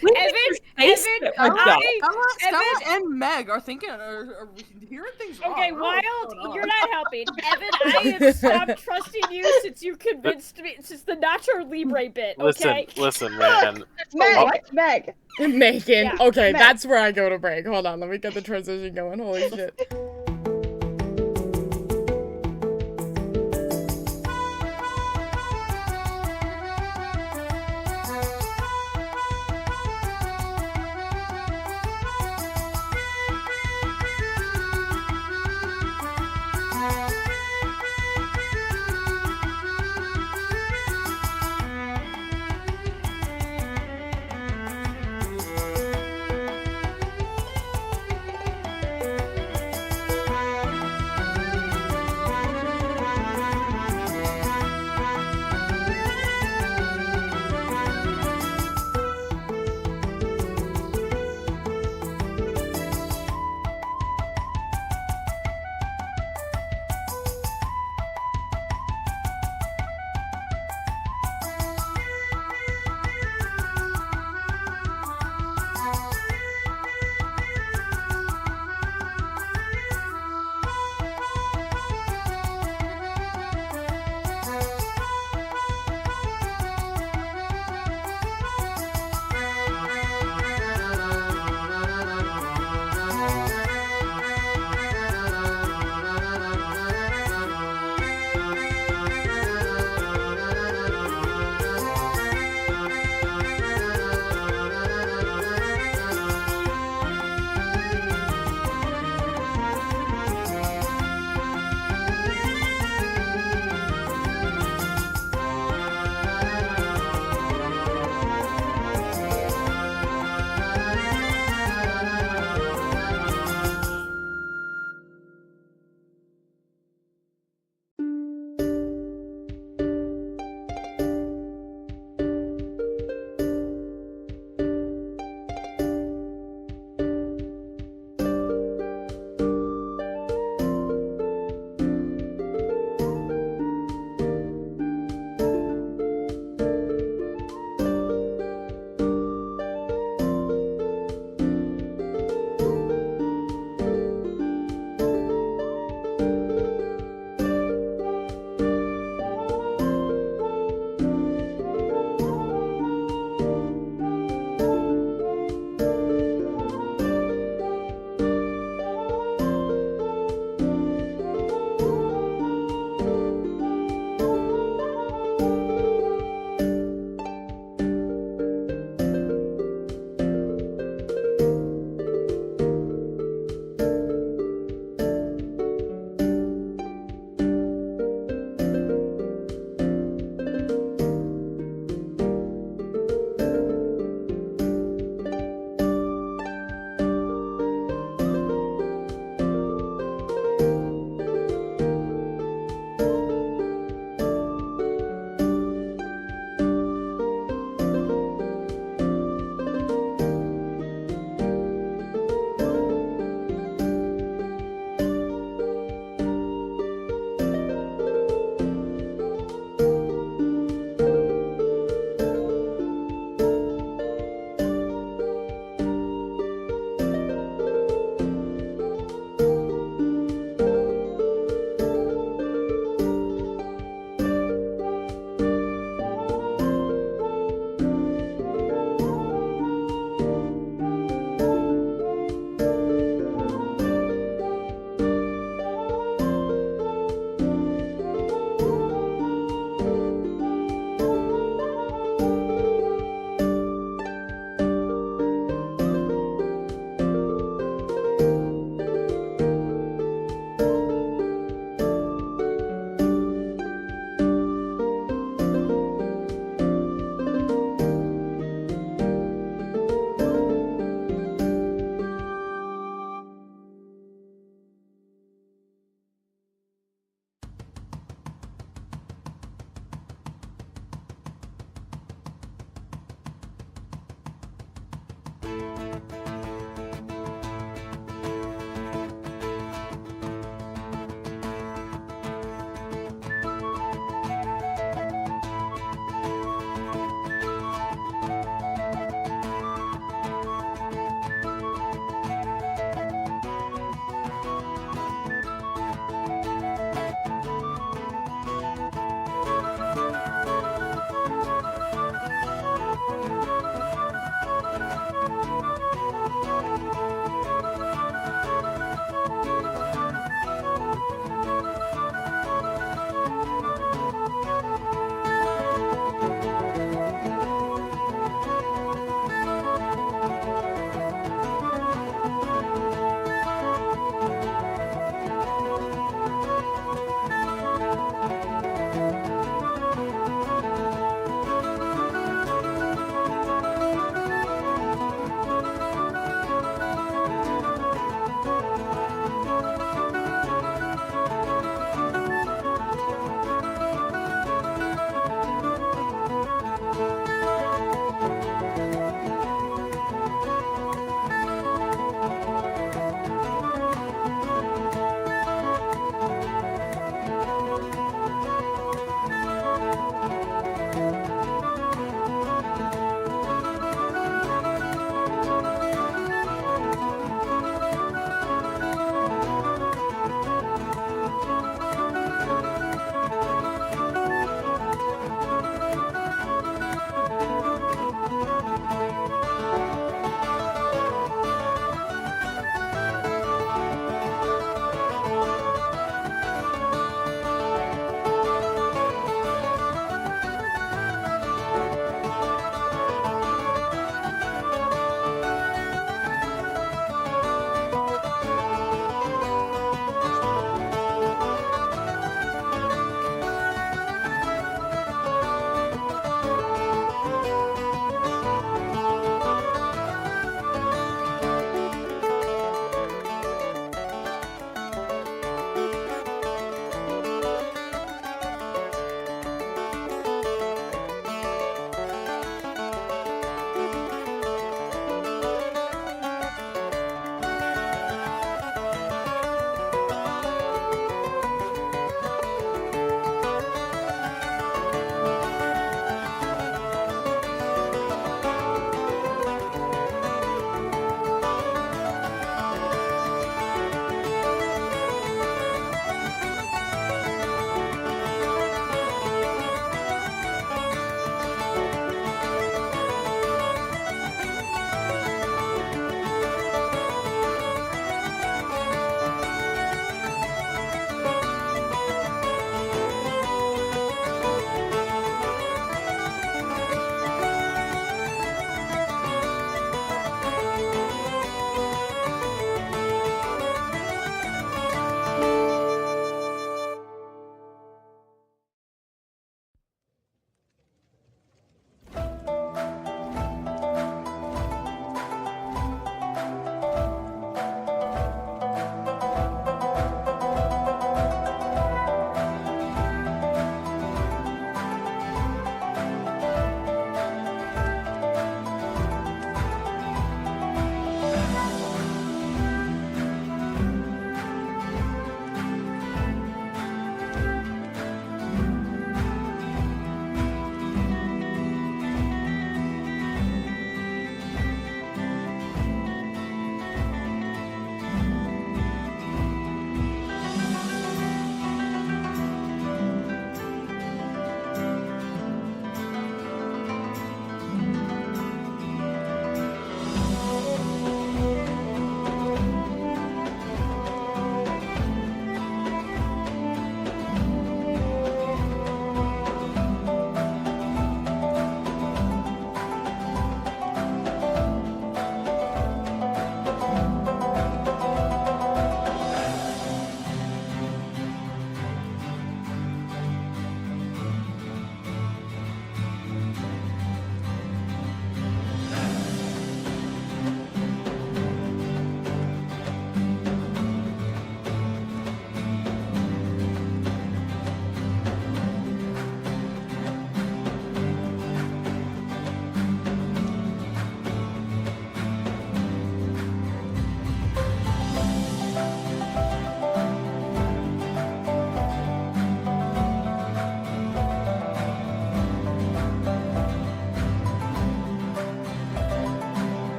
When did your face
Evan,
get worked up?
Stella and Meg are thinking, are hearing things wrong.
Okay,
I don't know what's
Wild,
going on.
you're not helping. Evan, I have stopped trusting you since you convinced me. Since the Nacho Libre bit, okay?
Listen, man.
Meg!
Megan.
Yeah.
Okay,
Meg.
that's where I go to break. Hold on, let me get the transition going. Holy shit.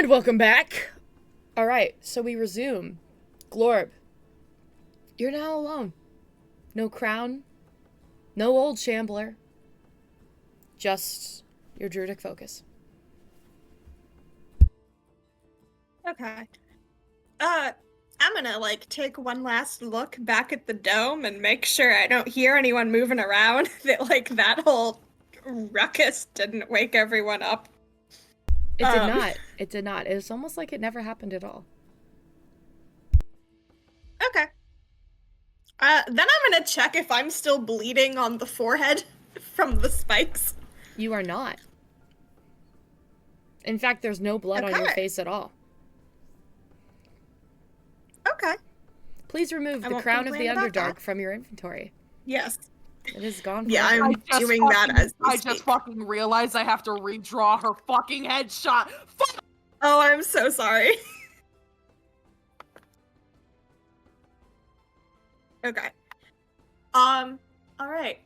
And welcome back. All right, so we resume. Glorb, you're now alone. No crown, no old shambler, just your druidic focus.
Okay. I'm gonna, like, take one last look back at the dome and make sure I don't hear anyone moving around, that, like, that whole ruckus didn't wake everyone up.
It did not. It did not. It was almost like it never happened at all.
Okay. Then I'm gonna check if I'm still bleeding on the forehead from the spikes.
You are not. In fact, there's no blood on your face at all.
Okay.
Please remove the Crown of the Underdark from your inventory.
Yes.
It is gone.
Yeah,
forever.
I'm doing that as we
I just fucking realized I have to redraw her fucking headshot. Fuck!
Oh, I'm so sorry. Okay. Alright.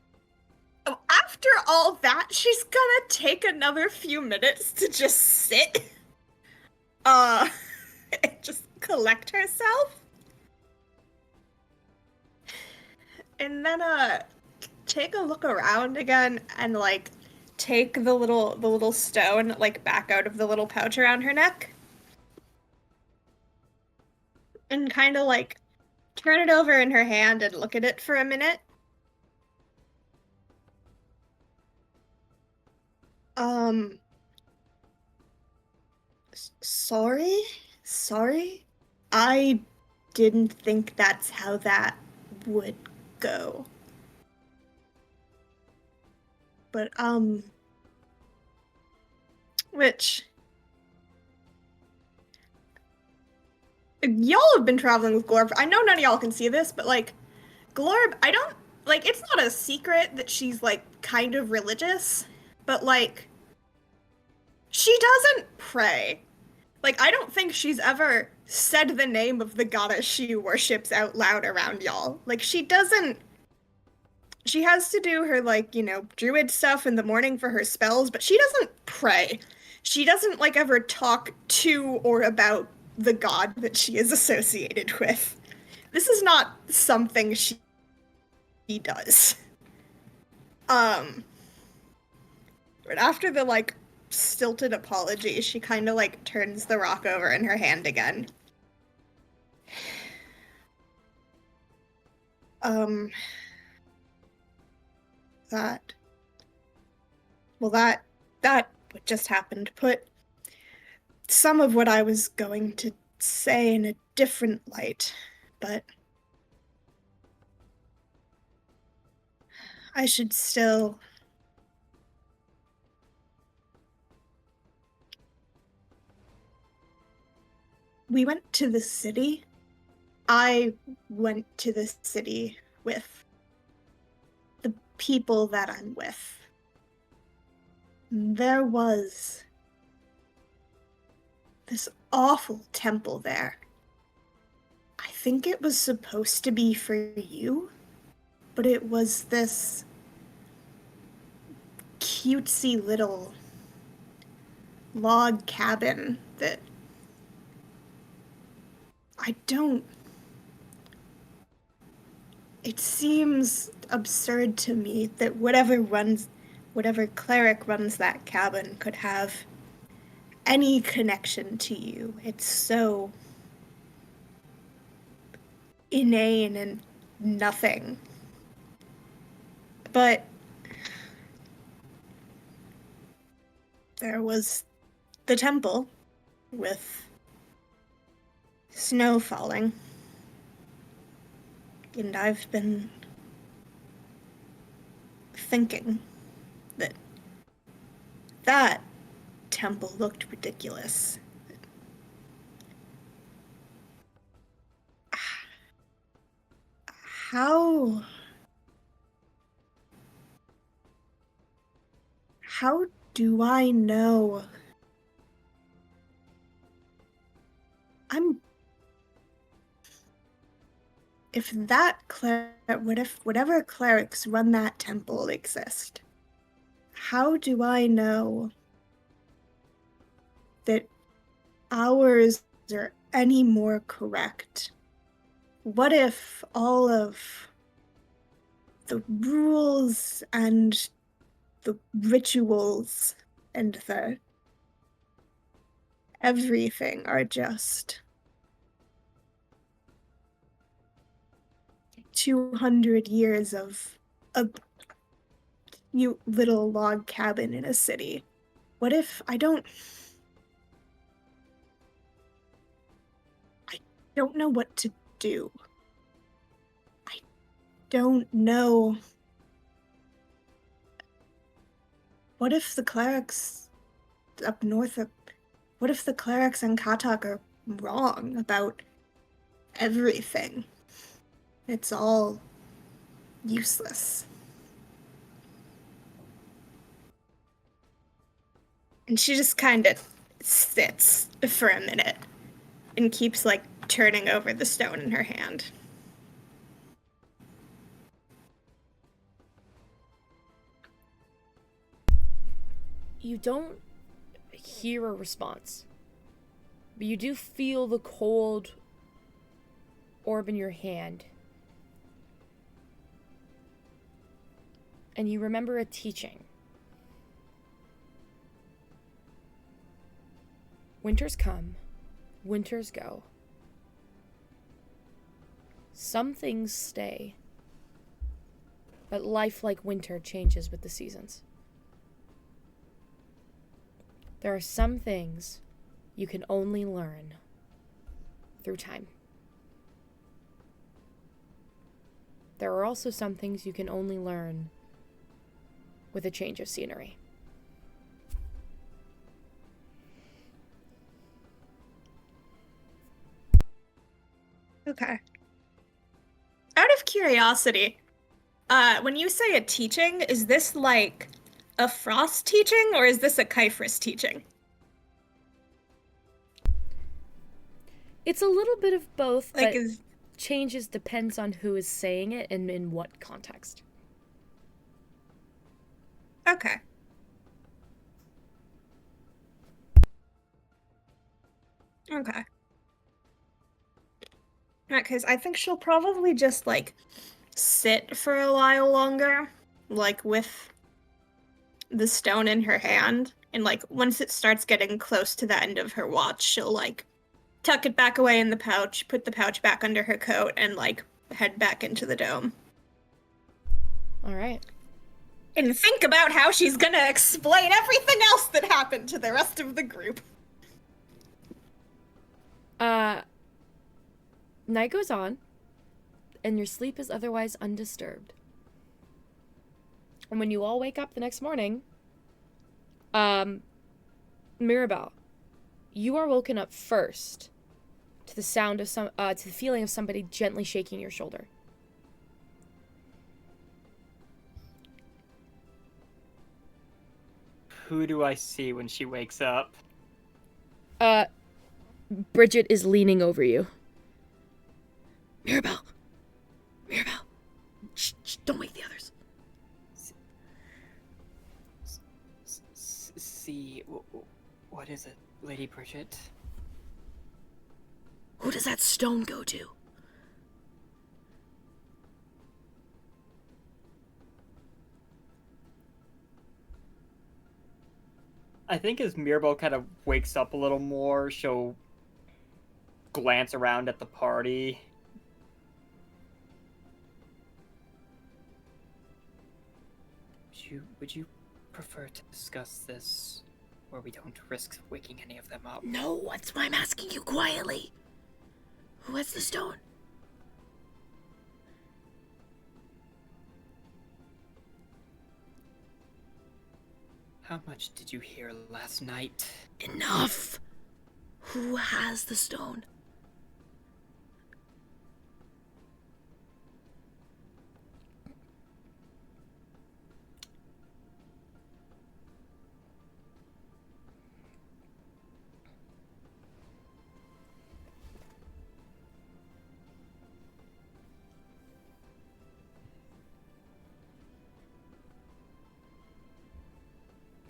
After all that, she's gonna take another few minutes to just sit. And just collect herself. And then, take a look around again and, like, take the little stone, like, back out of the little pouch around her neck. And kind of, like, turn it over in her hand and look at it for a minute. Sorry? I didn't think that's how that would go. But, which... Y'all have been traveling with Glorb. I know none of y'all can see this, but, like, Glorb, I don't... Like, it's not a secret that she's, like, kind of religious, but, like, she doesn't pray. Like, I don't think she's ever said the name of the goddess she worships out loud around y'all. Like, she doesn't... She has to do her, like, you know, druid stuff in the morning for her spells, but she doesn't pray. She doesn't, like, ever talk to or about the god that she is associated with. This is not something she does. But after the, like, stilted apology, she kind of, like, turns the rock over in her hand again. That what just happened put some of what I was going to say in a different light, but I should still... We went to the city. I went to the city with the people that I'm with. There was this awful temple there. I think it was supposed to be for you, but it was this cutesy little log cabin that It seems absurd to me that whatever cleric runs that cabin could have any connection to you. It's so inane and nothing. But there was the temple with snow falling. And I've been thinking that temple looked ridiculous. How do I know? If whatever clerics run that temple exist, how do I know that ours are any more correct? What if all of the rules and the rituals and the everything are just 200 years of a cute little log cabin in a city? What if I don't know what to do? I don't know. What if the clerics up north are, what if the clerics in Katak are wrong about everything? It's all useless. And she just kind of sits for a minute and keeps, like, turning over the stone in her hand.
You don't hear a response, but you do feel the cold orb in your hand. And you remember a teaching. Winters come, winters go. Some things stay, but life, like winter, changes with the seasons. There are some things you can only learn through time. There are also some things you can only learn with a change of scenery.
Okay. Out of curiosity, when you say a teaching, is this like a Frost teaching or is this a Kyphris teaching?
It's a little bit of both,
Like,
but
is
changes depends on who is saying it and in what context.
okay. Okay. Because I think she'll probably just, like, sit for a while longer, like, with the stone in her hand. And, like, once it starts getting close to the end of her watch, she'll, like, tuck it back away in the pouch, put the pouch back under her coat, and, like, head back into the dome.
All right.
And think about how she's gonna explain everything else that happened to the rest of the group.
Night goes on, and your sleep is otherwise undisturbed. And when you all wake up the next morning, Mirabelle, you are woken up first to the sound of to the feeling of somebody gently shaking your shoulder.
Who do I see when she wakes up?
Bridget is leaning over you. Mirabelle! Mirabelle! Shh, don't wake the others.
See, what is it, Lady Bridget?
Who does that stone go to?
I think as Mirabelle kind of wakes up a little more, she'll glance around at the party.
Would you prefer to discuss this where we don't risk waking any of them up?
No, that's why I'm asking you quietly. Who has the stone?
How much did you hear last night?
Enough! Who has the stone?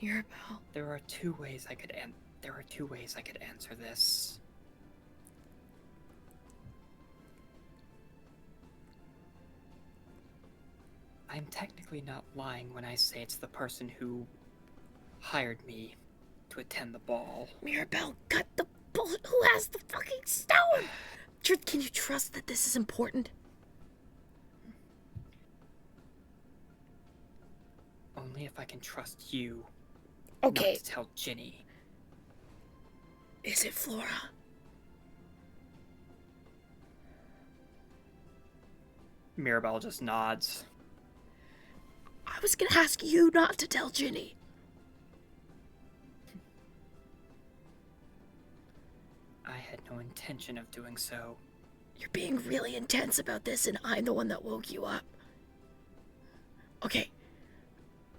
Mirabelle.
There are two ways I could There are two ways I could answer this. I'm technically not lying when I say it's the person who hired me to attend the ball.
Mirabelle, cut the bullshit. Who has the fucking stone? Can you trust that this is important?
Only if I can trust you.
Okay.
Not to tell Ginny.
Is it Flora?
Mirabelle just nods.
I was gonna ask you not to tell Ginny.
I had no intention of doing so.
You're being really intense about this, and I'm the one that woke you up. Okay.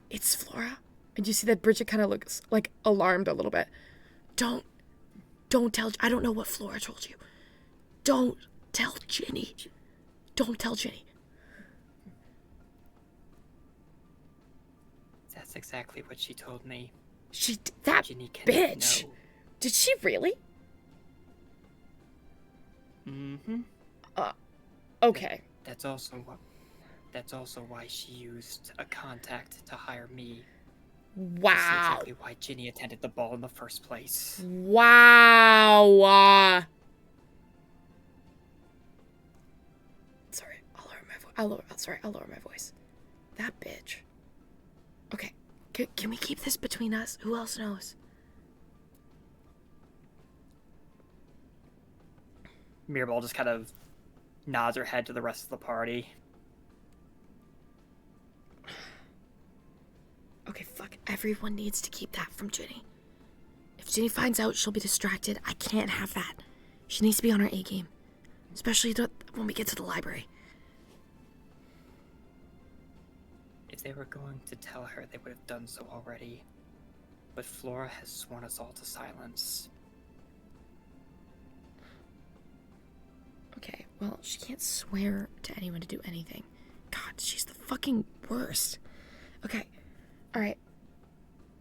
It's Flora. And you see that Bridget kind of looks, like, alarmed a little bit. Don't tell... I don't know what Flora told you. Don't tell Ginny. Don't tell Ginny.
That's exactly what she told me.
That
Ginny
bitch.
know.
Did she really?
Mm-hmm.
Okay.
That's also why she used a contact to hire me.
Wow.
That's exactly why Ginny attended the ball in the first place.
Wow. Sorry, I'll lower my voice. That bitch. Okay, can we keep this between us? Who else knows?
Mirabelle just kind of nods her head to the rest of the party.
Okay, fuck. Everyone needs to keep that from Ginny. If Ginny finds out, she'll be distracted. I can't have that. She needs to be on her A game. Especially when we get to the library.
If they were going to tell her, they would have done so already. But Flora has sworn us all to silence.
Okay, well, she can't swear to anyone to do anything. God, she's the fucking worst. Okay, alright.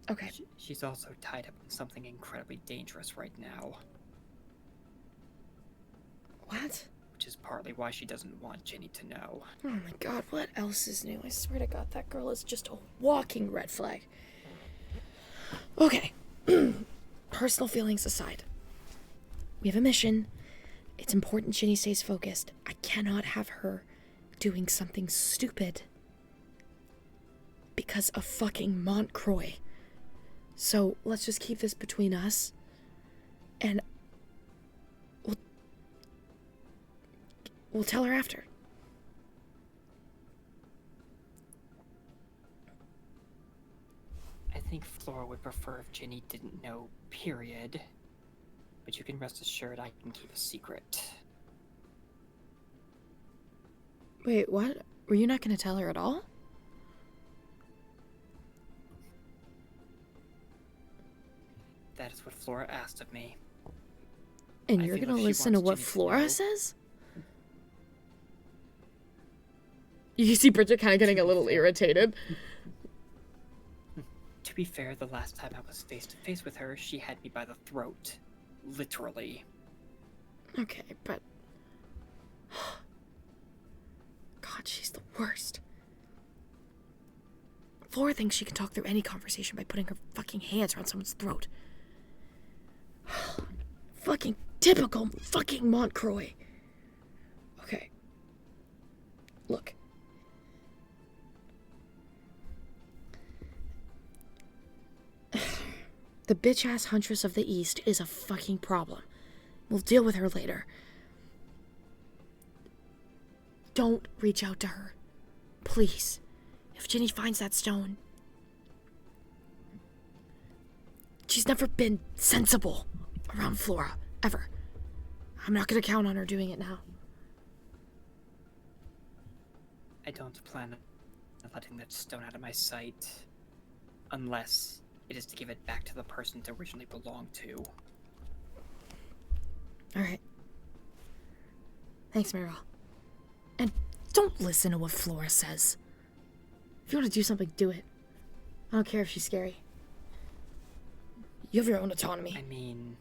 Okay.
She's also tied up in something incredibly dangerous right now.
What?
Which is partly why she doesn't want Ginny to know.
Oh my god, what else is new? I swear to god, that girl is just a walking red flag. Okay. Personal feelings aside. We have a mission. It's important Ginny stays focused. I cannot have her doing something stupid because of fucking Montcroy. So let's just keep this between us, and we'll tell her after.
I think Flora would prefer if Ginny didn't know, period. But you can rest assured I can keep a secret.
Wait, what? Were you not going to tell her at all?
That is what Flora asked of me.
And you're going to listen to what Flora says? You see Bridget kind of getting a little irritated.
To be fair, the last time I was face to face with her, she had me by the throat. Literally.
Okay, but... God, she's the worst. Flora thinks she can talk through any conversation by putting her fucking hands around someone's throat. Fucking typical fucking Montcroy. Okay. Look. The bitch-ass Huntress of the East is a fucking problem. We'll deal with her later. Don't reach out to her. Please. If Ginny finds that stone... She's never been sensible around Flora, ever. I'm not gonna count on her doing it now.
I don't plan on letting that stone out of my sight. Unless it is to give it back to the person it originally belonged to.
Alright. Thanks, Meryl. And don't listen to what Flora says. If you want to do something, do it. I don't care if she's scary. You have your own autonomy.
I mean,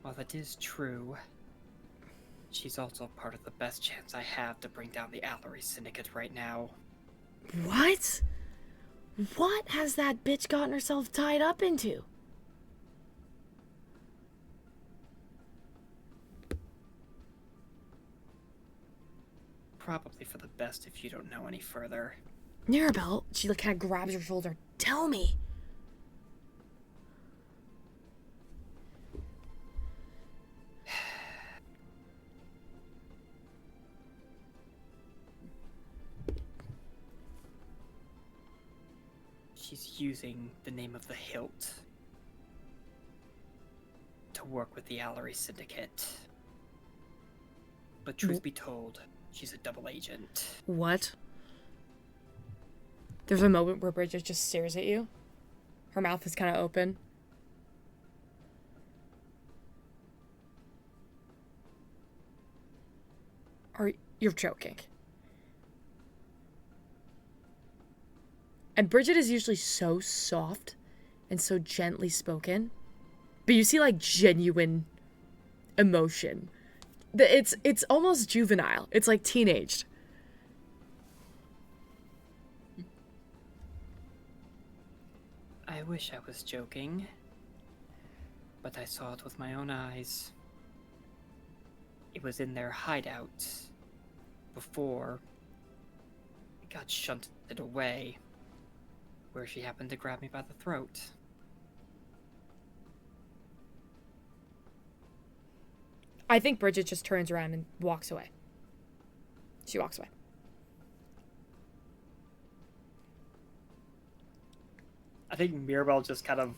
while that is true, she's also part of the best chance I have to bring down the Allery Syndicate right now.
What? What has that bitch gotten herself tied up into?
Probably for the best if you don't know any further.
Mirabelle, she like kind of grabs your shoulder. Tell me.
She's using the name of the Hilt to work with the Allery Syndicate. But truth be told, she's a double agent.
What? There's a moment where Bridget just stares at you. Her mouth is kind of open. You're joking. And Bridget is usually so soft and so gently spoken. But you see like genuine emotion. It's almost juvenile. It's like teenaged.
I wish I was joking, but I saw it with my own eyes. It was in their hideout before it got shunted away, where she happened to grab me by the throat.
I think Bridget just turns around and walks away. She walks away.
I think Mirabelle just kind of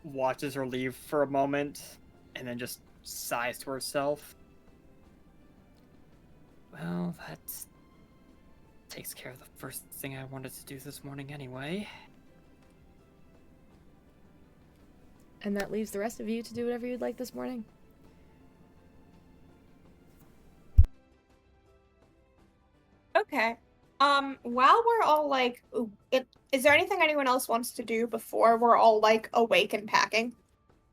watches her leave for a moment and then just sighs to herself.
Well, that takes care of the first thing I wanted to do this morning anyway.
And that leaves the rest of you to do whatever you'd like this morning.
Okay. While we're all like, is there anything anyone else wants to do before we're all like awake and packing?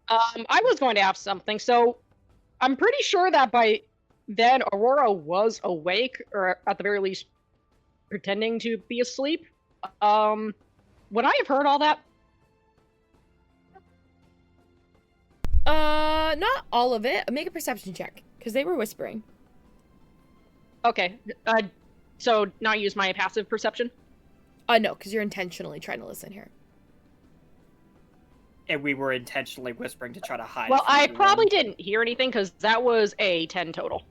I was going to ask something. So, I'm pretty sure that by then Aurora was awake, or at the very least, pretending to be asleep. Would I have heard all that?
Not all of it. Make a perception check, because they were whispering.
Okay. So not use my passive perception?
No, because you're intentionally trying to listen here.
And we were intentionally whispering to try to hide.
Well,
from
I
everyone.
probably didn't hear anything, because that was a 10 total.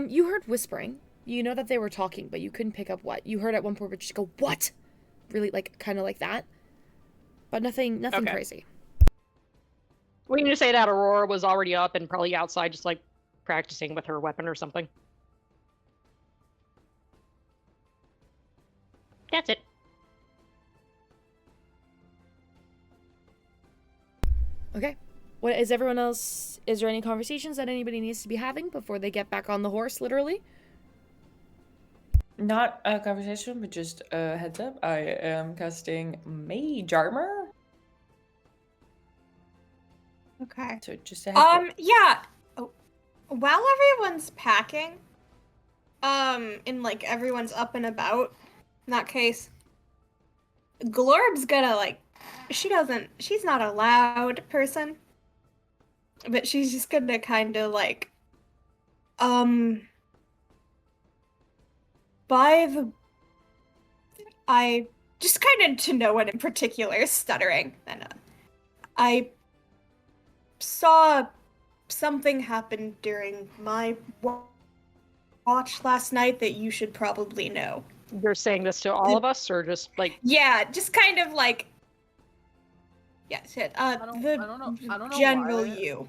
You heard whispering. You know that they were talking, but you couldn't pick up what. You heard at one point, but just go, what? Really, like, kind of like that. But nothing
Okay.
crazy.
We can just say that Aurora was already up and probably outside just, like, practicing with her weapon or something. That's it.
Okay. What is everyone else? Is there any conversations that anybody needs to be having before they get back on the horse, literally?
Not a conversation, but just a heads up. I am casting Mage Armor.
Okay.
So just a heads up.
Yeah. Oh, while everyone's packing, and like everyone's up and about, in that case, Glorb's gonna like, she's not a loud person, but she's just gonna kind of like, I just kind of to no one in particular stuttering, and I saw something happen during my watch last night that you should probably know.
You're saying this to all of us, or just, like...
Yeah, just kind of like... Yes,
I don't know
general
why.
you.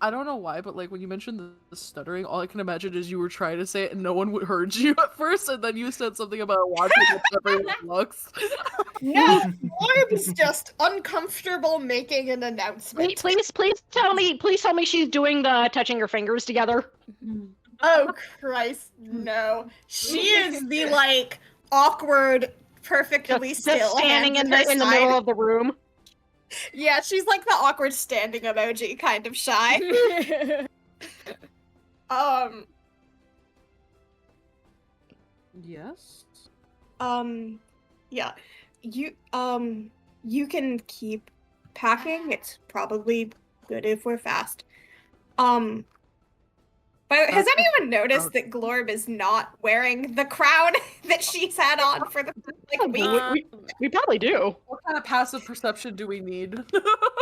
I don't know why, but like when you mentioned the stuttering, all I can imagine is you were trying to say it and no one heard you at first, and then you said something about watching what everyone looks.
No, Orb's just uncomfortable making an announcement.
Please tell me she's doing the touching her fingers together.
Oh Christ, no. She is the like awkward perfectly
Just
still,
standing
hands
in
at her
the
side.
middle of the room.
Yeah, she's like the awkward standing emoji, kind of shy.
Yes.
Yeah. You can keep packing. It's probably good if we're fast. But has
That's
anyone noticed that Glorb is not wearing the crown that she's had on for the
Oh,
week?
we probably do.
What kind of passive perception do we need?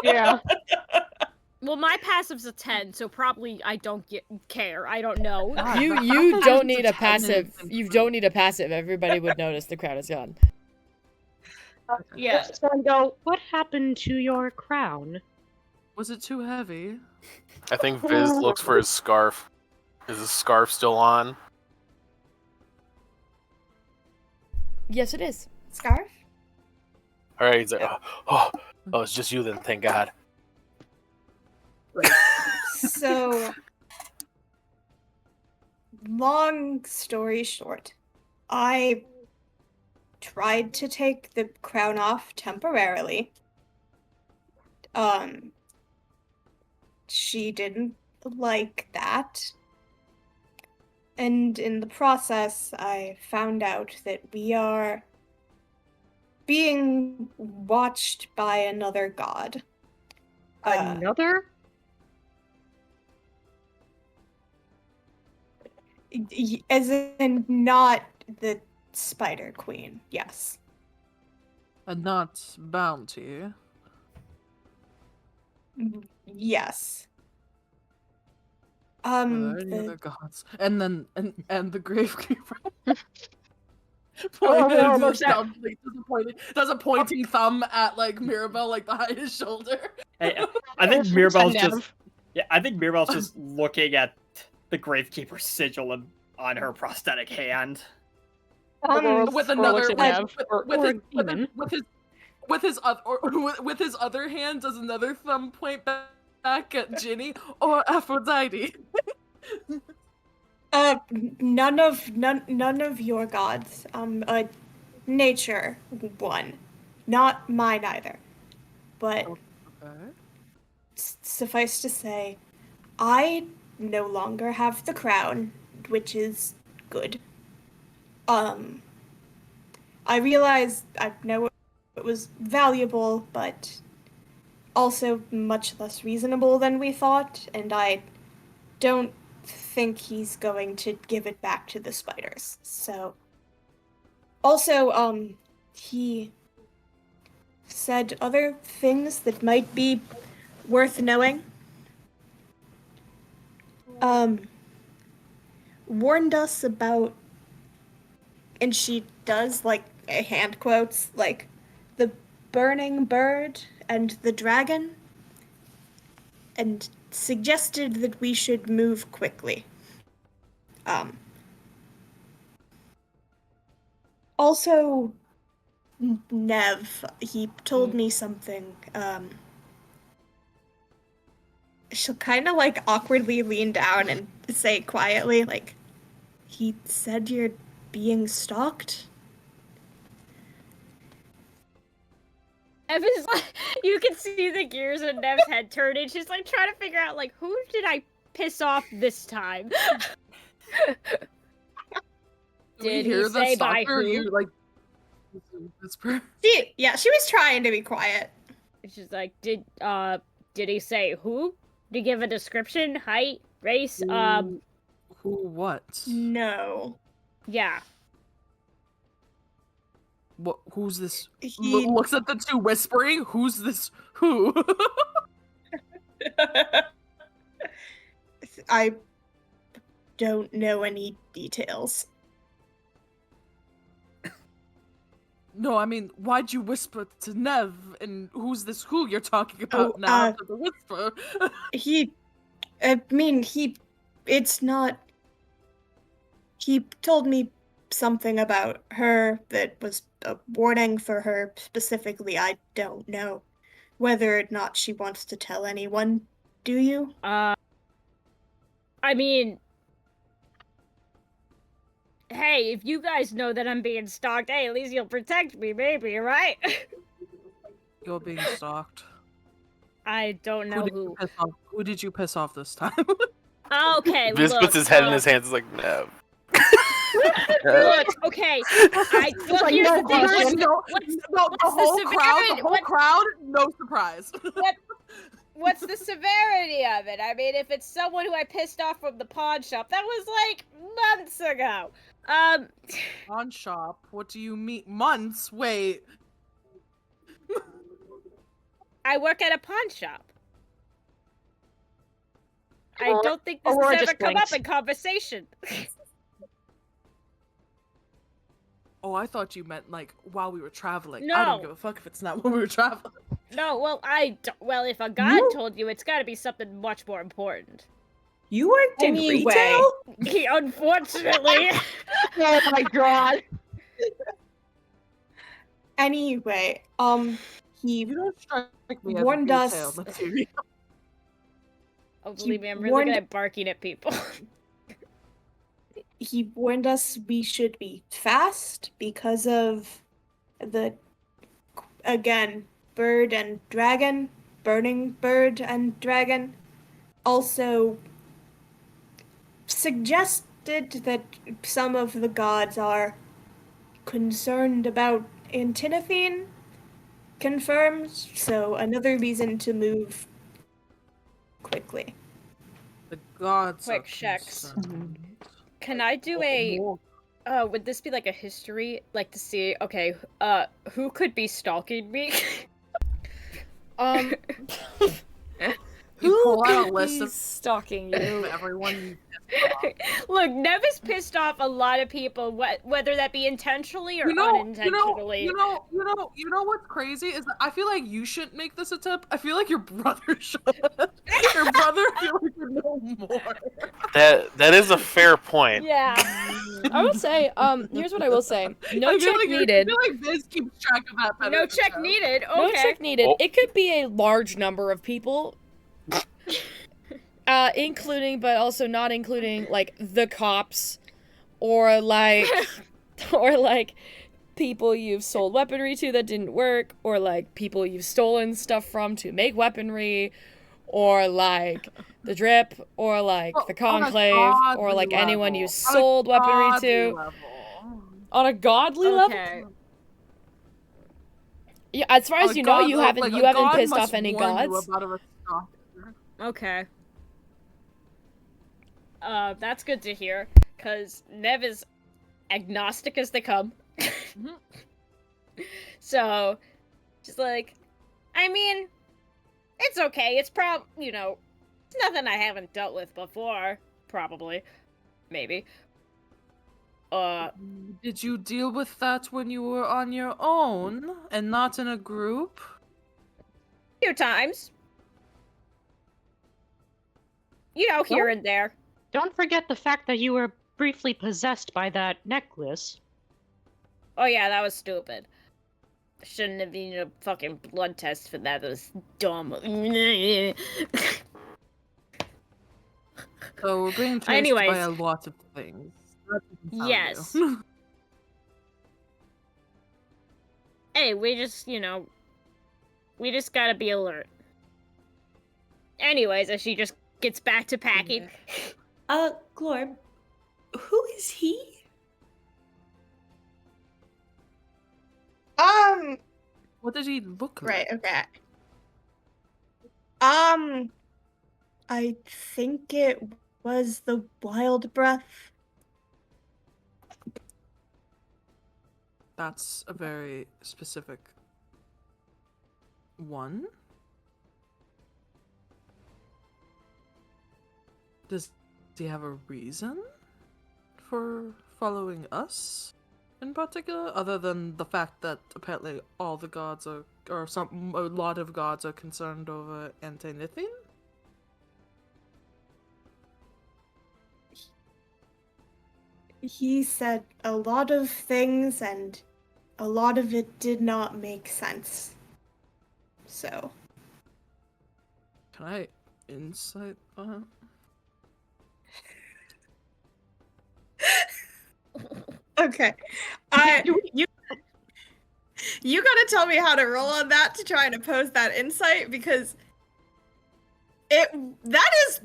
Yeah.
Well, my passive's a 10, so probably I don't care. I don't know.
You don't need a
passive
passive. You don't need a passive. Everybody would notice the crown is gone.
Yeah.
Just gonna go, what happened to your crown?
Was it too heavy?
I think Viz looks for his scarf. Is his scarf still on?
Yes, it is.
Scarf?
All right. He's like, oh, it's just you then. Thank God.
So, long story short, I tried to take the crown off temporarily. She didn't like that. And in the process, I found out that we are being watched by another god.
Another?
As in, not the Spider Queen, yes.
And not bounty.
Yes.
Are there any other gods? And then and the Gravekeeper. Does a pointing thumb at like Mirabelle like behind his shoulder.
Hey, I think Mirabelle's just I think Mirabelle's just looking at the Gravekeeper's sigil on her prosthetic hand.
With another with his other hand does another thumb point back at Ginny or Aphrodite.
None of your gods. Nature one, not mine either. But suffice to say, I no longer have the crown, which is good. I realize I know it was valuable, but also much less reasonable than we thought, and I don't think he's going to give it back to the spiders. So also, he said other things that might be worth knowing. Warned us about, and she does like hand quotes, like the burning bird and the dragon, and suggested that we should move quickly. Also, Nev, he told me something. She'll kind of like awkwardly lean down and say quietly, like, he said you're being stalked?
Evan's like, you can see the gears in Nev's head turning. She's like trying to figure out, like, who did I piss off this time? Did he say by who?
You, like, whisper?
She was trying to be quiet.
She's like, did he say who? Did he give a description, height, race,
Who what?
No.
Yeah.
What? Who's this?
He
Looks at the two whispering. Who's this? Who?
I don't know any details.
No, I mean, why'd you whisper to Nev? And who's this who you're talking about now after the whisper?
It's not... He told me something about her that was a warning for her specifically. I don't know whether or not she wants to tell anyone. Do you?
I mean... hey, if you guys know that I'm being stalked, hey, at least you'll protect me, maybe, right?
You're being stalked.
I don't know who.
Who did you piss off this time?
Okay,
Viz
look.
puts his head in his hands. Is like, no.
Look, okay. Well,
like,
here's
no
the thing.
question.
The whole crowd, no surprise.
What's the severity of it? I mean, if it's someone who I pissed off from the pawn shop, that was like months ago.
Pawn shop? What do you mean? Months? Wait.
I work at a pawn shop. I
Aurora-
don't think this
Aurora
has ever
just
come up
blinked.
in conversation.
Oh, I thought you meant like while we were traveling. I
No.
don't give a fuck if it's not when we were traveling.
No, well, if a god told you, it's got to be something much more important.
You worked in
Anyway.
retail?
Unfortunately.
Oh my god.
Anyway, he
You don't strike me as
warned
retail
us.
material.
Oh, believe me, I'm really
warned-
good at barking at people.
He warned us we should be fast because of the, again, bird and dragon, burning bird and dragon. Also suggested that some of the gods are concerned about Antinophene. Confirms, so another reason to move quickly.
The gods
Quick
are
checks.
concerned.
Can I do a would this be like a history, like to see, okay, who could be stalking me?
Um,
You
who
pull out a
could
list
be
of
stalking
of
you?
everyone you
Look, Nev has pissed off a lot of people, whether that be intentionally or
you know,
unintentionally.
you know what's crazy is that I feel like you shouldn't make this a tip. I feel like your brother should. Your brother feel like you know more.
That is a fair point.
Yeah.
I will say, here's what I will say. No
I feel
check
like
needed.
I feel like Viz keeps track of that better
No
than
check
Joe.
needed. Okay.
No check needed.
Oh.
It could be a large number of people. Including but also not including like the cops or like people you've sold weaponry to that didn't work, or like people you've stolen stuff from to make weaponry, or like the drip, or like the conclave, or like anyone you sold weaponry to. On a godly level?
Okay.
Yeah, as far as you know, you haven't pissed off any gods.
Okay. That's good to hear, because Nev is agnostic as they come. So, she's like, I mean, it's okay. It's it's nothing I haven't dealt with before. Probably. Maybe.
Did you deal with that when you were on your own and not in a group?
A few times. Here and there.
Don't forget the fact that you were briefly possessed by that necklace.
Oh yeah, that was stupid. Shouldn't have been a fucking blood test for that. That was dumb.
So we're being chased
Anyways.
by a lot of things. That doesn't sound
Yes.
new.
Hey, we just gotta be alert. Anyways, as she just gets back to packing.
Glorb, who is he?
What did he look like?
Right, okay. I think it was the wild breath.
That's a very specific one. Does he have a reason for following us in particular, other than the fact that apparently all the gods are, or a lot of gods are concerned over Antinithine?
He said a lot of things, and a lot of it did not make sense. So.
Can I insight that?
Okay. You gotta tell me how to roll on that to try and oppose that insight, because that is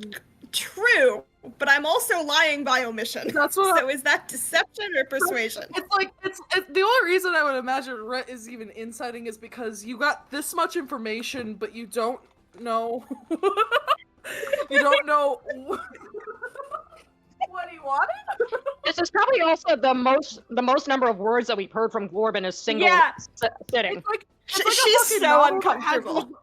true, but I'm also lying by omission.
That's what
So is that deception or persuasion?
It's like it's the only reason I would imagine Rhett is even inciting is because you got this much information, but you don't know. You don't know what he wanted.
This is probably also the most number of words that we've heard from Glorb in a single sitting.
It's like
She's
a fucking
so
novel that has,
uncomfortable.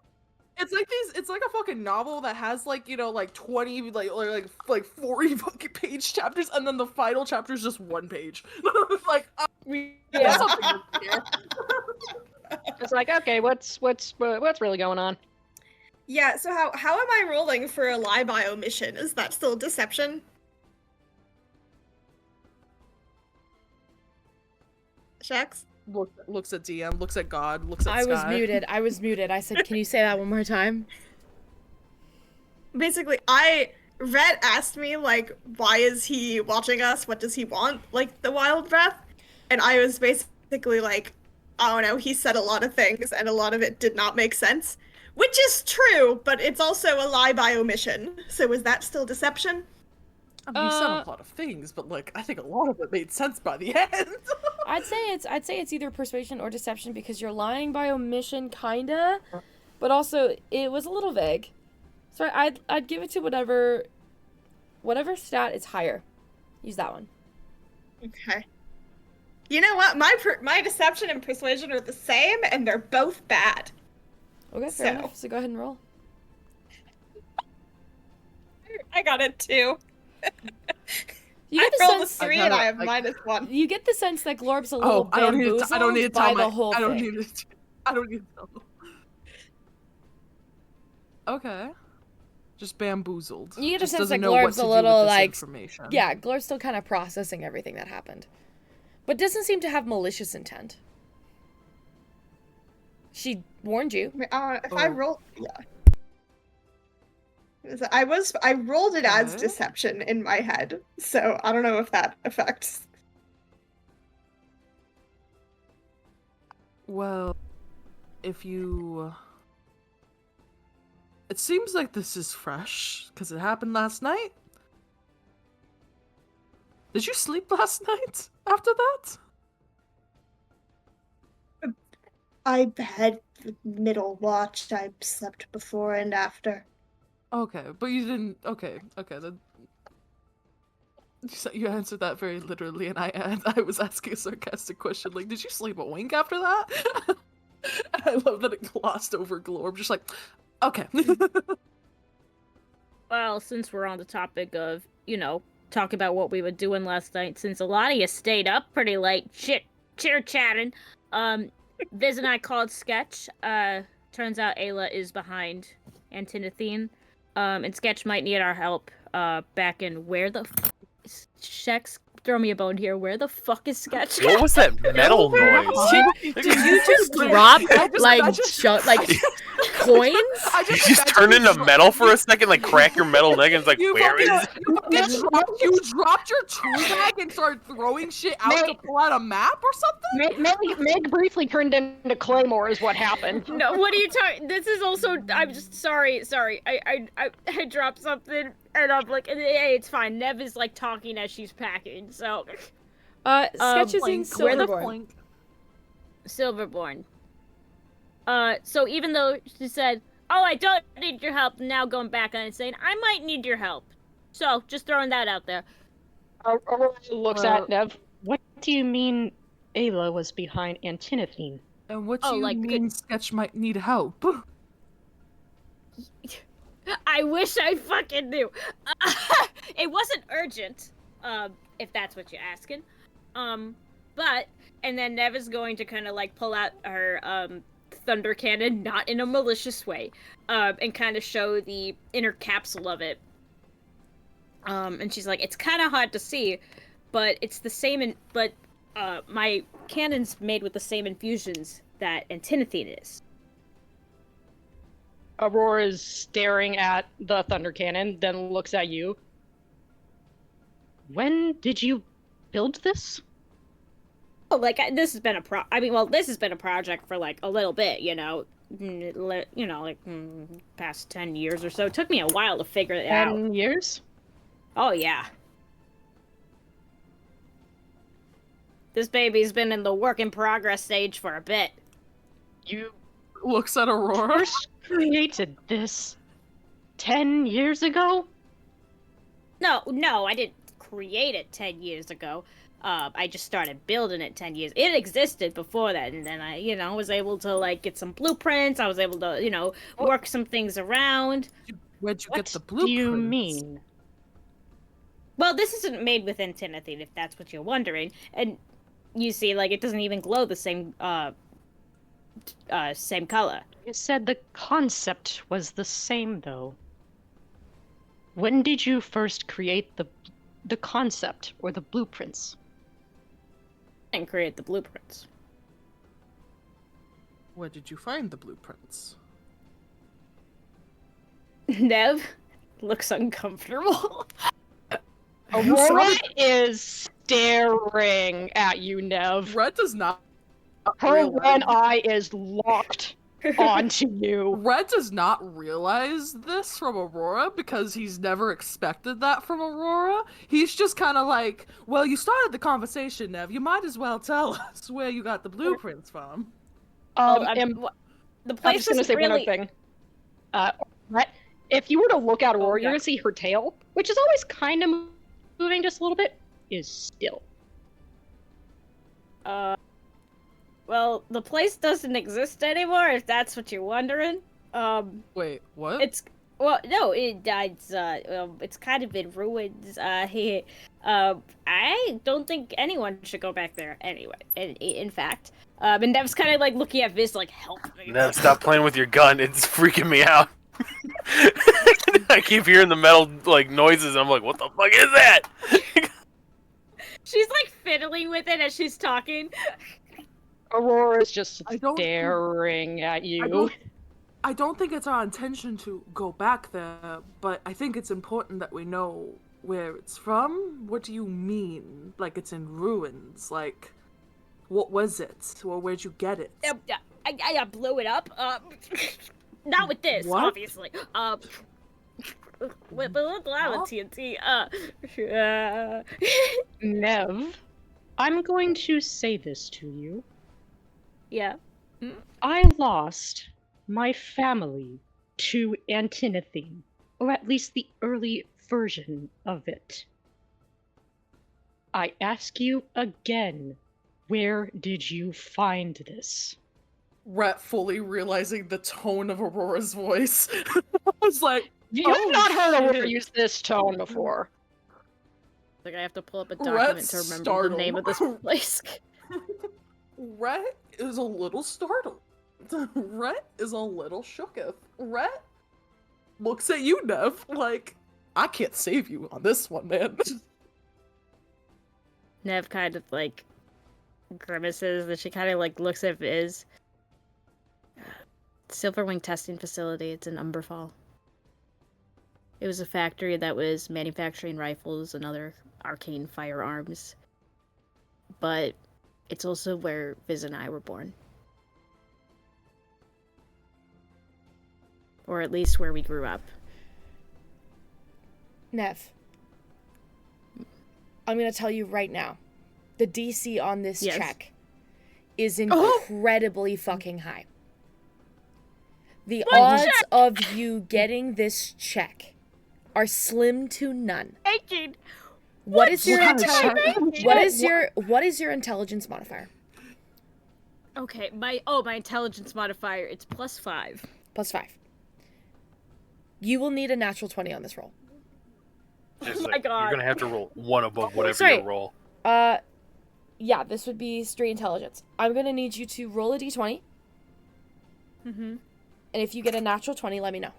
like, it's like a fucking novel that has like, you know, like 20 like 40 fucking page chapters, and then the final chapter is just 1 page. Like
Yeah.
something here.
It's like, okay, what's really going on?
Yeah, so how am I rolling for a lie by omission? Is that still deception? Shax?
Looks at DM, looks at God, looks at
I was
Sky.
muted. I said, can you say that one more time?
Basically, Red asked me, like, why is he watching us? What does he want? Like, the wild breath? And I was basically like, I don't know, he said a lot of things, and a lot of it did not make sense. Which is true, but it's also a lie by omission. So is that still deception?
I mean, you said a lot of things, but like, I think a lot of it made sense by the end.
I'd say it's either persuasion or deception, because you're lying by omission, kinda, but also it was a little vague. So I'd give it to whatever stat is higher. Use that one.
Okay. You know what? My deception and persuasion are the same, and they're both bad.
Okay, fair enough. So go ahead and roll.
I got it too.
You
I
get the
rolled a
sense
3 and I have -1.
You get the sense that Glorb's a little bamboozled by the whole thing.
I don't need to tell. Okay. Just bamboozled.
You get a
Just
sense
doesn't
that
know what
Glorb's
to
a
do with
little
this
like,
information.
yeah, Glorb's still kind of processing everything that happened, but doesn't seem to have malicious intent. She warned you.
If I roll, yeah. I rolled it as deception in my head, so I don't know if that affects.
Well, if you... It seems like this is fresh, because it happened last night. Did you sleep last night after that?
I had the middle watch. I slept before and after.
Okay, but you didn't... Okay, then... You answered that very literally, and I was asking a sarcastic question, like, did you sleep a wink after that? I love that it glossed over Glorb, just like, okay.
Well, since we're on the topic of, you know, talking about what we were doing last night, since a lot of you stayed up pretty late, chit-chatting, Viz and I called Sketch. Turns out Ayla is behind Antinothene, and Sketch might need our help, back in where the Shex, throw me a bone here. Where the fuck is Sketch?
What was that metal noise?
Did you just drop coins?
You just turn into metal for a second, like crack your metal leg, and it's like, where is it?
You dropped your tool bag and started throwing shit out to pull out a map or something?
Meg briefly turned into Claymore is what happened.
No, what are you talking? This is also. I'm just sorry. I dropped something, and I'm like, hey, it's fine. Nev is like talking as she's packing. So,
Sketch is in
where the
Silverborn.
Silverborn. So even though she said, "Oh, I don't need your help," now going back on and saying, "I might need your help." So just throwing that out there.
Aurora looks at Nev. What do you mean Ayla was behind Antinothene?
And what do you mean Sketch might need help?
I wish I fucking knew. It wasn't urgent, if that's what you're asking. But, and then Nev is going to kind of like pull out her, thunder cannon, not in a malicious way, and kind of show the inner capsule of it. And she's like, it's kind of hard to see, but it's the same, my cannon's made with the same infusions that Antinothene is.
Aurora's staring at the thunder cannon, then looks at you. When did you build this?
like this has been this has been a project for like a little bit, past 10 years or so. It took me a while to figure it out.
10 years?
Oh yeah. This baby's been in the work in progress stage for a bit.
You looks at Aurora.
First created this 10 years ago?
No, I didn't create it 10 years ago. I just started building it 10 years. It existed before that, and then I, was able to, like, get some blueprints. I was able to, work some things around.
Where'd you get the
What
blueprints?
do you mean?
Well, this isn't made with Intinithine, if that's what you're wondering. And you see, like, it doesn't even glow the same color.
You said the concept was the same, though. When did you first create the concept or the blueprints?
And create the blueprints.
Where did you find the blueprints?
Nev looks uncomfortable.
Aurora is staring at you, Nev.
Red does not.
Her one eye is locked onto you.
Red does not realize this from Aurora because he's never expected that from Aurora. He's just kind of like, well, you started the conversation, Nev. You might as well tell us where you got the blueprints from.
The place
I'm just gonna say one other thing. Red, if you were to look at Aurora, you're gonna see her tail, which is always kind of moving just a little bit, is still.
Well, the place doesn't exist anymore, if that's what you're wondering.
Wait, what?
It's kind of in ruins. I don't think anyone should go back there anyway. In fact, and Nev's kind of like looking at Viz like, help me.
Nev, stop playing with your gun. It's freaking me out. I keep hearing the metal like noises. I'm like, what the fuck is that?
She's like fiddling with it as she's talking.
Aurora's just staring at you.
I don't think it's our intention to go back there, but I think it's important that we know where it's from. What do you mean? Like it's in ruins? Like, what was it? Or where'd you get it?
I blew it up. Not with this,
What?
obviously. With a little TNT.
Nev, I'm going to say this to you.
Yeah.
I lost my family to Antinithine, or at least the early version of it. I ask you again, where did you find this?
Rhett fully realizing the tone of Aurora's voice. I was like,
You've not heard Aurora use this tone before.
Like I have to pull up a document to remember the name of this place.
Rhett is a little startled. Rhett is a little shooketh. Rhett looks at you, Nev, like, I can't save you on this one, man.
Nev kind of like grimaces, and she kind of like looks at Viz. Silverwing testing facility. It's in Umberfall. It was a factory that was manufacturing rifles and other arcane firearms. But it's also where Viz and I were born. Or at least where we grew up.
Nev, I'm going to tell you right now. The DC on this check is incredibly fucking high. The odds of you getting this check are slim to none. What is your intelligence modifier?
Okay, my intelligence modifier, it's +5.
+5. You will need a natural 20 on this roll.
Just
my God.
You're gonna have to roll one above whatever you roll.
Yeah, this would be straight intelligence. I'm gonna need you to roll a d20.
Mm-hmm.
And if you get a natural 20, let me know.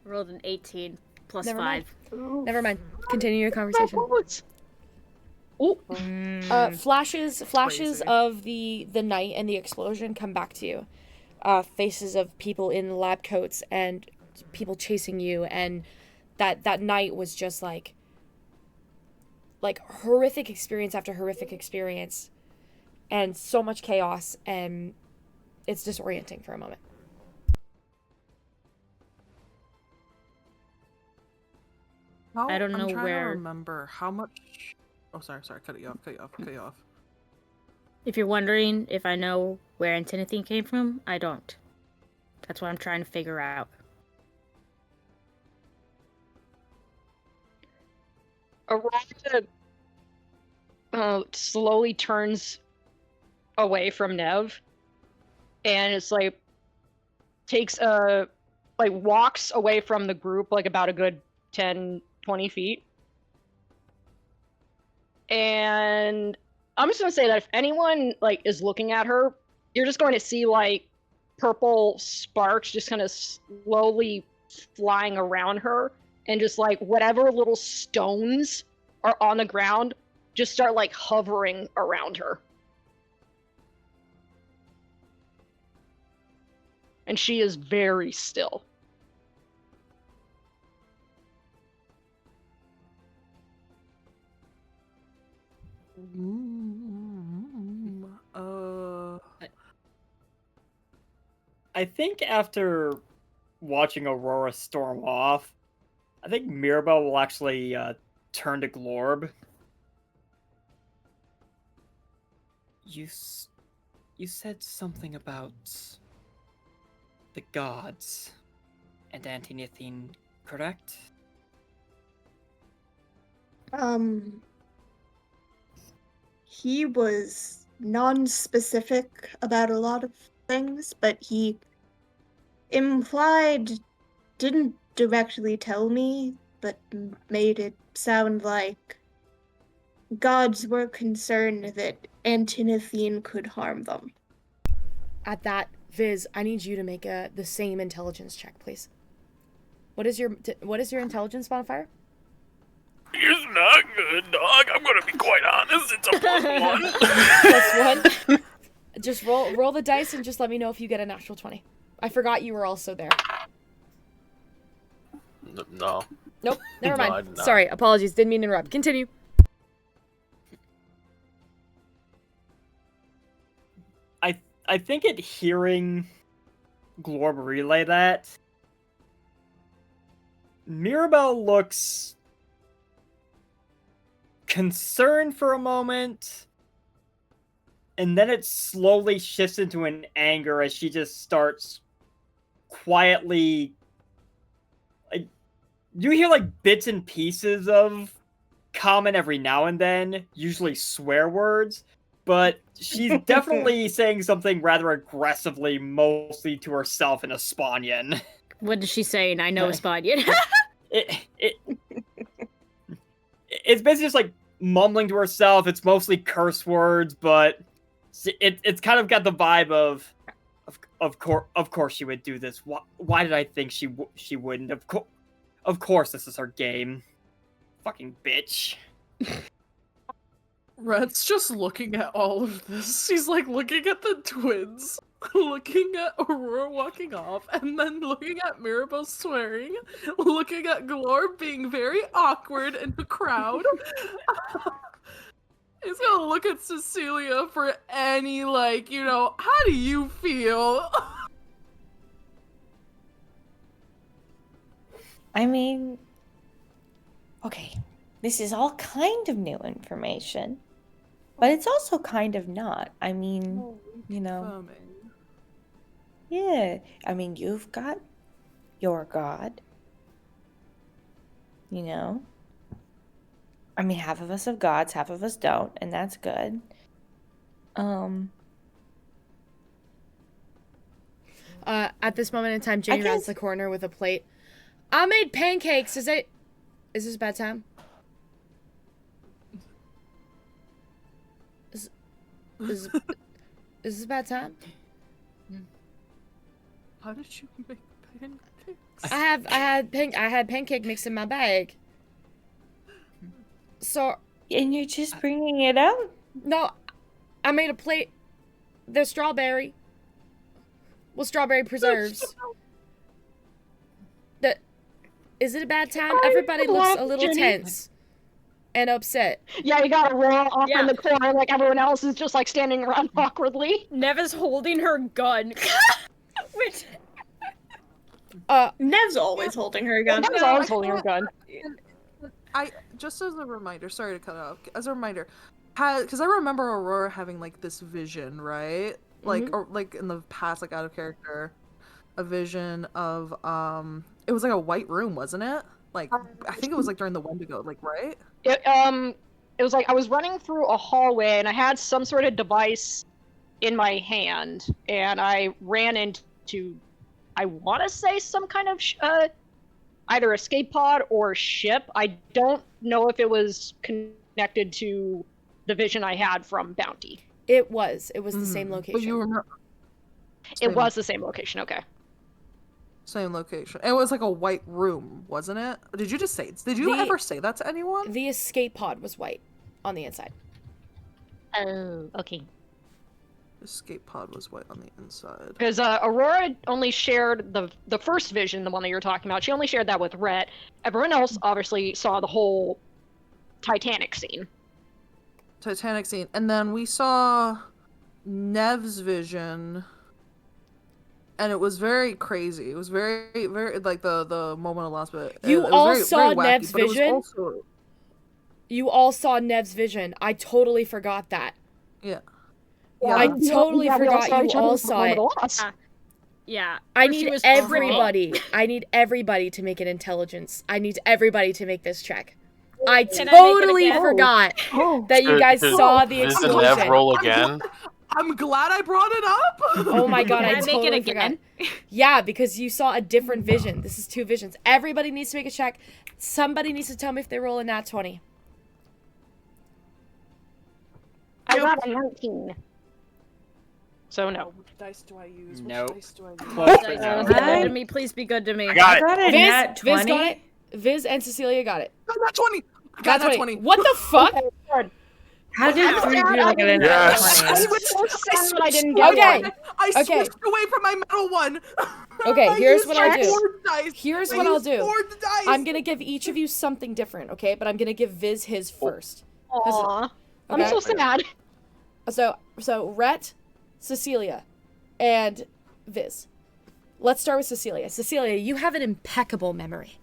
Rolled an 18 +5.
Never mind. Continue your conversation. Flashes
Crazy.
of the night and the explosion come back to you. Faces of people in lab coats and people chasing you, and that night was just like horrific experience after horrific experience, and so much chaos, and it's disorienting for a moment.
I don't know
I'm trying
where-
to remember how much. Oh, sorry, cut you off.
If you're wondering if I know where Antinethine came from, I don't. That's what I'm trying to figure out.
Aurora slowly turns away from Nev, and it's like walks away from the group like about a good 10-20 feet. And I'm just gonna say that if anyone like is looking at her, you're just going to see like purple sparks just kind of slowly flying around her, and just like whatever little stones are on the ground just start like hovering around her. And she is very still.
I think after watching Aurora storm off, I think Mirabelle will actually turn to Glorb. You said something about the gods and Antinethine, correct?
He was non-specific about a lot of things, but he implied, didn't directly tell me, but made it sound like gods were concerned that Antinethine could harm them.
At that, Viz, I need you to make the same intelligence check, please. What is your intelligence modifier?
It's not good, dog. I'm gonna be quite honest. It's a +1.
+1. Just roll the dice and just let me know if you get a natural 20. I forgot you were also there.
No.
Nope. Never
No,
mind.
I'm not.
Sorry. Apologies. Didn't mean to interrupt. Continue.
I think at hearing Glorb relay that, Mirabelle looks concerned for a moment, and then it slowly shifts into an anger as she just starts quietly. Like, you hear like bits and pieces of comment every now and then, usually swear words, but she's definitely saying something rather aggressively, mostly to herself in Espanian.
What does she say? And I know Espanian.
It's basically just like mumbling to herself. It's mostly curse words, but it's kind of got the vibe of course she would do this. Why did I think she wouldn't? Of course this is her game. Fucking bitch.
Red's just looking at all of this. He's like looking at the twins, looking at Aurora walking off, and then looking at Mirabelle swearing, looking at Glorb being very awkward in the crowd. He's gonna look at Cecilia for any, like, how do you feel?
I mean, okay, this is all kind of new information, but it's also kind of not. I mean, yeah, I mean, you've got your god, I mean, half of us have gods, half of us don't, and that's good.
At this moment in time, Jenny rounds the corner with a plate. I made pancakes. Is this a bad time? Is this a bad time?
How did you make pancakes?
I had pancake mix in my bag. So.
And you're just bringing it out?
No, I made a plate. They're strawberry. Well, strawberry preserves. Is it a bad time? Everybody looks a little
Jenny.
tense and upset.
Yeah, you gotta roll off
Yeah.
in the corner like everyone else is just like standing around awkwardly.
Nev is holding her gun. Which
Nev's always holding her gun.
Nev's always holding her gun.
I just as a reminder, sorry to cut off. As a reminder, because I remember Aurora having like this vision, right? Like, or like in the past, like out of character, a vision of it was like a white room, wasn't it? Like, I think it was like during the Wendigo, like, right?
It was like I was running through a hallway and I had some sort of device in my hand, and I ran into, I want to say, some kind of either escape pod or ship. I don't know if it was connected to the vision I had from Bounty.
It was the same location.
But you remember?
It was the same location. Okay.
Same location. It was like a white room, wasn't it? Did you just say? Did you ever say that to anyone?
The escape pod was white on the inside.
Oh, okay.
Escape pod was white on the inside.
Because Aurora only shared the first vision, the one that you're talking about. She only shared that with Rhett. Everyone else obviously saw the whole Titanic scene.
And then we saw Nev's vision, and it was very crazy. It was very, very like the moment of last bit.
You
it
all
was very,
saw
very wacky,
Nev's
but it was
vision?
also-
You all saw Nev's vision. I totally forgot that.
Yeah.
I totally forgot you all saw it.
yeah.
I
Or she
need
was
everybody. I need everybody to make an intelligence. I need everybody to make this check. I
Can I make it
totally
again?
forgot that you guys saw the
Does the
explosion.
Nev roll again?
I'm glad I brought it up.
Oh my god,
Can
I
I make it
totally
again?
forgot. Yeah, because you saw a different vision. This is 2 visions. Everybody needs to make a check. Somebody needs to tell me if they roll a nat 20.
I got a 19. So no.
Which dice do I use?
Nope.
Which dice do I use?
Close
Please
but
be
no.
good to me. Please be good to me.
I got it.
got a nat
Viz
20.
got it. Viz and Cecilia got it.
I got 20. I
Got
got that
20.
20.
What the fuck?
How did 3 people get a nat
Yes.
20?
I switched I didn't get
Okay.
one.
I
Okay.
switched away from my metal one.
Okay,
I
here's
used
what I'll do.
4 dice.
Here's
I
what I'll
used
do.
4 dice.
I'm gonna give each of you something different, okay? But I'm gonna give Viz his first.
Aw. I'm
Okay.
so sad.
So Rhett, Cecilia, and Viz. Let's start with Cecilia. Cecilia, you have an impeccable memory.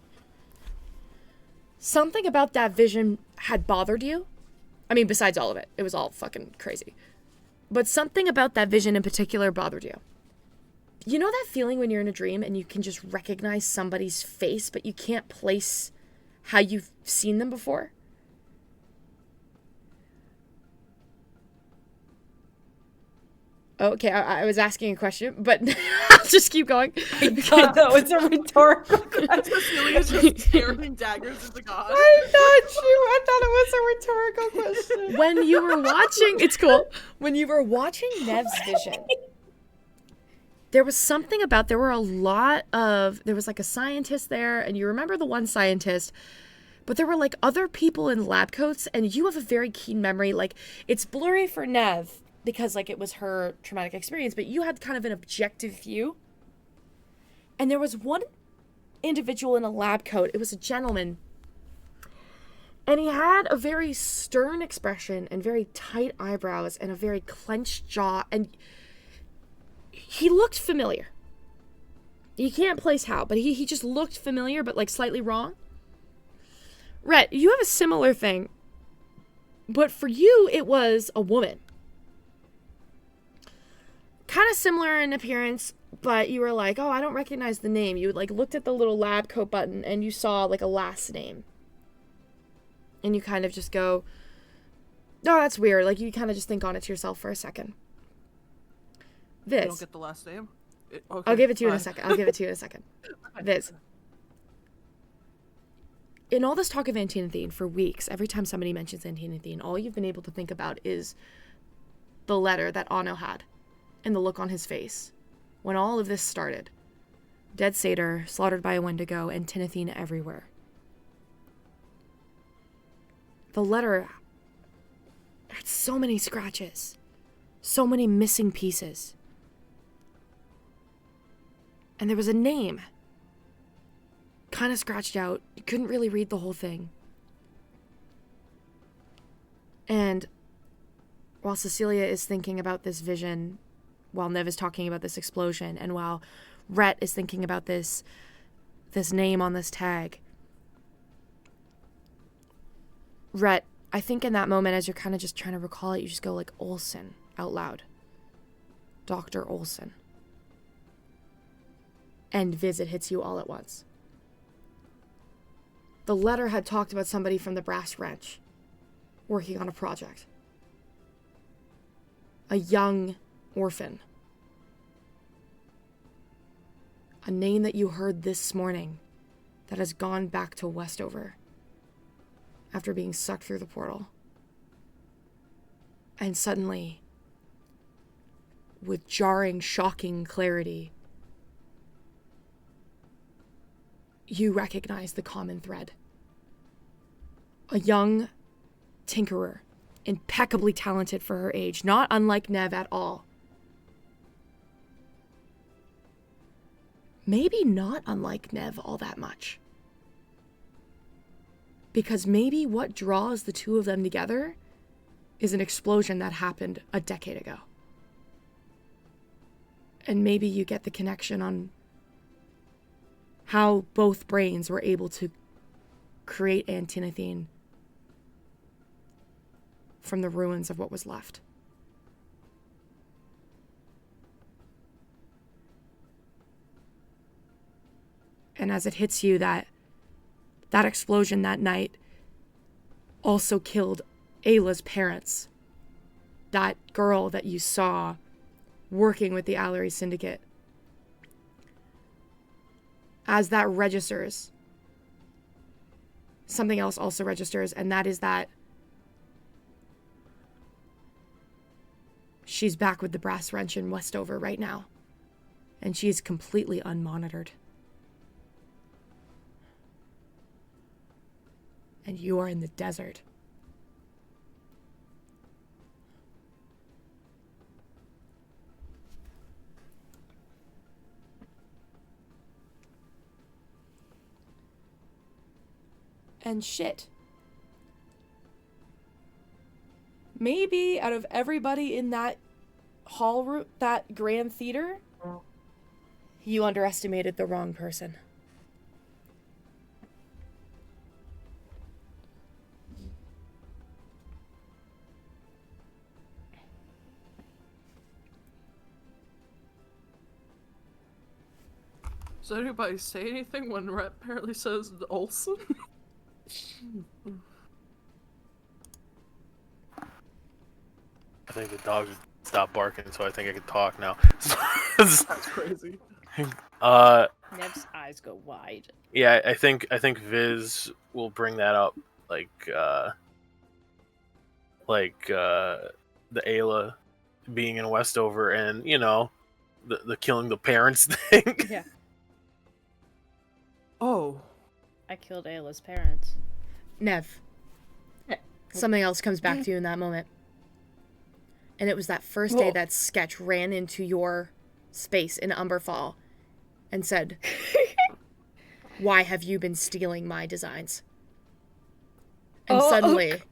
Something about that vision had bothered you. I mean, besides all of it. It was all fucking crazy. But something about that vision in particular bothered you. You know that feeling when you're in a dream and you can just recognize somebody's face, but you can't place how you've seen them before? Okay, I was asking a question, but I'll just keep going.
God, that was a rhetorical question.
Cecilia's just staring daggers into God.
I'm not sure. I thought it was a rhetorical question.
When you were watching, it's cool. When you were watching Nev's vision, there was something about, there was like a scientist there, and you remember the one scientist, but there were like other people in lab coats, and you have a very keen memory. Like, it's blurry for Nev, because like it was her traumatic experience, but you had kind of an objective view. And there was one individual in a lab coat. It was a gentleman. And he had a very stern expression and very tight eyebrows and a very clenched jaw. And he looked familiar. You can't place how, but he just looked familiar, but like slightly wrong. Rhett, you have a similar thing. But for you, it was a woman. Kind of similar in appearance, but you were like, oh, I don't recognize the name. You like looked at the little lab coat button and you saw like a last name. And you kind of just go, oh, that's weird. Like you kind of just think on it to yourself for a second.
You don't
Viz.
get the last name? Okay,
I'll give it to you in a
fine.
second. I'll give it to you in a second. Viz. In all this talk of Antinethine for weeks, every time somebody mentions Antinethine, all you've been able to think about is the letter that Anno had. And the look on his face. When all of this started. Dead satyr, slaughtered by a wendigo, and Tinethine everywhere. The letter had so many scratches. So many missing pieces. And there was a name. kind of scratched out. You couldn't really read the whole thing. And while Cecilia is thinking about this vision, while Nev is talking about this explosion, and while Rhett is thinking about this name on this tag, Rhett, I think in that moment, as you're kind of just trying to recall it, you just go like, Olsen, out loud. Dr. Olsen. And Viz, it hits you all at once. The letter had talked about somebody from the Brass Wrench working on a project. A young orphan. A name that you heard this morning that has gone back to Westover after being sucked through the portal. And suddenly, with jarring, shocking clarity, you recognize the common thread. A young tinkerer, impeccably talented for her age, not unlike Nev at all. Maybe not unlike Nev all that much. Because maybe what draws the two of them together is an explosion that happened a decade ago. And maybe you get the connection on how both brains were able to create Antinethine from the ruins of what was left. And as it hits you that explosion that night also killed Ayla's parents. That girl that you saw working with the Allery Syndicate. As that registers, something else also registers, and that is that she's back with the Brass Wrench in Westover right now. And she's completely unmonitored. And you are in the desert. And shit. Maybe out of everybody in that hall room, that grand theater, you underestimated the wrong person.
Does anybody say anything when Rhett apparently says Olsen?
I think the dog stopped barking, so I think I can talk now.
That's crazy.
Nev's eyes go wide.
Yeah, I think Viz will bring that up, like the Ayla being in Westover, and the killing the parents thing.
Yeah.
Oh.
I killed Ayla's parents.
Nev, something else comes back to you in that moment. And it was that first day that Sketch ran into your space in Umberfall and said, "Why have you been stealing my designs?" And suddenly,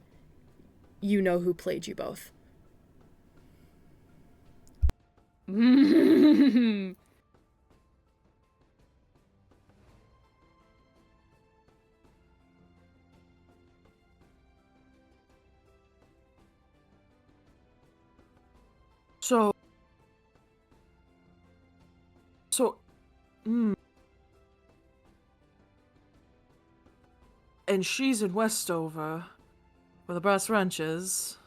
you know who played you both.
And she's in Westover, where the Brass Wrench is.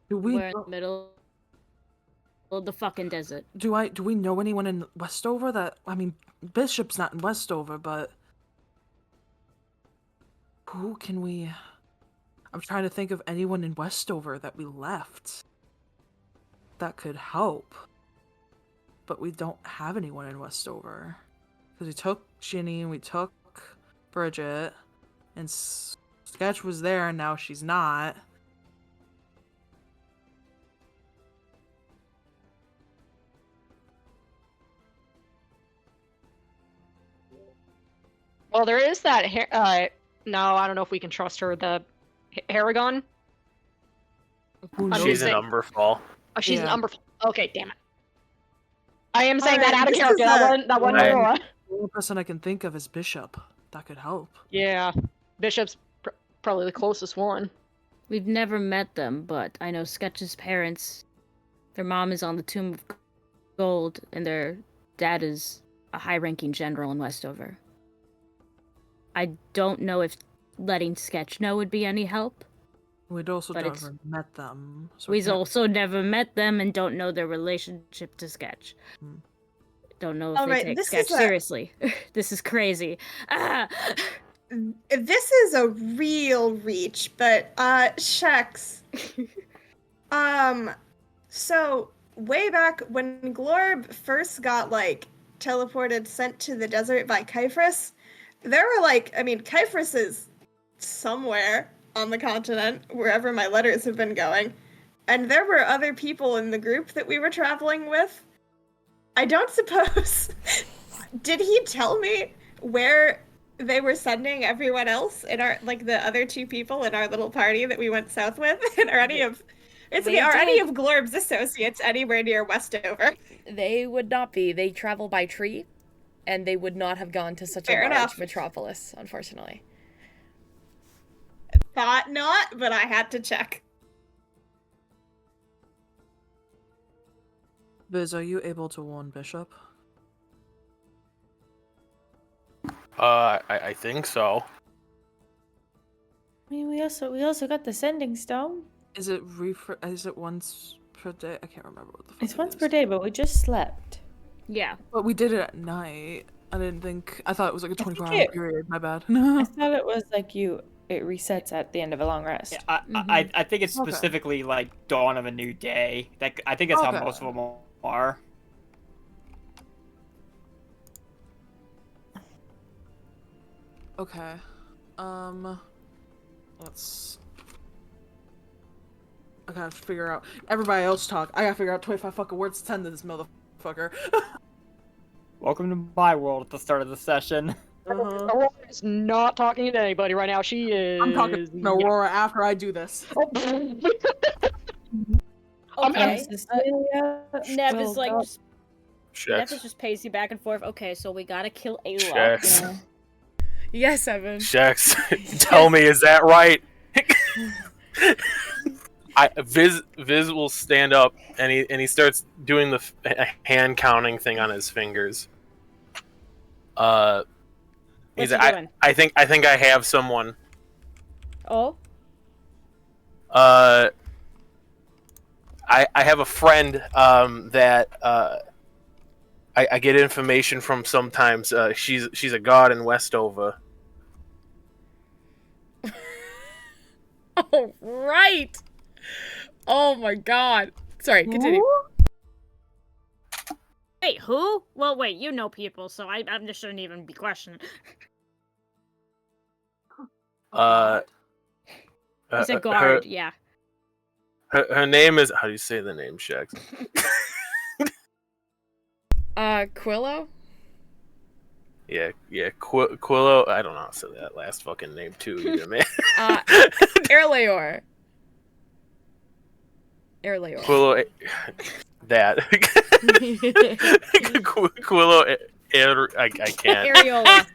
We're in the middle of the fucking desert.
Do we know anyone in Westover Bishop's not in Westover, but who can we... I'm trying to think of anyone in Westover that we left that could help. But we don't have anyone in Westover. Because we took Ginny and we took Bridget. And Sketch was there and now she's not.
Well, there is that. No, I don't know if we can trust her. The Haragon.
Who
I'm
knows?
She's
just
an
saying-
Umberfall.
Oh, she's an
Yeah.
Umber. Okay, damn it. I am saying that
Alright,
out of
this
character.
is
That one
Right.
Aurora.
The only person I can think of is Bishop. That could help.
Yeah, Bishop's probably the closest one.
We've never met them, but I know Sketch's parents. Their mom is on the Tomb of Gold, and their dad is a high-ranking general in Westover. I don't know if letting Sketch know would be any help.
We'd also
But it's-
never met them. So we
We've
can't-
also never met them and don't know their relationship to Sketch.
Hmm.
Don't know if
Alright,
they take
this
Sketch
is a-
seriously. This is crazy. Ah!
This is a real reach, but shucks. So way back when Glorb first got teleported, sent to the desert by Kyphris, there were Kyphris is somewhere on the continent, wherever my letters have been going, and there were other people in the group that we were traveling with. I don't suppose. Did he tell me where they were sending everyone else in our the other two people in our little party that we went south with? And are any of Glorb's associates anywhere near Westover?
They would not be. They travel by tree, and they would not have gone to such
Fair
a large
enough.
metropolis, unfortunately.
Thought not, but I had to check.
Biz, are you able to warn Bishop?
I think so.
I mean, we also got the sending stone.
Is it once per day? I can't remember what the fuck
It's
it
once
is.
per day, but we just slept.
Yeah.
But we did it at night. I thought it was like a 24-hour
it-
period. My bad.
I thought it was it resets at the end of a long rest.
Yeah, I think it's
Okay.
specifically dawn of a new day. I think that's how
Okay.
most of them are.
Okay. Let's. I gotta figure out. Everybody else talk. I gotta figure out 25 fucking words to send to this motherfucker.
Welcome to my world at the start of the session.
Aurora is not talking to anybody right now. She is.
I'm talking to Aurora after I do this.
Okay.
Cecilia,
Nev
well
is like,
done.
just, Nev
Shax.
is just pacing back and forth. Okay, so we gotta kill Ayla.
Shax.
Yeah.
Yes, Evan.
Shax, tell me, is that right? Viz will stand up and he starts doing the hand counting thing on his fingers.
What's
He's
he
I
doing?
I think I have someone.
Oh,
I have a friend that I get information from sometimes. She's a god in Westover.
Oh, right. Oh my god. Sorry, continue.
wait, who? Well, wait, you know people, so I just shouldn't even be questioning. He's a guard, yeah.
Her name is, how do you say the name, Shax?
Quillo?
Yeah, Quillo. I don't know how to say that last fucking name too, either, man.
Erleor. Erleor.
Quillo, that. Quillo, I can't.
Areola.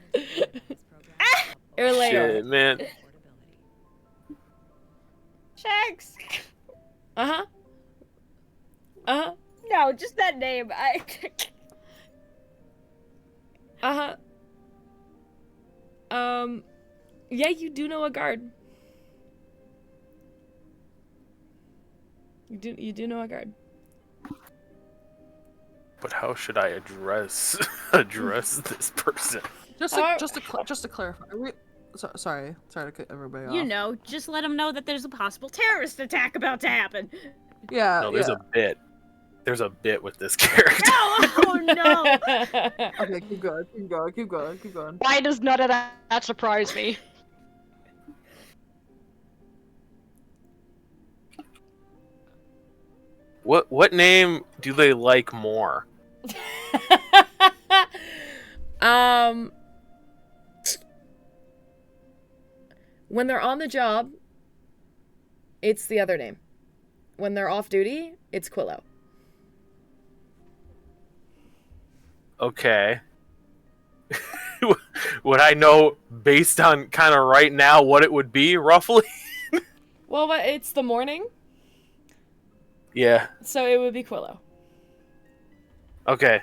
Erleor.
Shit, man.
Shax.
Uh-huh. Uh-huh.
No, just that name.
Uh-huh. Yeah, you do know a guard. You do know a guard.
But how should I address this person?
Just to clarify. Sorry to cut everybody off.
You know, just let them know that there's a possible terrorist attack about to happen.
Yeah.
No, there's
yeah.
a bit. There's a bit with this character.
No! Oh no!
Okay, keep going.
Why does none of that surprise me?
What name do they like more?
When they're on the job, it's the other name. When they're off duty, it's Quillo.
Okay. Would I know based on kind of right now what it would be roughly?
Well, but it's the morning,
Yeah.
so it would be Quillo.
Okay.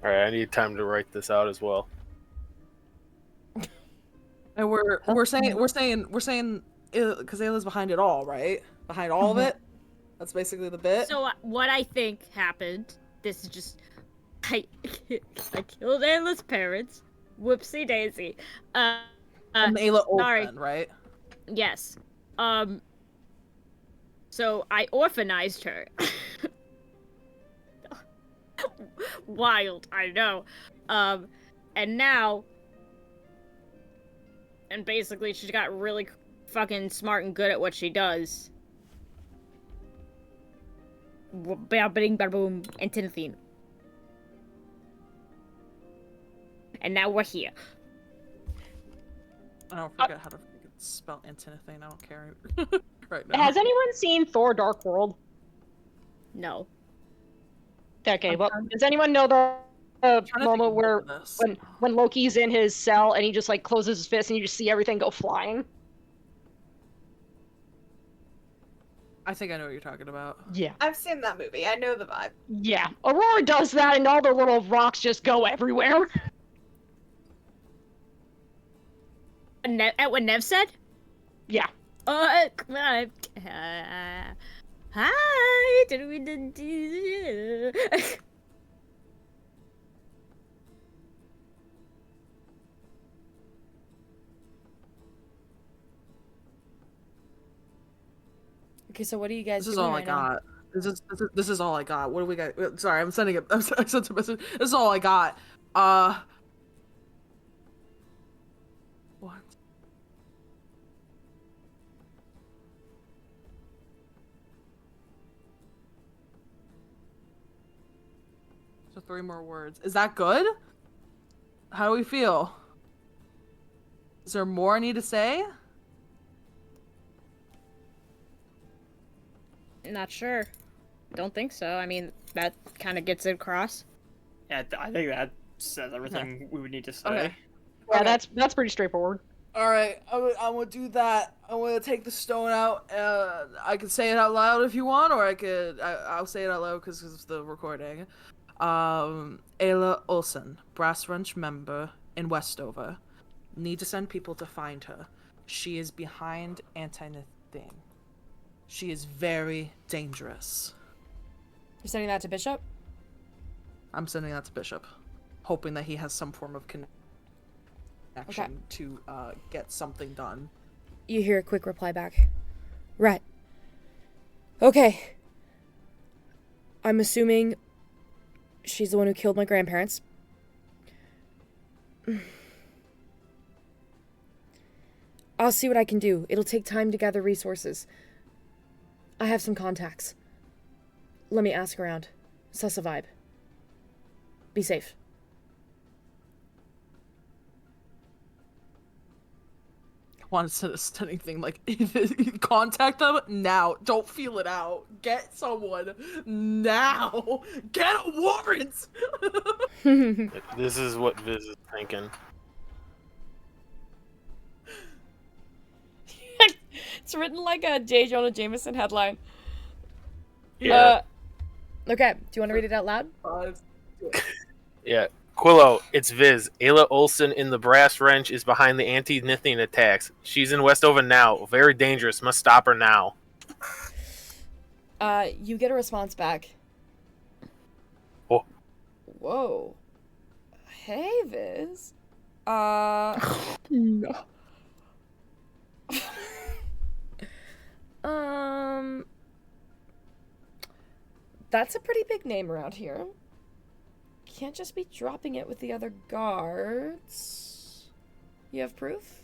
All right. I need time to write this out as well.
And we're saying because Ayla's behind it all, right? Behind all of it. That's basically the bit.
So what I think happened, this is just, I killed Ayla's parents. Whoopsie daisy.
And Ayla
sorry.
Olsen, right?
Yes. So I orphanized her. Wild, I know. And now, and basically she got really fucking smart and good at what she does. Bing, bada boom, and Tinthine. And now we're here.
I don't forget how to freaking spell Antinethane. I don't care right now.
Has anyone seen Thor: Dark World?
No.
Okay, well, does anyone know the moment where when Loki's in his cell and he just like closes his fist and you just see everything go flying?
I think I know what you're talking about.
Yeah.
I've seen that movie. I know the vibe.
Yeah. Aurora does that and all the little rocks just go everywhere.
At what Nev said?
Yeah.
Hi.
Okay, so what do you guys
This is
doing
all I
right now?
got. This is all I got. What do we got? Sorry, I'm sending it. I sent a message. This is all I got. What? So 3 more words. Is that good? How do we feel? Is there more I need to say?
Not sure. Don't think so. I mean, that kind of gets it across.
Yeah, I think that says everything we would need to say.
Okay.
Yeah,
Okay.
that's pretty straightforward.
All right, I'm gonna do that. I'm gonna take the stone out. I can say it out loud if you want, or I'll say it out loud because of the recording. Ayla Olsen, brass wrench member in Westover. Need to send people to find her. She is behind Antinethane. She is very dangerous.
You're sending that to Bishop?
I'm sending that to Bishop, hoping that he has some form of connection to get something done.
You hear a quick reply back. Right. Okay. I'm assuming she's the one who killed my grandparents. I'll see what I can do. It'll take time to gather resources. I have some contacts. Let me ask around. Suss a vibe. Be safe.
Want to send a stunning thing like contact them now. Don't feel it out. Get someone now. Get a warrant.
This is what Viz is thinking.
It's written like a J. Jonah Jameson headline.
Yeah.
Okay, do you want to read it out loud?
Yeah. Quillo, it's Viz. Ayla Olsen in the brass wrench is behind the anti-Nithine attacks. She's in Westover now. Very dangerous. Must stop her now.
You get a response back.
Oh.
Whoa. Hey, Viz.
No.
That's a pretty big name around here. Can't just be dropping it with the other guards. You have proof?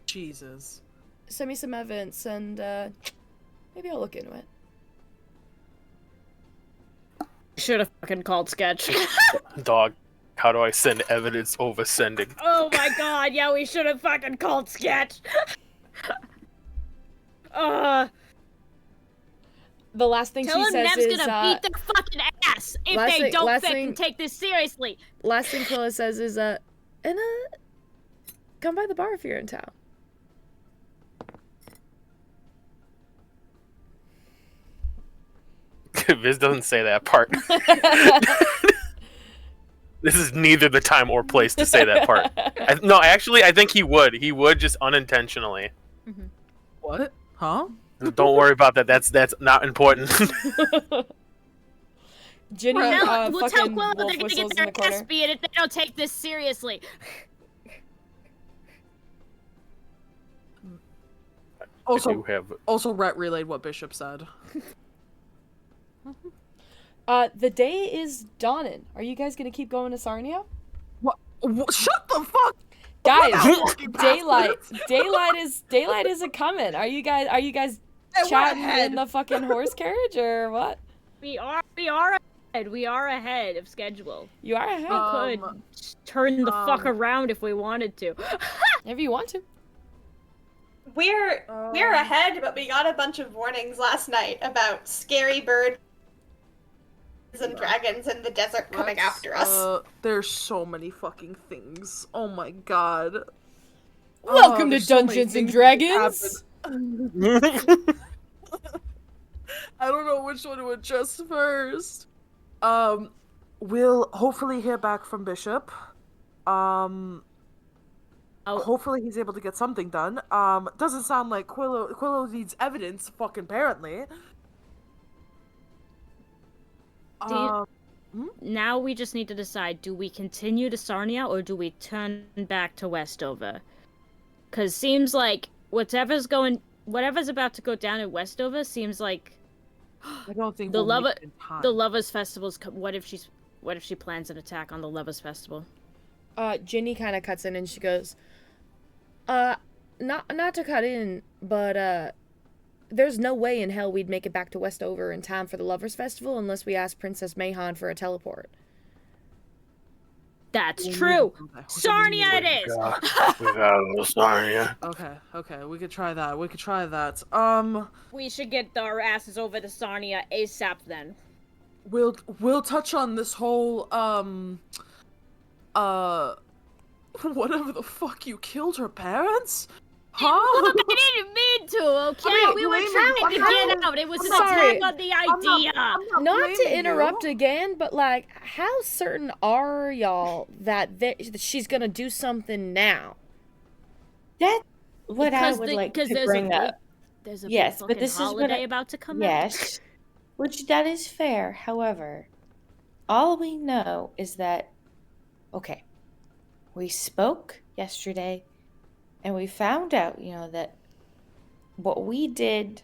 Jesus.
Send me some evidence and, maybe I'll look into it.
Should have fucking called Sketch.
Dog. How do I send evidence over sending?
Oh my god, yeah, we should have fucking called Sketch.
The last thing
Tell
she
him
says
Nev's
is,
gonna beat their fucking ass if
last
they
thing-
don't
last
fucking
thing-
take this seriously.
last thing Quilla says is, come by the bar if you're in town.
Viz doesn't say that part. This is neither the time or place to say that part. No, actually, I think he would. He would, just unintentionally.
What? Huh?
Don't worry about that. That's not important.
Ginny,
We'll tell
fucking
Quilla they're
wolf
gonna
whistles
get
in the
their ass
corner.
beat if they don't take this seriously.
I do
Also,
have.
Rhett relayed what Bishop said.
The day is dawning. Are you guys gonna keep going to Sarnia?
What? Shut the fuck!
Guys,
walking past
daylight is a coming. Are you guys
Hey, we're
chatting
ahead.
in the fucking horse carriage or what?
We are ahead. We are ahead of schedule.
You are ahead.
We could turn the fuck around if we wanted to.
If you want to.
We're ahead, but we got a bunch of warnings last night about scary birds and dragons in the desert coming after us.
There's so many fucking things. Oh my god.
Welcome to
there's so many
Dungeons and
things that can
Dragons.
happen. I don't know which one to adjust first. We'll hopefully hear back from Bishop. Hopefully he's able to get something done. Doesn't sound like Quillo needs evidence, fucking apparently.
Now we just need to decide, do we continue to Sarnia or do we turn back to Westover? Because seems like whatever's about to go down in Westover seems like
I don't think
the
we'll meet in time.
Lovers Festival's what if she plans an attack on the Lovers Festival?
Ginny kind of cuts in and she goes, not to cut in, but there's no way in hell we'd make it back to Westover in time for the Lovers Festival unless we asked Princess Mayhan for a teleport.
That's true. Sarnia it is.
We gotta go Sarnia.
Okay, we could try that.
We should get our asses over to Sarnia ASAP then.
We'll touch on this whole whatever the fuck you killed her parents? Huh?
Look, I didn't mean to, okay? We were trying to get out. It was an
Sorry.
attack on the idea.
Not to interrupt again, but like, how certain are y'all that she's gonna do something now?
That's what I
Because
would like
there's
to bring up.
There's a
Yes,
big
but this is
fucking
what
holiday about to come out.
Yes, which that is fair. However, all we know is that, okay, we spoke yesterday, and we found out, that what we did.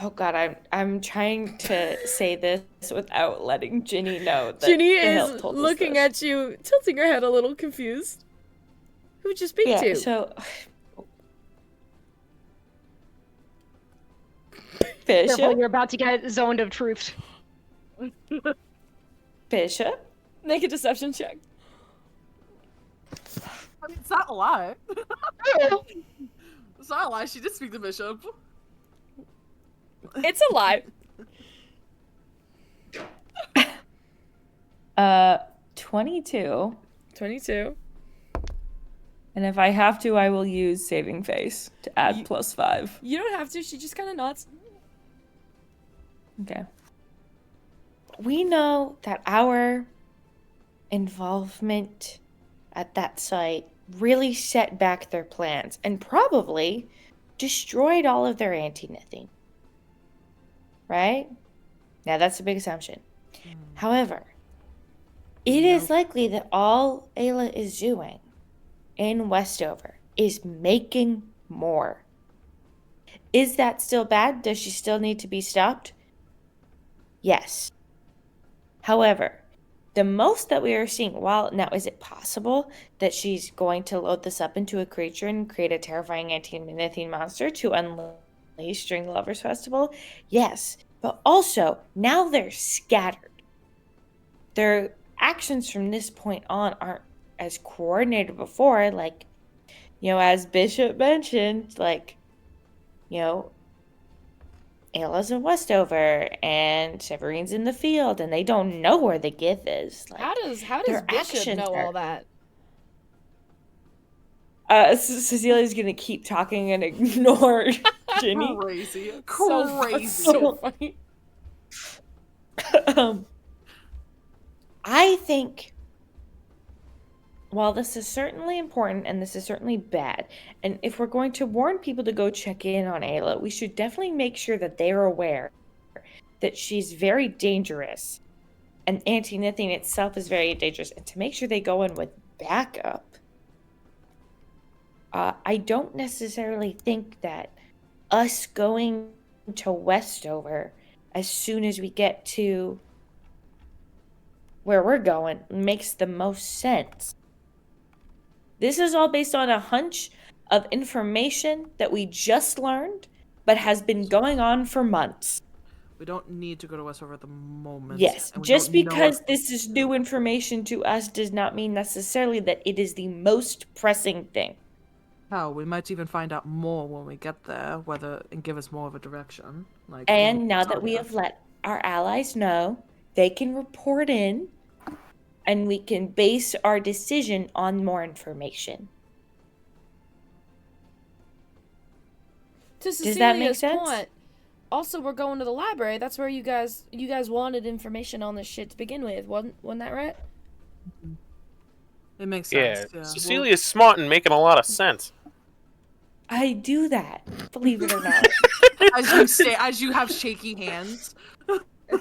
Oh God, I'm trying to say this without letting Ginny know that
Ginny
the hilt
is
told us
looking
this.
at you, tilting her head a little confused. Who'd you speak to?
So
Careful,
Bishop,
you're about to get zoned of truth.
Bishop.
Make a deception check.
I mean, it's not a lie. It's not a lie. She did speak to Bishop.
It's a lie.
22.
22.
And if I have to, I will use saving face to add +5.
You don't have to. She just kind of nods.
Okay. We know that our involvement at that site really set back their plans and probably destroyed all of their anti-nithing. Right? Now that's a big assumption. However, it is likely that all Ayla is doing in Westover is making more. Is that still bad? Does she still need to be stopped? Yes. However, the most that we are seeing, now is it possible that she's going to load this up into a creature and create a terrifying anti-nithing monster to unleash during the Lovers Festival? Yes. But also, now they're scattered. They're actions from this point on aren't as coordinated before. Like, as Bishop mentioned, like, Ayla's in Westover and Severine's in the field, and they don't know where the Gith is. Like,
How does
their
Bishop
actions
know
are-
all that?
Cecilia's gonna keep talking and ignore Ginny.
Crazy.
So funny.
I think while this is certainly important and this is certainly bad, and if we're going to warn people to go check in on Ayla, we should definitely make sure that they're aware that she's very dangerous and Auntie Nithing itself is very dangerous, and to make sure they go in with backup. I don't necessarily think that us going to Westover as soon as we get to where we're going makes the most sense. This is all based on a hunch of information that we just learned, but has been going on for months.
We don't need to go to Westover at the moment.
Yes,
and we
just
don't know
because
if-
this is new information to us does not mean necessarily that it is the most pressing thing.
Hell, we might even find out more when we get there, and give us more of a direction. Like,
And now that we have let our allies know, they can report in, and we can base our decision on more information.
To
Does that make
Cecilia's
sense?
point, also we're going to the library. That's where you guys wanted information on this shit to begin with. Wasn't that right?
It makes
Yeah,
sense. Yeah.
Cecilia's smart and making a lot of sense.
I do that, believe it or not.
As you have shaky hands.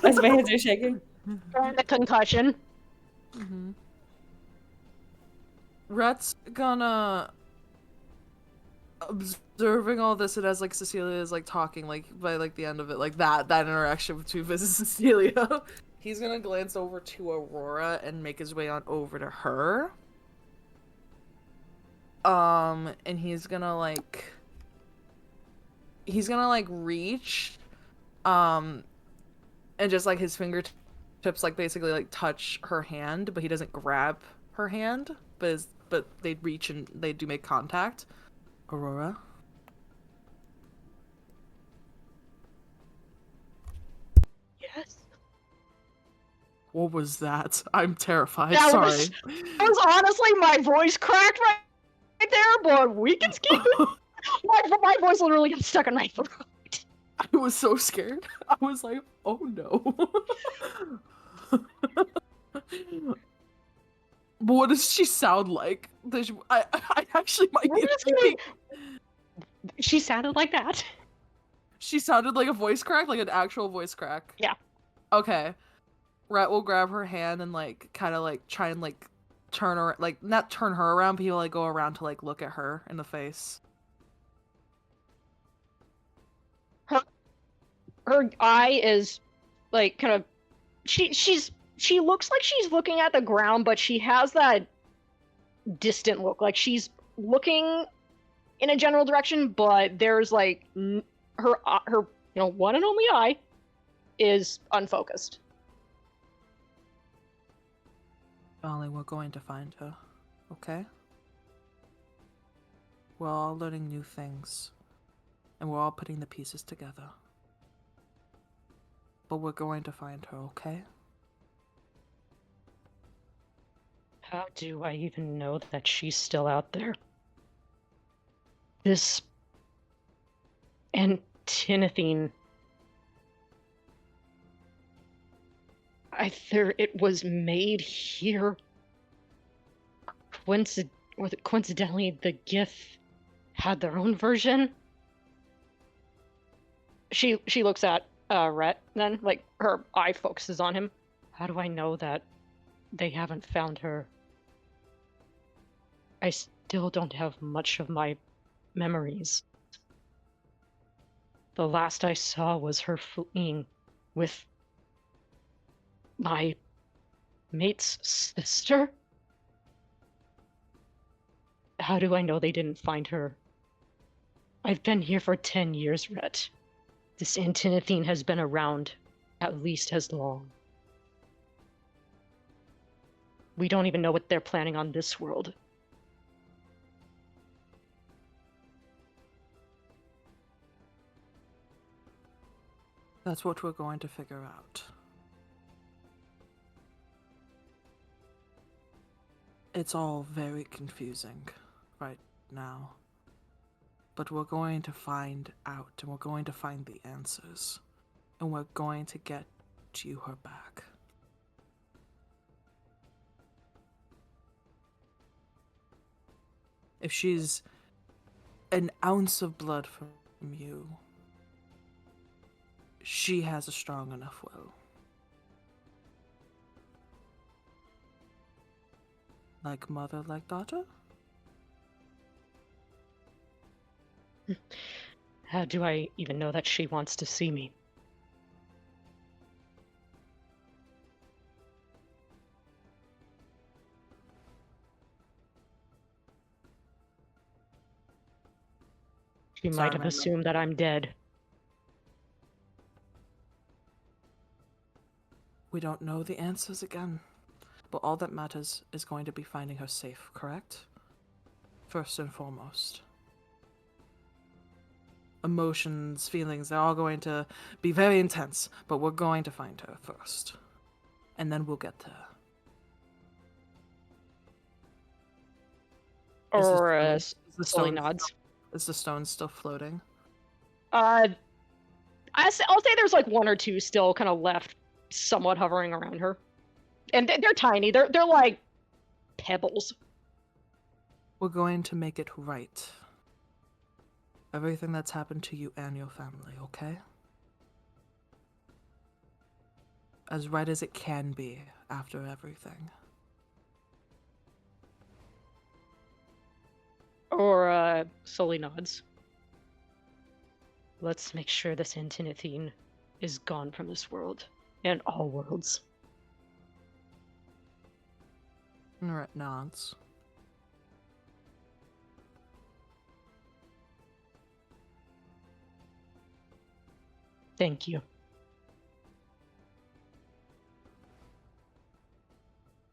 As my hands are shaking.
And the concussion.
Mm-hmm. Rhett's gonna observing all this, and as like Cecilia is like talking, like by like the end of it, like that interaction between Viz and Cecilia, he's gonna glance over to Aurora and make his way on over to her. And he's gonna reach, and just like his fingertips like basically like touch her hand, but he doesn't grab her hand, but they reach and they do make contact. Aurora?
Yes.
What was that? I'm terrified.
That
Sorry.
was honestly my voice cracked right there, but we can skip it. My voice literally got stuck in my throat.
I was so scared. I was like, oh no. But what does she sound like? I actually might be thinking.
She sounded like that.
She sounded like a voice crack, like an actual voice crack.
Yeah.
Okay. Rhett will grab her hand and like kind of like try and like turn her, like not turn her around, but he'll like go around to like look at her in the face.
Her eye is like kind of she looks like she's looking at the ground, but she has that distant look, like she's looking in a general direction, but there's like her one and only eye is unfocused.
Darling, we're going to find her, okay? We're all learning new things, and we're all putting the pieces together. But we're going to find her, okay?
How do I even know that she's still out there? This Antinethine. It was made here. Coincidentally, the Gith had their own version. She looks at Rhett, then like her eye focuses on him. How do I know that they haven't found her? I still don't have much of my memories. The last I saw was her fleeing with my mate's sister? How do I know they didn't find her? I've been here for 10 years, Rhett. This Antinethine has been around at least as long. We don't even know what they're planning on this world.
That's what we're going to figure out. It's all very confusing right now. But we're going to find out, and we're going to find the answers. And we're going to get you her back. If she's an ounce of blood from you, she has a strong enough will. Like mother, like daughter?
How do I even know that she wants to see me? She might have assumed that I'm dead.
We don't know the answers again. But all that matters is going to be finding her safe, correct? First and foremost. Emotions, feelings, they're all going to be very intense, but we're going to find her first. And then we'll get there.
Or Sully nods.
Is the stone still floating?
I'll say there's like one or two still kind of left, somewhat hovering around her. And they're tiny. They're like pebbles.
We're going to make it right. Everything that's happened to you and your family, okay? As right as it can be after everything.
Or Sully nods. Let's make sure this Antinethine is gone from this world and all worlds.
Ret nods.
Thank you.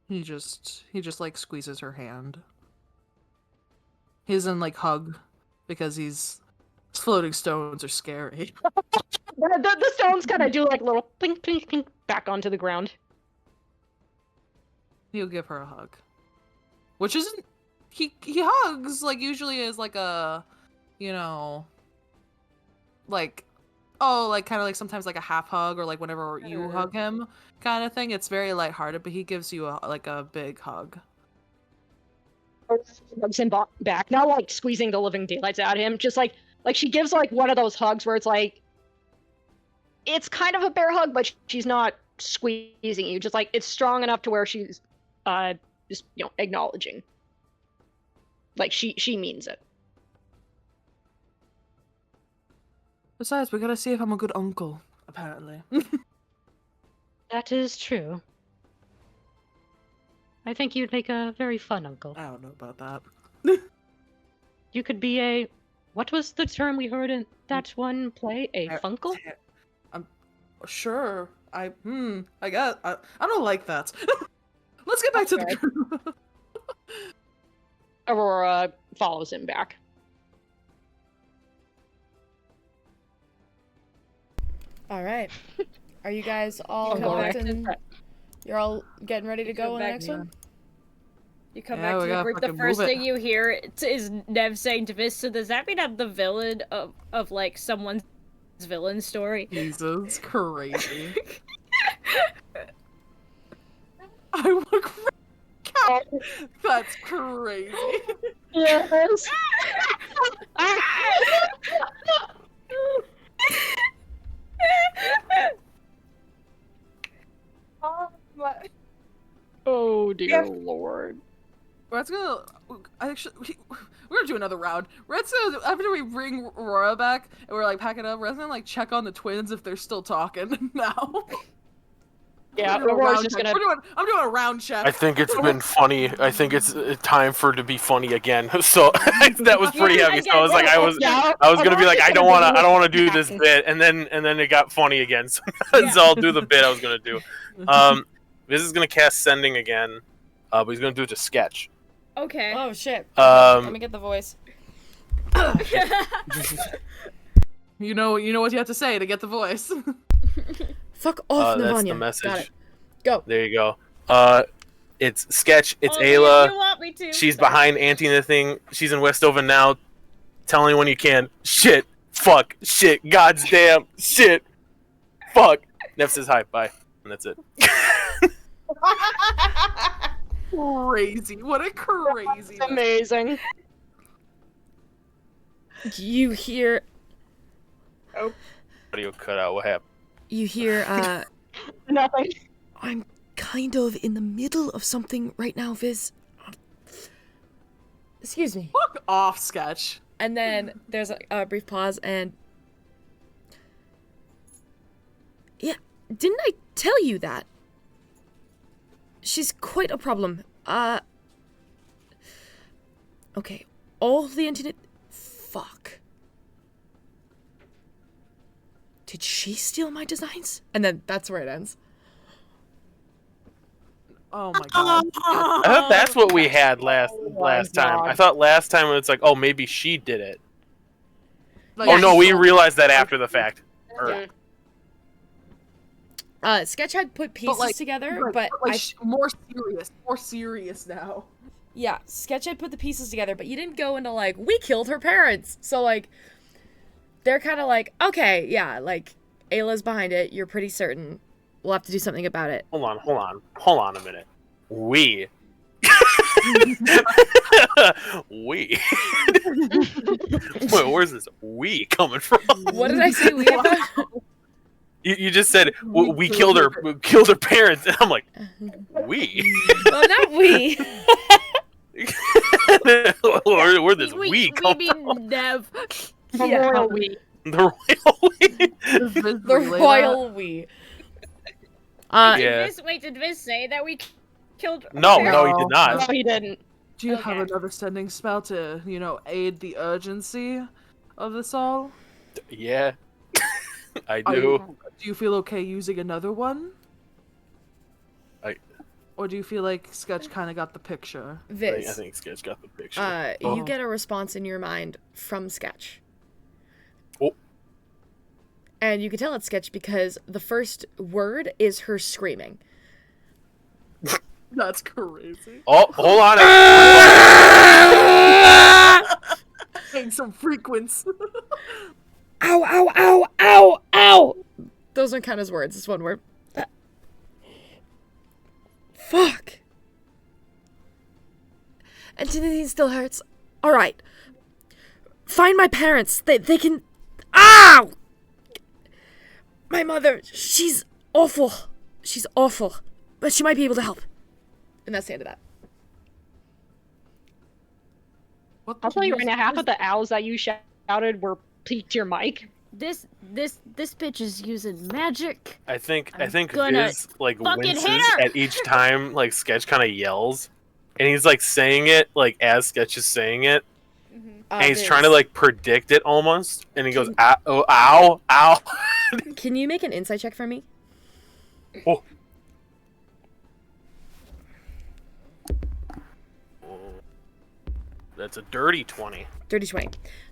He just like squeezes her hand. He doesn't like hug because floating stones are scary.
The stones kind of do like little plink plink plink back onto the ground.
He'll give her a hug. Which isn't he hugs like usually is like a, you know, like like kind of like sometimes like a half hug or like whenever you hug him kind of thing. It's very lighthearted, but he gives you a big hug.
Hugs him back, not like squeezing the living daylights out of him, just like she gives like one of those hugs where it's like it's kind of a bear hug, but she's not squeezing you, just like it's strong enough to where she's just, you know, acknowledging. Like she means it.
Besides, we gotta see if I'm a good uncle, apparently.
That is true. I think you'd make a very fun uncle.
I don't know about that.
You could be what was the term we heard in that one play? A funkle?
I'm sure. I guess I don't like that. Let's get back to the group.
Aurora follows him back.
All right. Are you guys all covered and you're all getting ready to go on the next one?
You come back to the group, the first thing you hear is Nev saying to Viz, so does that mean I'm the villain of like someone's villain story?
Jesus, crazy. I look that's crazy.
Yes. Oh dear lord.
Red's gonna we're gonna do another round. Red's gonna, after we bring Aurora back and we're like packing up, Red's gonna like check on the twins if they're still talking now.
Yeah, Aurora's just gonna.
I'm doing a round check.
I think it's been funny. I think it's time for it to be funny again. So that was pretty heavy. So I was like, I was gonna be like, I don't wanna do this bit, and then it got funny again. So, so I'll do the bit I was gonna do. This is gonna cast Sending again, but he's gonna do it to Sketch.
Okay.
Oh shit. Let me get the voice.
You know what you have to say to get the voice.
Fuck off,
That's
Navanya.
the message.
Got it. Go.
There you go. It's Sketch. It's
Only if
Ayla.
you want me to.
She's
Sorry.
behind Auntie Nithing. She's in Westover now. Tell anyone you can. Shit. Fuck. Shit. God's damn. Shit. Fuck. Nev says hi. Bye. And that's it.
Crazy. What a crazy.
That's amazing.
You hear.
Audio cut out. What happened?
You hear.
Nothing.
I'm kind of in the middle of something right now, Viz. Excuse me.
Fuck off, Sketch.
And then there's a brief pause, and yeah, didn't I tell you that? She's quite a problem. Okay, all the internet. Fuck. Did she steal my designs? And then that's where it ends.
Oh my god.
I thought that's what we had last time. I thought last time it's like, oh, maybe she did it.
Like,
Oh no, we realized that after the fact. Or-
Sketch had put pieces together, but
more serious now.
yeah, Sketch had put the pieces together, but you didn't go into like, we killed her parents. So like, they're kind of like, okay, yeah, like Ayla's behind it. You're pretty certain. We'll have to do something about it.
Hold on a minute. We. We. Wait, where's this we coming from?
What did I say we about?
You just said we killed her. We killed her parents, and I'm like, we.
Well, not we.
Where this we come
we
from?
mean Nev.
The
Yeah.
royal we.
The royal we.
The royal we.
Yeah.
Did Viz say that we killed?
No,
her?
no, he did not.
No, he didn't.
Do you have
Okay.
another sending spell to, aid the urgency of this all?
Yeah, I
Are
do.
Do you feel okay using another one? Or do you feel like Sketch kind of got the picture?
I
Viz.
think Sketch got the picture.
You get a response in your mind from Sketch.
Oh.
And you can tell it's Sketch because the first word is her screaming.
That's crazy.
Oh, hold on.
Getting some frequency.
Ow, ow, ow, ow, ow! Those don't count as words, it's one word. Fuck. And it still hurts. Alright. Find my parents. They can... Ow! My mother, she's awful. She's awful. But she might be able to help. And that's the end of that.
I'll tell you right now, half of the owls that you shouted were peaked your mic.
This bitch is using magic.
I think
gonna
Viz like
fucking
winces
hit her.
at each time like Sketch kind of yells, and he's like saying it like as Sketch is saying it, and he's trying to like predict it almost, and he goes ow, oh, ow, ow.
Can you make an insight check for me?
Oh. That's a dirty 20.
Dirty 20.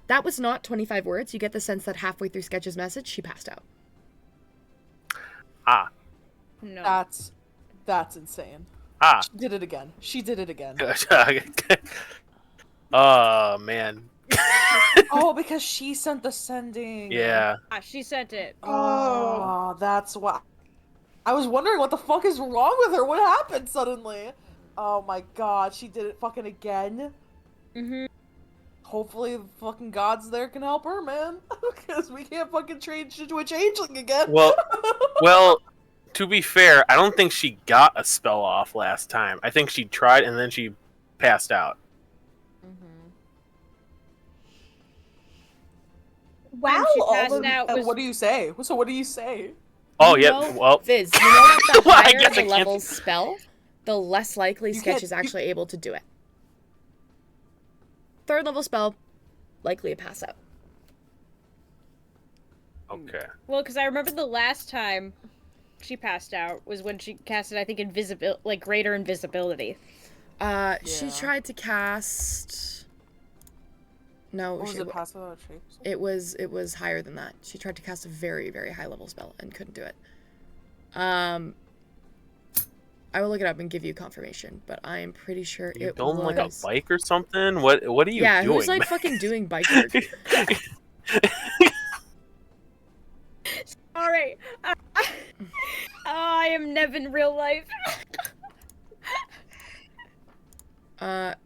That was not 25 words. You get the sense that halfway through Sketch's message, she passed out.
Ah.
No.
That's insane.
Ah.
She did it again. She did it again.
Oh, man.
Oh, because she sent the sending.
Yeah.
She sent it.
Oh, that's why. I was wondering what the fuck is wrong with her. What happened suddenly? Oh my god, she did it fucking again.
Mm-hmm.
Hopefully the fucking gods there can help her, man. Because we can't fucking change into a changeling again.
Well, to be fair, I don't think she got a spell off last time. I think she tried and then she passed out.
Wow,
she
all
passed
of
out was
What do you say? So what do you say?
Oh,
You
yeah.
know,
Well,
Viz, you know that the
Well, I
higher
guess I
the
can't-
level spell, the less likely
You
Sketch
can't-
is actually able to do it. Third level spell, likely a pass out.
okay.
well, because I remember the last time she passed out was when she casted, I think, greater invisibility.
She
Yeah.
tried to cast. No,
What was it? Passive or shape?
it was higher than that. She tried to cast a very, very high level spell and couldn't do it. I will look it up and give you confirmation, but I am pretty sure
You
it
don't
was.
like a bike or something? What are you
Yeah,
doing?
who's like
man?
fucking doing bike work?
Alright. I am Nev in real life.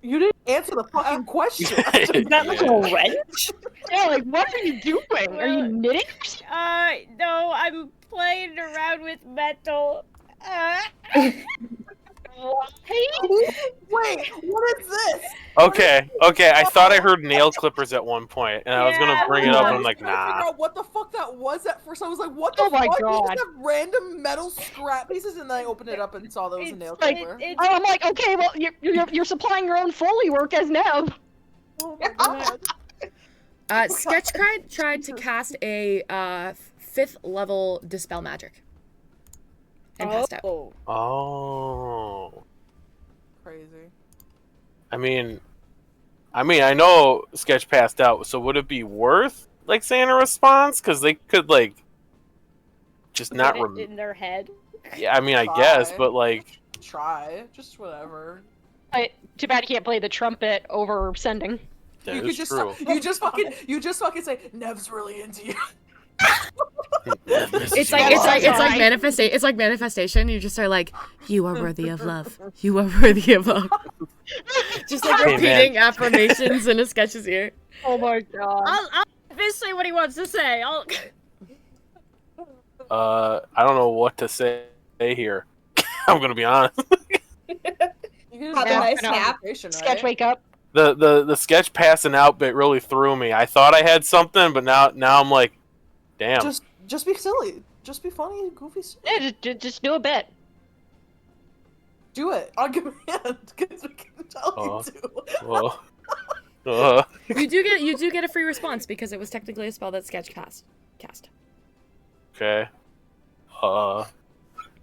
You didn't answer the fucking question.
Is that like
Yeah.
a wrench?
Yeah, like, what are you doing? Are you knitting?
No, I'm playing around with metal.
Wait, what is this?
Okay, I thought I heard nail clippers at one point, and I was gonna
Yeah.
bring it up,
I
and I'm
was
like,
trying to figure
nah.
out what the fuck that was at first. I was like, what the
Oh my
fuck? You
God.
just have random metal scrap pieces, and then I opened it up and saw there was a nail
like-
clipper.
I'm like, okay, well, you're supplying your own Foley work as Nev.
Oh my god.
Sketch tried to cast a 5th level dispel magic. And passed out.
Oh.
Crazy.
I mean, I know Sketch passed out, so would it be worth like saying a response? Because they could like just not
Put it in their head.
Yeah, I mean, I guess,
Try.
but like,
Try. Just whatever.
Too bad you can't play the trumpet over sending.
that
You
is
could just
true.
you just fucking say Nev's really into you.
It's like manifestation. You just are like, you are worthy of love. You are worthy of love. Just like
Hey,
repeating
man.
affirmations in a Sketch's ear.
Oh my god.
I'll Viz say what he wants to say.
I don't know what to say here. I'm gonna be honest.
You can
Have a
have
nice
an
nap.
conversation, right?
Sketch, wake up.
The Sketch passing out bit really threw me. I thought I had something, but now I'm like, damn.
Just be silly. Just be funny, goofy.
Yeah, just do a bit.
Do it on command, because we can tell you to.
You do get a free response because it was technically a spell that Sketch cast.
Okay.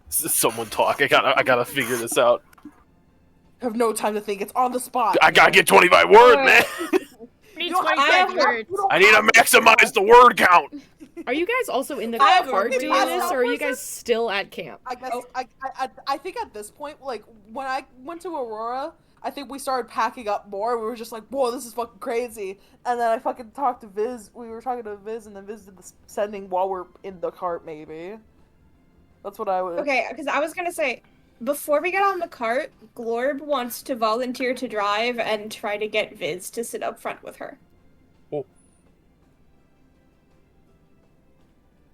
Someone talk. I gotta figure this out.
Have no time to think. It's on the spot.
I gotta get 25 words, man.
Need
You don't
25
have-
words.
you don't
I need to
have-
maximize the word count.
Are you guys also in the
I have
cart
a
doing
really
this,
fast
or are you
person.
guys still at camp?
I guess I think at this point, like when I went to Aurora, I think we started packing up more. We were just like, "Whoa, this is fucking crazy!" And then I fucking talked to Viz. We were talking to Viz, and then Viz did the sending while we're in the cart. Maybe that's what I would.
Okay, because I was gonna say, before we get on the cart, Glorb wants to volunteer to drive and try to get Viz to sit up front with her.
Oh.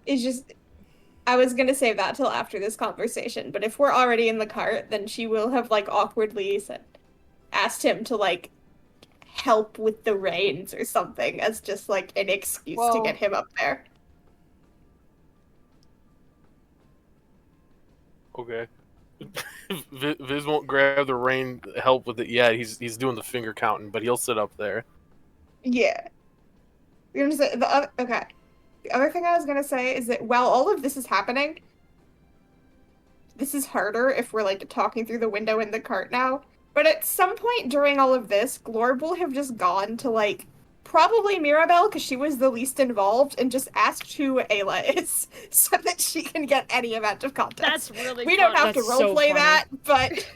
It's just, I was gonna save that till after this conversation, but if we're already in the cart, then she will have like awkwardly asked him to like help with the reins or something as just like an excuse to
Well-
get him up there.
Okay. Viz won't grab the rein help with it yet. He's doing the finger counting, but he'll sit up there.
Yeah. You're gonna say okay. The other thing I was gonna say is that while all of this is happening, this is harder if we're like talking through the window in the cart now. But at some point during all of this, Glorb will have just gone to like probably Mirabelle because she was the least involved and just asked who Ayla is so that she can get any amount of context.
That's really
We don't
fun.
have to
That's so
roleplay
funny.
that, but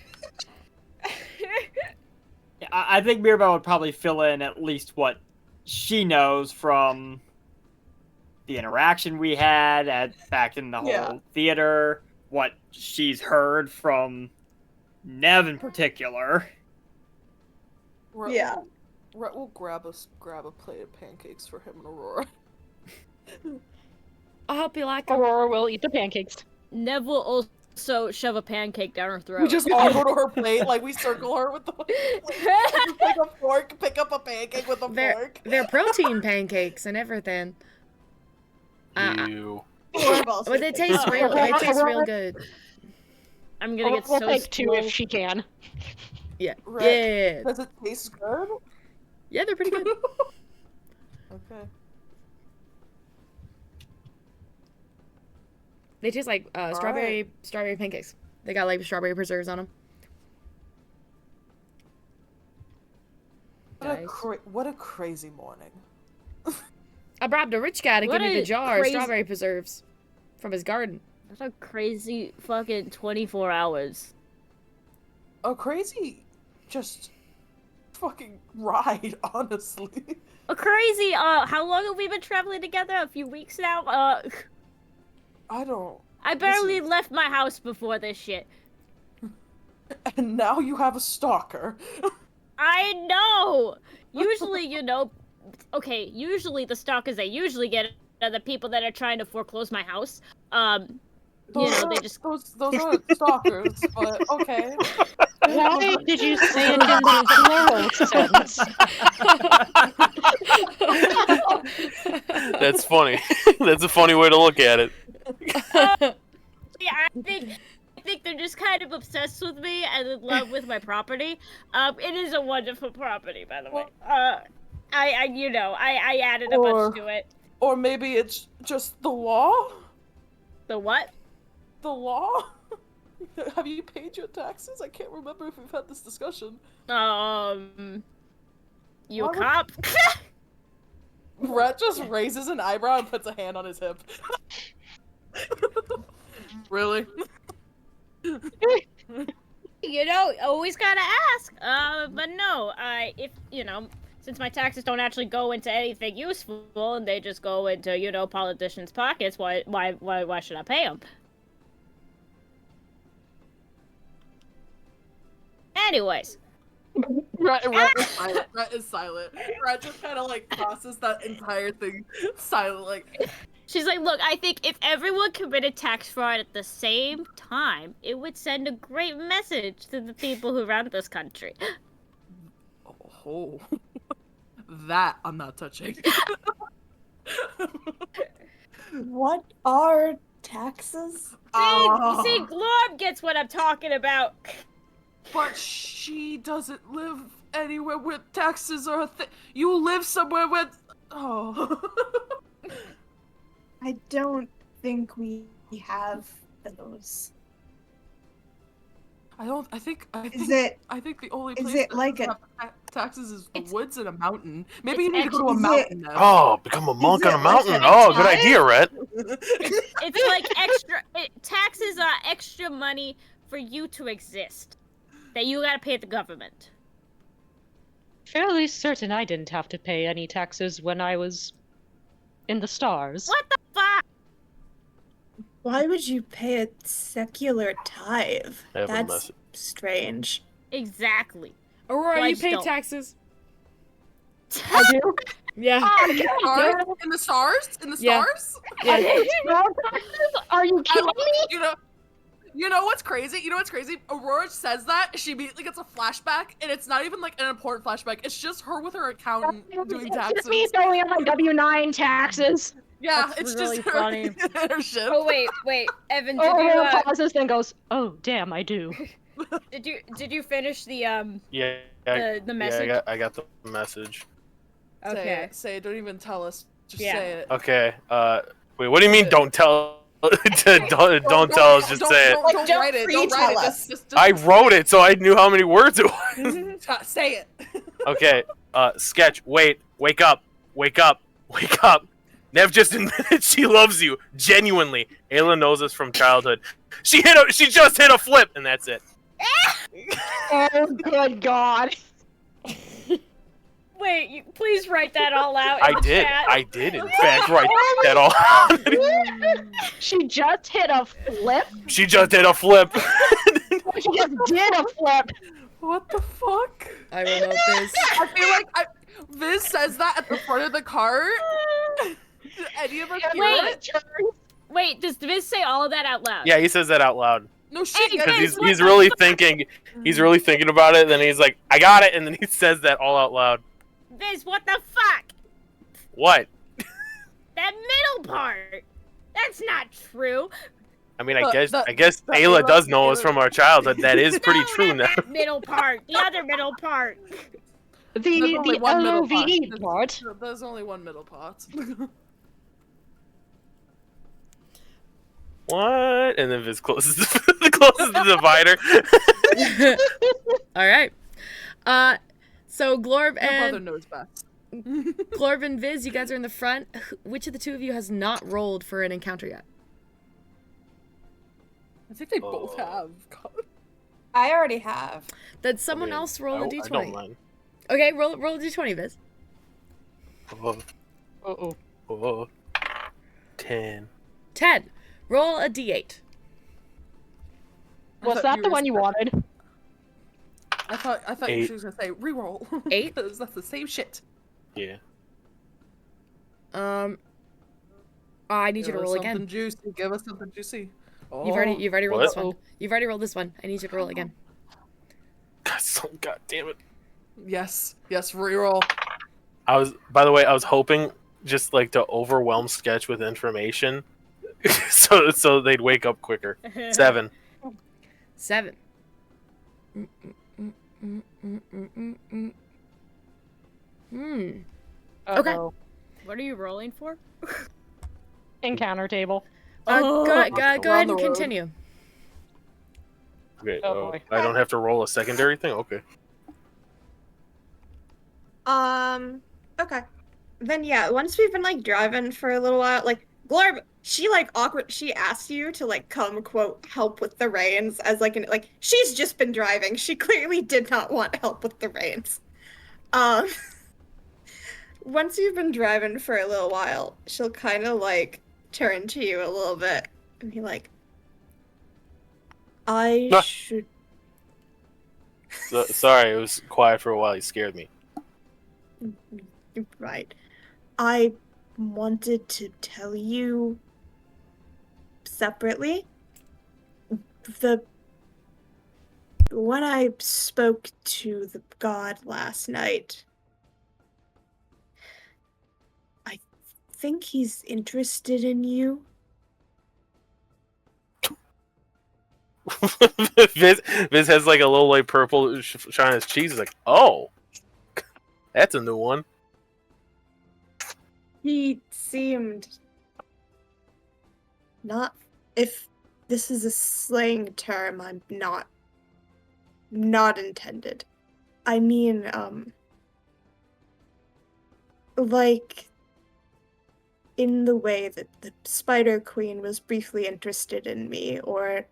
Yeah, I think Mirabelle would probably fill in at least what she knows from the interaction we had back in the whole
Yeah.
theater, what she's heard from Nev in particular.
Yeah.
Rhett will grab a plate of pancakes for him and Aurora.
I'll help you like 'em.
Aurora will eat the pancakes.
Nev will also shove a pancake down her throat.
We just all go to her plate, like we circle her with the plate. Like a fork, pick up a pancake with a fork.
They're protein pancakes and everything.
You.
Glorb also
But they
thinks-
taste real good.
I'm gonna get
We'll
so
take two
swole.
if she can.
Yeah.
Right.
Yeah.
Does it taste good?
Yeah, they're pretty good.
Okay.
They taste like strawberry pancakes. They got like strawberry preserves on them.
what a crazy morning.
I bribed a rich guy to
What
give me the
a
jar of
crazy-
strawberry preserves from his garden.
That's a crazy fucking 24 hours.
A crazy, just fucking ride, honestly.
A crazy, how long have we been traveling together? A few weeks now?
I don't.
I barely
Listen.
left my house before this shit.
And now you have a stalker.
I know! Usually, okay, usually the stalkers I usually get are the people that are trying to foreclose my house. They just...
Those aren't stalkers, but okay.
Why did you say it in the plural sense?
That's funny. That's a funny way to look at it.
Yeah, I think they're just kind of obsessed with me and in love with my property. It is a wonderful property, by the way. I added a bunch to it.
Or maybe it's just the law?
The what?
The law? Have you paid your taxes? I can't remember if we've had this discussion.
You a
Why would-
cop?
Rhett just raises an eyebrow and puts a hand on his hip. Really?
Always gotta ask. But no, since my taxes don't actually go into anything useful and they just go into, politicians' pockets, why should I pay them? Anyways.
Rhett is silent. Rhett is silent. Rhett just kind of like processes that entire thing silently.
She's like, look, I think if everyone committed tax fraud at the same time, it would send a great message to the people who run this country.
Oh. That I'm not touching.
What are taxes?
See, Glorb gets what I'm talking about.
But she doesn't live anywhere where taxes are a thing. You live somewhere where... Oh.
I don't think we have those.
I think
Is it?
I think the only
Is
place
it
that
like
doesn't
a-
have taxes is the
It's-
woods and a mountain. Maybe you
it's
need to go to a
actually-
mountain now.
Oh, become a monk
Is
on a
it like
mountain.
an
Oh, good
entire-
idea, Rhett.
It's like extra. Taxes are extra money for you to exist that you gotta pay the government.
Fairly certain I didn't have to pay any taxes when I was in the stars.
What the fuck?
Why would you pay a secular tithe?
I have a
That's
message.
strange.
Exactly.
Aurora,
Why
you pay
don't?
taxes.
I do.
Yeah.
Stars? In the stars? In the
Yeah.
stars?
Yeah.
Are you
I
kidding
love,
me?
you know what's crazy? You know what's crazy? Aurora says that, she immediately gets a flashback, and it's not even like an important flashback. It's just her with her accountant doing
It's
taxes.
just me throwing out my W-9 taxes.
Yeah,
That's
it's
really
just her,
funny.
her ship.
Oh wait, Evan,
Aurora pauses, then goes, "Oh, damn, I do."
did you finish the
Yeah.
the message?
Yeah, I got the message.
Okay.
Say it. Don't even tell us. Just
Yeah.
say it.
Okay. Wait. What do you mean? Don't tell. don't tell us. Just say it.
Don't
Don't
write it.
free
Don't write it.
tell us.
Just
I wrote it, so I knew how many words it was.
say it.
Okay. Sketch. Wait. Wake up. Wake up. Wake up. Nev just admitted she loves you genuinely. Ayla knows us from childhood. She just hit a flip, and that's it.
Oh, good God.
Wait, please write that all out.
I
in the
did.
Chat.
I did, in fact, write that all out.
She just hit a flip.
She just did a flip.
She just did a flip.
What the fuck?
I will note this.
I feel like Viz says that at the front of the cart. Did any of us hear
Wait.
it?
Wait, does Viz say all of that out loud?
Yeah, he says that out loud.
No shit.
Hey,
Because
Viz,
he's really thinking. He's really thinking about it. Then he's like, "I got it," and then he says that all out loud.
Viz, what the fuck?
What?
That middle part. That's not true.
I mean, I
The-
guess
the-
Ayla
Ayla-
does know us from our childhood. That is pretty
No,
true
not
now.
that middle part. The other middle part.
The
only one middle
LOVE part.
There's only one middle part.
What? And then Viz closes the divider.
All right. So Glorb
Your brother
and
knows best.
Glorb and Viz, you guys are in the front. Which of the two of you has not rolled for an encounter yet?
I think they both have. God.
I already have.
Did someone else roll a d20?
I don't mind.
Okay, roll a d20, Viz.
Oh. 10.
10. Roll a d8.
Was that the one you wanted?
I thought
8.
she was gonna say reroll.
8?
Because that's the same shit.
Yeah.
I need you to roll
Something
again.
juicy. Give us something juicy. Oh.
You've already rolled
What?
this one. You've already rolled this one. I need you to roll again.
God damn it.
Yes, reroll.
By the way, I was hoping just like to overwhelm Sketch with information, so they'd wake up quicker. 7.
7. Okay.
What are you rolling for?
Encounter table.
Go ahead
the
and
road.
continue.
Okay.
Oh, boy.
I don't have to roll a secondary thing. Okay.
Okay. Then yeah, once we've been like driving for a little while, like Glorb, she like she asked you to like come quote help with the reins as like she's just been driving. She clearly did not want help with the reins. Once you've been driving for a little while, she'll kind of like turn to you a little bit and be like, I
Ah.
should.
Sorry, it was quiet for a while. You scared me.
Right. I wanted to tell you separately. When I spoke to the god last night, I think he's interested in you.
Viz has like a little like purple shine on his cheeks. He's like, oh, that's a new one.
He seemed not. If this is a slang term, I'm not intended. I mean, like in the way that the Spider Queen was briefly interested in me, or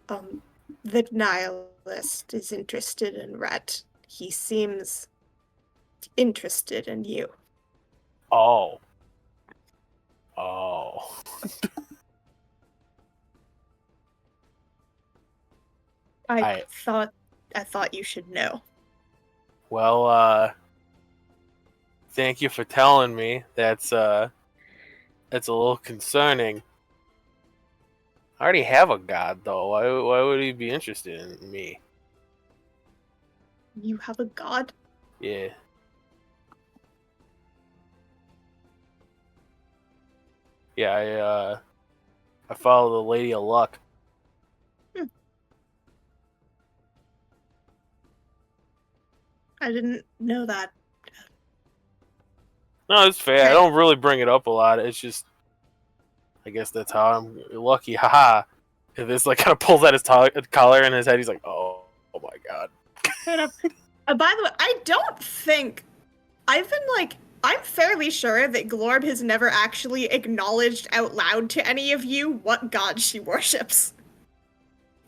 the Nihilist is interested in Rhett. He seems interested in you.
Oh.
I thought you should know.
Well, thank you for telling me. That's a little concerning. I already have a god, though. Why would he be interested in me?
You have a god?
Yeah. Yeah, I follow the Lady of Luck.
I didn't know that.
No, it's fair.
Okay.
I don't really bring it up a lot. It's just, I guess that's how I'm lucky. Haha. If this like kind of pulls out his collar in his head, he's like, oh my god.
By the way, I don't think I'm fairly sure that Glorb has never actually acknowledged out loud to any of you what god she worships.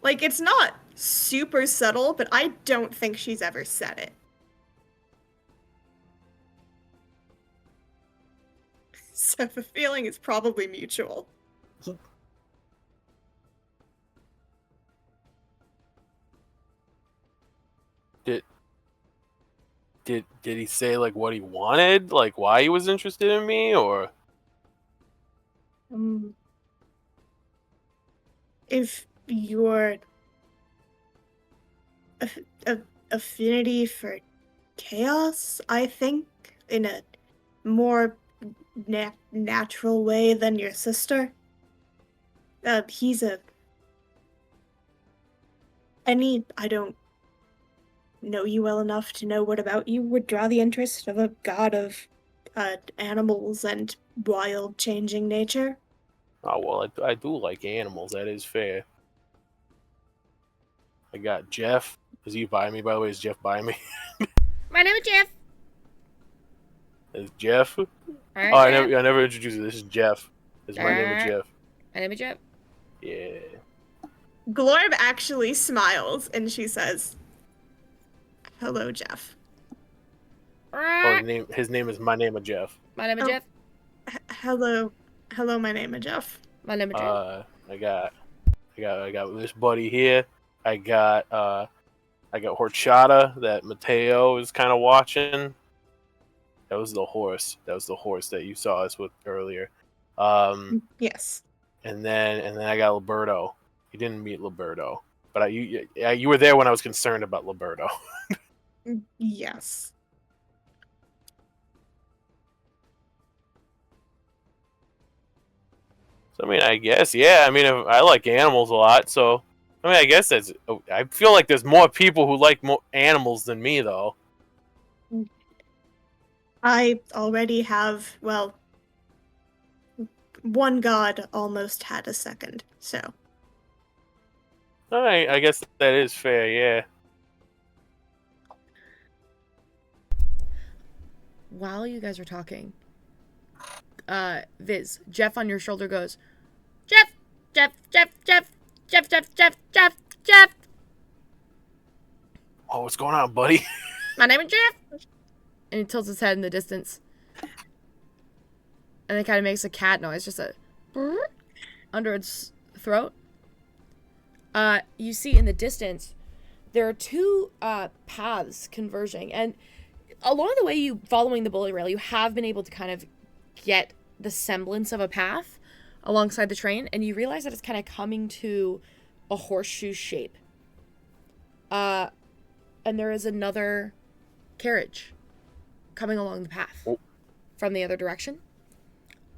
Like, it's not super subtle, but I don't think she's ever said it. So the feeling is probably mutual.
Did he say like what he wanted, like why he was interested in me, or?
If your affinity for chaos, I think, in a more natural way than your sister, he's I don't know you well enough to know what about you would draw the interest of a god of animals and wild changing nature.
Oh well, I do like animals. That is fair. I got Jeff. Is he by me, by the way? Is Jeff by me?
My name is Jeff.
Is Jeff?
All right,
Oh, I
Jeff.
never introduced you. This is Jeff. This is my name is
Alright.
Jeff.
My name is Jeff.
Yeah.
Glorb actually smiles and she says, "Hello, Jeff."
Oh, his name is my name is Jeff.
My name is
Oh.
Jeff.
Hello, my name is Jeff.
My name is Jeff.
I got this buddy here. I got Horchata that Mateo is kind of watching. That was the horse. That was the horse that you saw us with earlier.
Yes.
And then I got Liberto. You didn't meet Liberto, but you were there when I was concerned about Liberto.
Yes.
So I mean, I guess yeah. I mean, I like animals a lot, so I mean, I guess that's. I feel like there's more people who like more animals than me, though.
I already have, well, one god almost had a second, so.
I guess that is fair, yeah.
While you guys are talking, Viz, Jeff on your shoulder goes, Jeff, Jeff, Jeff, Jeff, Jeff, Jeff, Jeff, Jeff, Jeff.
Oh, what's going on, buddy?
My name is Jeff. And he tilts his head in the distance. And it kind of makes a cat noise, just a brrr under its throat. You see in the distance, there are two paths converging. And along the way, you following the bully rail, you have been able to kind of get the semblance of a path alongside the train. And you realize that it's kind of coming to a horseshoe shape. And there is another carriage coming along the path from the other direction.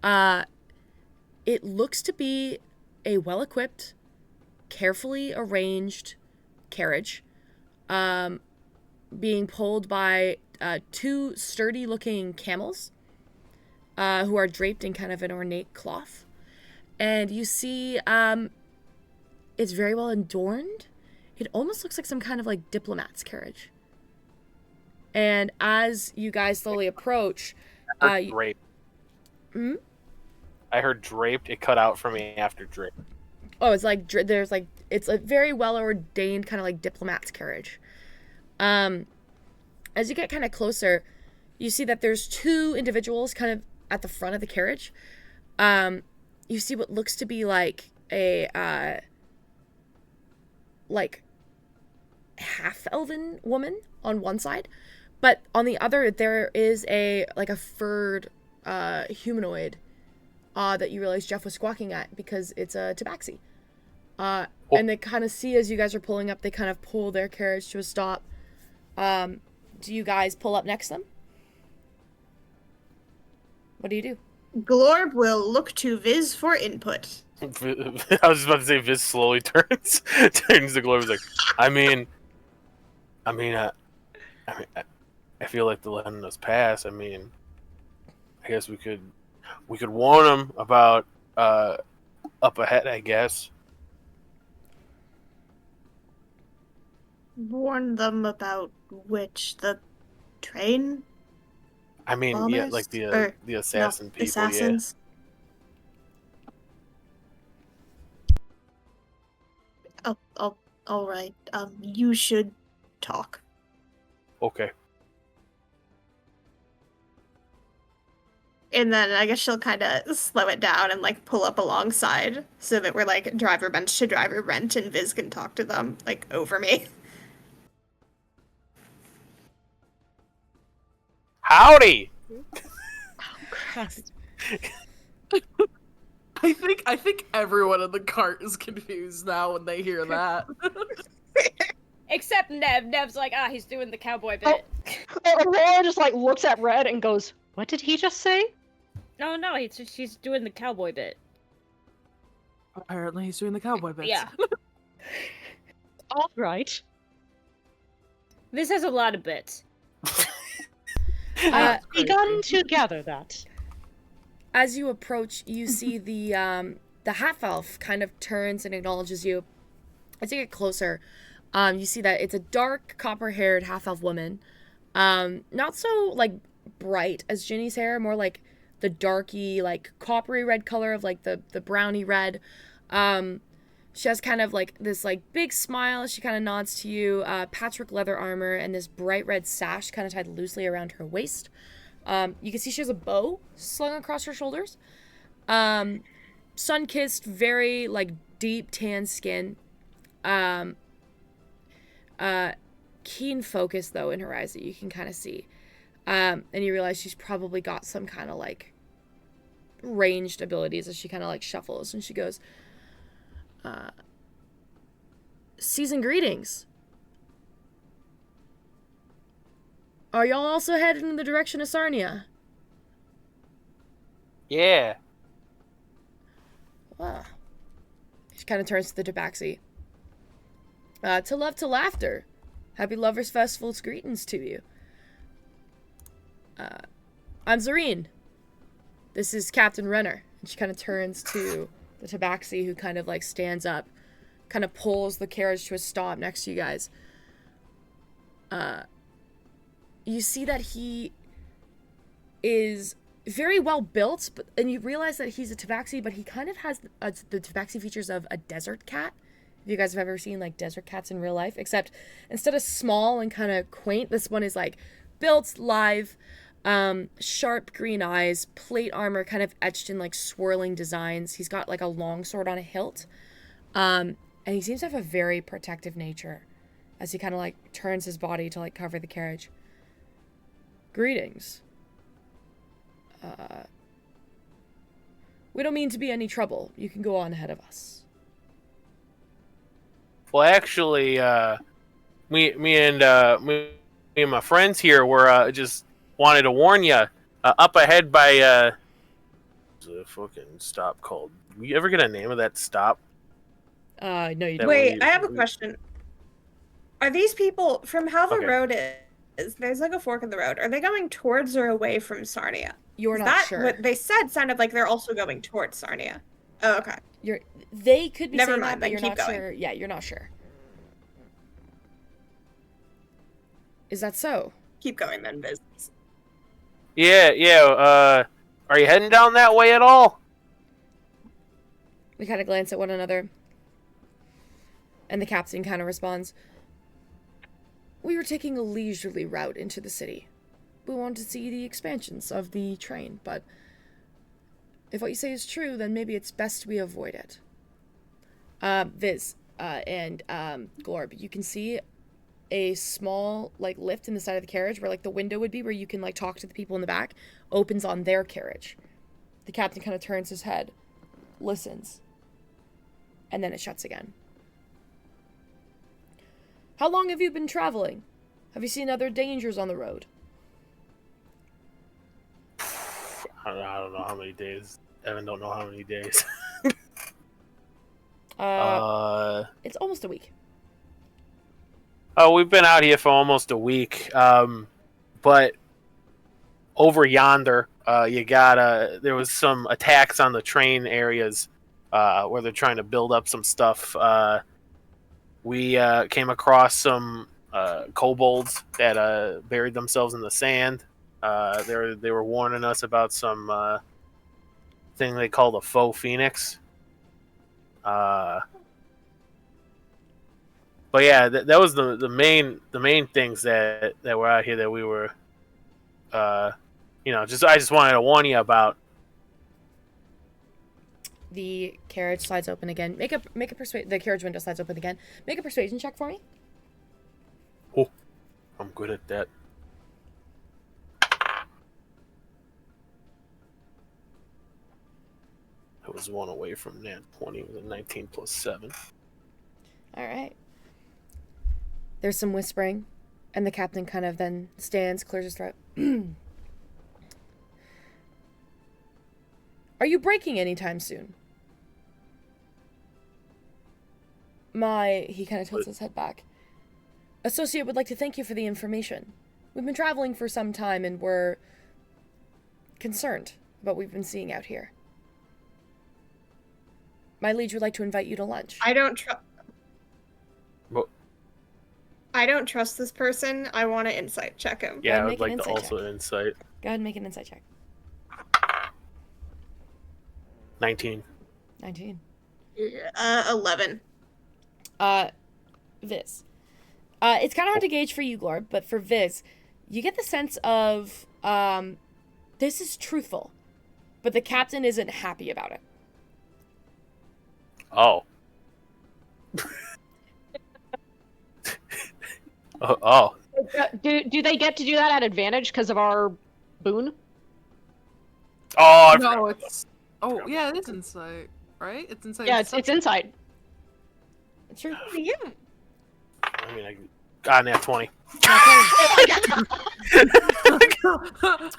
It looks to be a well-equipped, carefully arranged carriage, being pulled by two sturdy-looking camels, who are draped in kind of an ornate cloth. And you see, it's very well adorned. It almost looks like some kind of like diplomat's carriage. And as you guys slowly approach,
Draped. I heard draped. It cut out for me after draped.
Oh, it's like there's like it's a very well ordained kind of like diplomat's carriage. As you get kind of closer, you see that there's two individuals kind of at the front of the carriage. You see what looks to be like a like half-elven woman on one side, but on the other there is a furred humanoid that you realize Jeff was squawking at because it's a tabaxi. And they kind of see as you guys are pulling up, they kind of pull their carriage to a stop. Do you guys pull up next to them? What do you do?
Glorb will look to Viz for input.
I was just about to say Viz slowly turns to Glover. Is like, I feel like they're letting us pass. I mean, I guess we could warn them about up ahead. I guess.
Warn them about which? The train?
I mean,
bombers?
yeah, like the assassin people.
Assassins. Yeah. Oh, all right. You should talk.
Okay.
And then I guess she'll kind of slow it down and like pull up alongside so that we're like driver bench to driver bench and Viz can talk to them like over me.
Howdy.
Christ.
I think everyone in the cart is confused now when they hear that.
Except Nev. Nev's like, he's doing the cowboy bit.
Aurora just like looks at Red and goes, "What did he just say?"
No, she's doing the cowboy bit.
Apparently, he's doing the cowboy bits.
Yeah.
All right.
This has a lot of bits.
Begun to gather that.
As you approach, you see the half elf kind of turns and acknowledges you. As you get closer, You see that it's a dark, copper-haired half-elf woman. Not so, like, bright as Ginny's hair, more like the darky, like, coppery red color of, like, the browny red. She has kind of, like, this, like, big smile. She kind of nods to you. Patchwork leather armor and this bright red sash kind of tied loosely around her waist. You can see she has a bow slung across her shoulders. Sun-kissed, very, like, deep tan skin. Keen focus, though, in her eyes that you can kind of see. And you realize she's probably got some kind of, like, ranged abilities as she kind of, like, shuffles. And she goes, season greetings. Are y'all also headed in the direction of Sarnia?
Yeah.
Wow. She kind of turns to the Tabaxi. To love to laughter. Happy Lovers Festival's greetings to you. I'm Zareen. This is Captain Renner. And she kind of turns to the Tabaxi, who kind of like stands up, kind of pulls the carriage to a stop next to you guys. You see that he is very well built, and you realize that he's a Tabaxi, but he kind of has the Tabaxi features of a desert cat. If you guys have ever seen like desert cats in real life, except instead of small and kind of quaint, this one is like built, live, sharp green eyes, plate armor kind of etched in like swirling designs. He's got like a long sword on a hilt, and he seems to have a very protective nature as he kind of like turns his body to like cover the carriage. Greetings. We don't mean to be any trouble. You can go on ahead of us.
Well, actually, me and my friends here were just wanted to warn you. Up ahead by what's the fucking stop called? You ever get a name of that stop?
No, you
That
don't.
Wait, I have a question. Are these people from how the
Okay.
road is? There's like a fork in the road. Are they going towards or away from Sarnia?
You're
Is
not
that
sure.
what they said sounded like they're also going towards Sarnia. Oh, okay.
They could be
Never
saying
mind,
that, but
then
you're
keep
not
going.
sure. Yeah, you're not sure. Is that so?
Keep going then, Biz.
Yeah. Are you heading down that way at all?
We kind of glance at one another. And the captain kind of responds, we were taking a leisurely route into the city. We wanted to see the expansions of the train, but if what you say is true, then maybe it's best we avoid it. Viz, and Glorb, you can see a small, like, lift in the side of the carriage where, like, the window would be where you can, like, talk to the people in the back, opens on their carriage. The captain kind of turns his head, listens, and then it shuts again. How long have you been traveling? Have you seen other dangers on the road?
I don't know how many days. Evan don't know how many days.
It's almost a week.
Oh, we've been out here for almost a week. But over yonder, you got there was some attacks on the train areas where they're trying to build up some stuff. We came across some kobolds that buried themselves in the sand. They were warning us about some thing they call the faux phoenix. But yeah, that was the main things that were out here that we were, I just wanted to warn you about.
The carriage slides open again. The carriage window slides open again. Make a persuasion check for me.
Oh, I'm good at that. I was one away from that 20 with a 19 plus 7.
All right. There's some whispering, and the captain kind of then stands, clears his throat. Are you breaking anytime soon? He kind of tilts his head back. Associate would like to thank you for the information. We've been traveling for some time, and we're concerned about what we've been seeing out here. My liege would like to invite you to lunch.
I don't trust. I don't trust this person. I want to insight check him.
Yeah, I
make
would
an
like to
insight
also insight.
Go ahead and make an insight check.
19.
19.
11.
Viz. It's kind of hard to gauge for you, Glorb, but for Viz, you get the sense of, this is truthful, but the captain isn't happy about it.
Oh. Oh.
Do they get to do that at advantage because of our boon?
Oh, I
No,
forgot.
it's. Oh, yeah, it is insight, right? It's insight.
Yeah, it's inside.
It's true.
Yeah.
I mean, I got nat 20.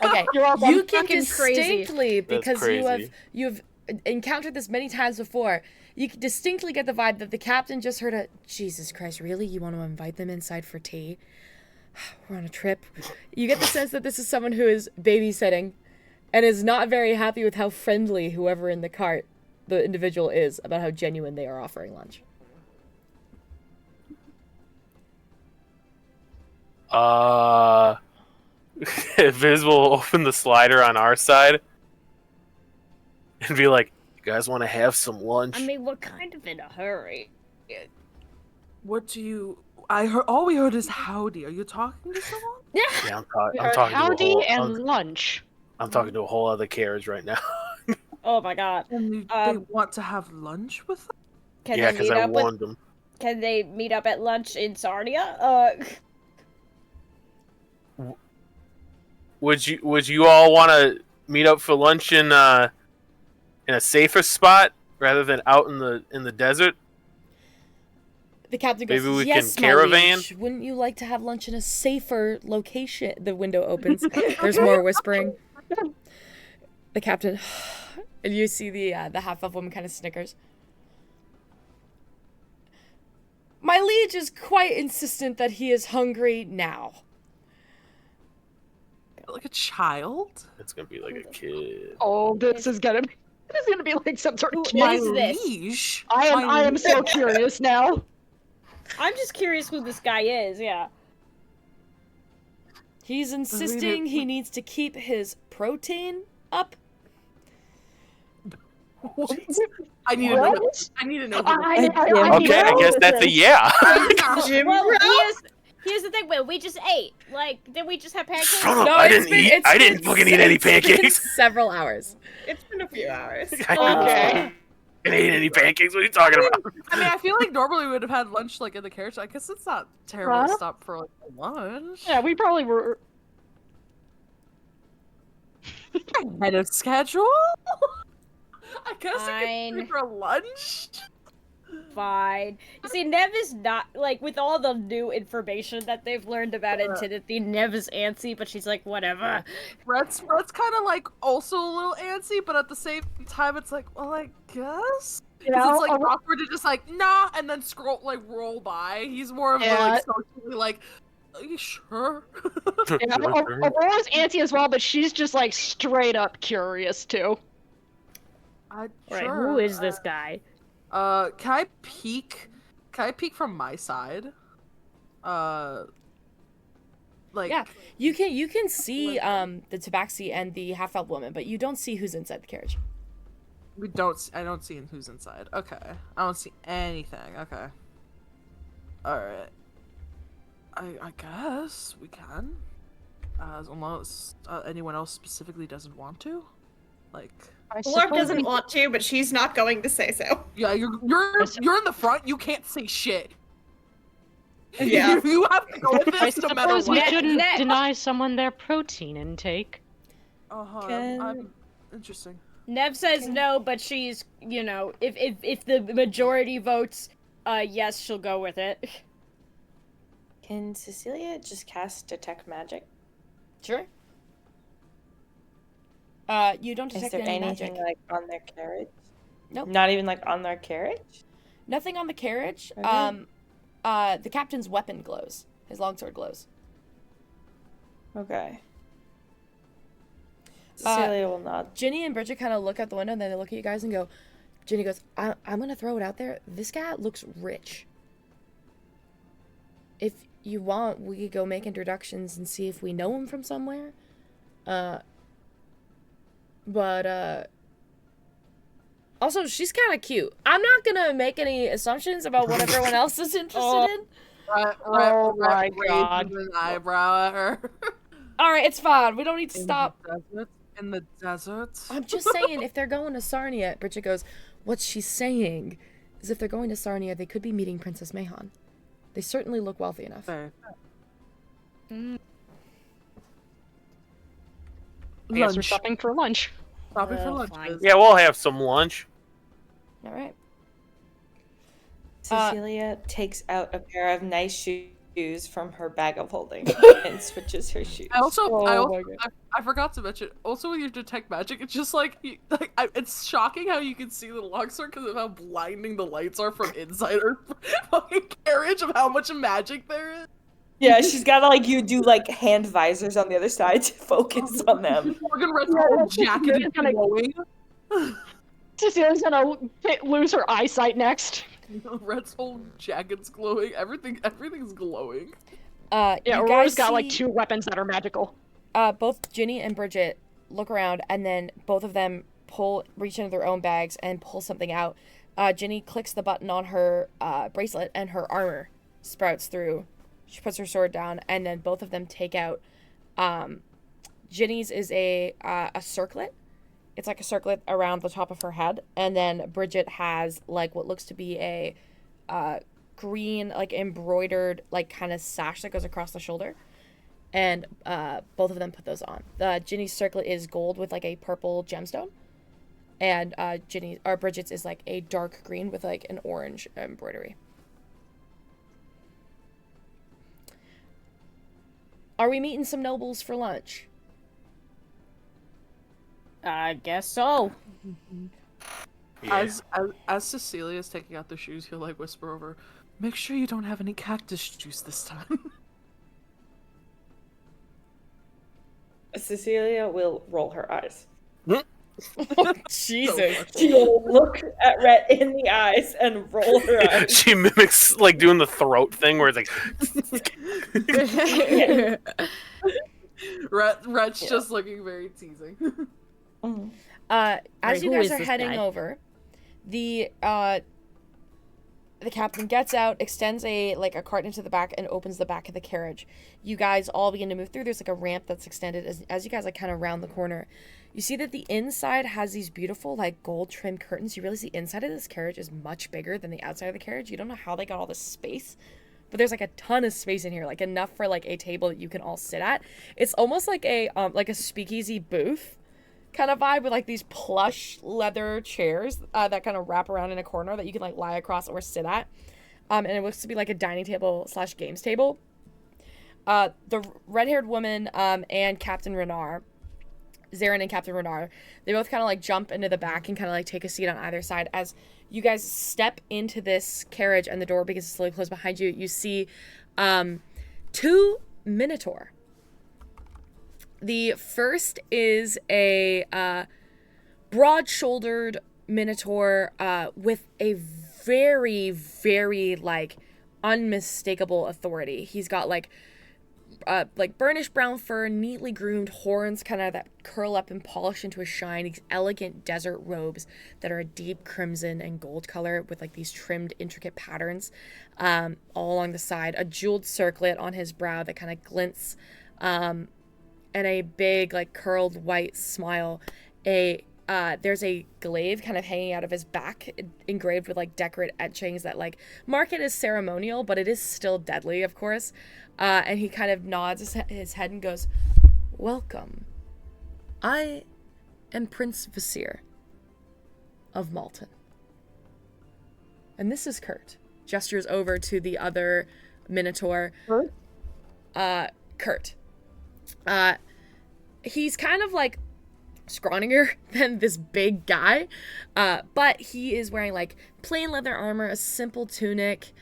Okay,
You're welcome.
you can
Fucking crazy.
distinctly,
That's
because
crazy.
you've encountered this many times before, you can distinctly get the vibe that the captain just heard a, Jesus Christ, really? You want to invite them inside for tea? We're on a trip. You get the sense that this is someone who is babysitting and is not very happy with how friendly whoever in the cart, the individual, is about how genuine they are offering lunch.
Viz will open the slider on our side and be like, "You guys want to have some lunch?"
I mean, we're kind of in a hurry.
What do you? I heard. All we heard is howdy. Are you talking to someone?
Yeah, I'm talking
Howdy
to a whole,
and lunch.
I'm talking to a whole other carriage right now.
Oh my god.
And they want to have lunch with them?
Can
Yeah,
they
because
meet
I
up with?
warned them.
Can they meet up at lunch in Sarnia?
Would you all want to meet up for lunch in a safer spot rather than out in the desert?
The captain goes,
Maybe we
yes,
can caravan?
my liege. Wouldn't you like to have lunch in a safer location? The window opens. There's more whispering. The captain, and you see the half-elf woman kind of snickers. My liege is quite insistent that he is hungry now.
Like a child?
It's gonna be like a kid.
Oh, this is gonna be like some sort of
Who
kid.
My
is this?
liege.
I am so curious now.
I'm just curious who this guy is. Yeah.
He's insisting he needs to keep his protein up.
What? I need to know. I need to know.
Uh,
Okay, I guess that's a yeah.
Well, here's the thing. Wait, we just ate. Like, did we just have pancakes?
Shut up!
No,
I
it's
didn't
been-
eat.
it's
I
been
didn't fucking eat any
it's been
pancakes.
several hours.
It's been a few hours.
Okay.
I didn't eat any pancakes. What are you talking about?
I mean, I feel like normally we would have had lunch like in the carriage. I guess it's not terrible to
Huh?
stop for like lunch.
Yeah, we probably were.
Ahead of schedule. I guess we
Fine.
could for lunch.
Fine. You see, Nev is not like with all the new information that they've learned about Antidothy. Nev is antsy, but she's like, whatever.
Brett's kind of like also a little antsy, but at the same time, it's like, well, I guess. 'Cause
Yeah,
it's like
I'll-
awkward to just like nah, and then roll by. He's more of the
Yeah.
like socially like, are you sure?
Yeah, Aurora's antsy as well, but she's just like straight up curious too.
Right,
Sure.
who is this guy?
Can I peek? Can I peek from my side? Like
Yeah, you can see the tabaxi and the half-elf woman, but you don't see who's inside the carriage.
I don't see who's inside. Okay. I don't see anything. Okay. Alright. I guess we can. As long as anyone else specifically doesn't want to. Like
Lord doesn't want to, but she's not going to say so.
yeah, you're in the front, you can't say shit.
Yeah.
You have to go with
I
this no matter
suppose we
what.
shouldn't deny someone their protein intake.
I'm interesting.
Nev says no, but she's, you know, if the majority votes yes, she'll go with it.
Can Cecilia just cast Detect Magic?
Sure. You don't
Is
detect
there
any
anything
magic.
like on their carriage?
Nope.
Not even like on their carriage?
Nothing on the carriage.
Okay.
The captain's weapon glows. His longsword glows.
Okay. Cecilia will nod.
Ginny and Bridget kind of look out the window, and then they look at you guys and go, Ginny goes, I'm going to throw it out there. This guy looks rich. If you want, we could go make introductions and see if we know him from somewhere. But also, she's kind of cute. I'm not gonna make any assumptions about what everyone else is interested in.
Oh
my God.
An eyebrow at her.
All right, it's fine. We don't need to
In
stop.
the desert. In the desert.
I'm just saying, if they're going to Sarnia, Bridget goes, what she's saying is if they're going to Sarnia, they could be meeting Princess Mahon. They certainly look wealthy enough.
Fair.
I guess we're stopping for lunch.
Stopping for lunch.
fine.
Yeah, we'll have some lunch.
All right.
Cecilia takes out a pair of nice shoes from her bag of holding and switches her shoes.
I also,
Oh my God.
I forgot to mention. Also, when you detect magic, it's just like, it's shocking how you can see the longsword because of how blinding the lights are from inside her fucking carriage of how much magic there is.
Yeah, she's gotta you do hand visors on the other side to focus on them.
Morgan Red's whole jacket is glowing.
Cecilia's gonna lose her eyesight next.
Red's whole jacket's glowing. Everything's glowing.
Yeah,
Yeah, Aurora's got like 2 weapons that are magical.
Both Ginny and Bridget look around, and then both of them reach into their own bags and pull something out. Ginny clicks the button on her bracelet, and her armor sprouts through. She puts her sword down, and then both of them take out. Ginny's is a circlet. It's like a circlet around the top of her head, and then Bridget has what looks to be a green embroidered kind of sash that goes across the shoulder, and both of them put those on. Ginny's circlet is gold with a purple gemstone, and Bridget's is a dark green with an orange embroidery. Are we meeting some nobles for lunch?
I guess so.
Yeah.
As Cecilia's taking out the shoes, he'll whisper over, "Make sure you don't have any cactus juice this time."
Cecilia will roll her eyes.
Jesus.
She will look at Rhett in the eyes and roll her eyes.
She mimics doing the throat thing where it's
Rhett's just looking very teasing.
As
Wait,
you
who
guys
is
are
this
heading
guy?
over, the captain gets out, extends a cart into the back, and opens the back of the carriage. You guys all begin to move through. There's a ramp that's extended as you guys kind of round the corner. You see that the inside has these beautiful gold trimmed curtains. You realize the inside of this carriage is much bigger than the outside of the carriage. You don't know how they got all this space, but there's a ton of space in here, enough for a table that you can all sit at. It's almost like a speakeasy booth kind of vibe with these plush leather chairs that kind of wrap around in a corner that you can lie across or sit at. And it looks to be a dining table / games table. The red-haired woman and Captain Renard, Zarin and Captain Renard, they both kind of jump into the back and kind of take a seat on either side. As you guys step into this carriage and the door begins to slowly close behind you, you see 2 Minotaur. The first is a broad-shouldered Minotaur with a very, very unmistakable authority. He's got burnished brown fur, neatly groomed horns kind of that curl up and polish into a shine, these elegant desert robes that are a deep crimson and gold color with these trimmed intricate patterns all along the side, a jeweled circlet on his brow that kind of glints, and a big curled white smile. There's a glaive kind of hanging out of his back, engraved with decorate etchings that mark it as ceremonial, but it is still deadly, of course. And he kind of nods his head and goes, "Welcome. I am Prince Visir of Malton. And this is Kurt." Gestures over to the other Minotaur. Kurt. He's kind of scrawnier than this big guy, but he is wearing plain leather armor, a simple tunic,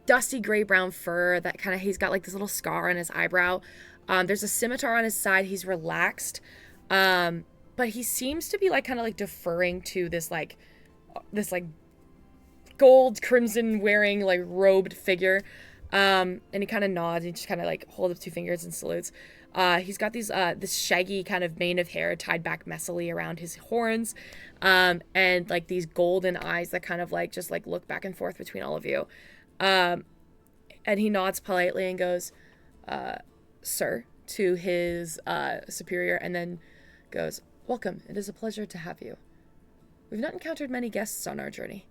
dusty gray-brown fur that kind of, he's got this little scar on his eyebrow. There's a scimitar on his side. He's relaxed, but he seems to be kind of deferring to this gold crimson wearing robed figure. And he kind of nods. And he just kind of like holds up 2 fingers and salutes. He's got these this shaggy kind of mane of hair tied back messily around his horns, and like these golden eyes that kind of like just like look back and forth between all of you. And he nods politely and goes, "Sir," to his superior, and then goes, "Welcome. It is a pleasure to have you. We've not encountered many guests on our journey."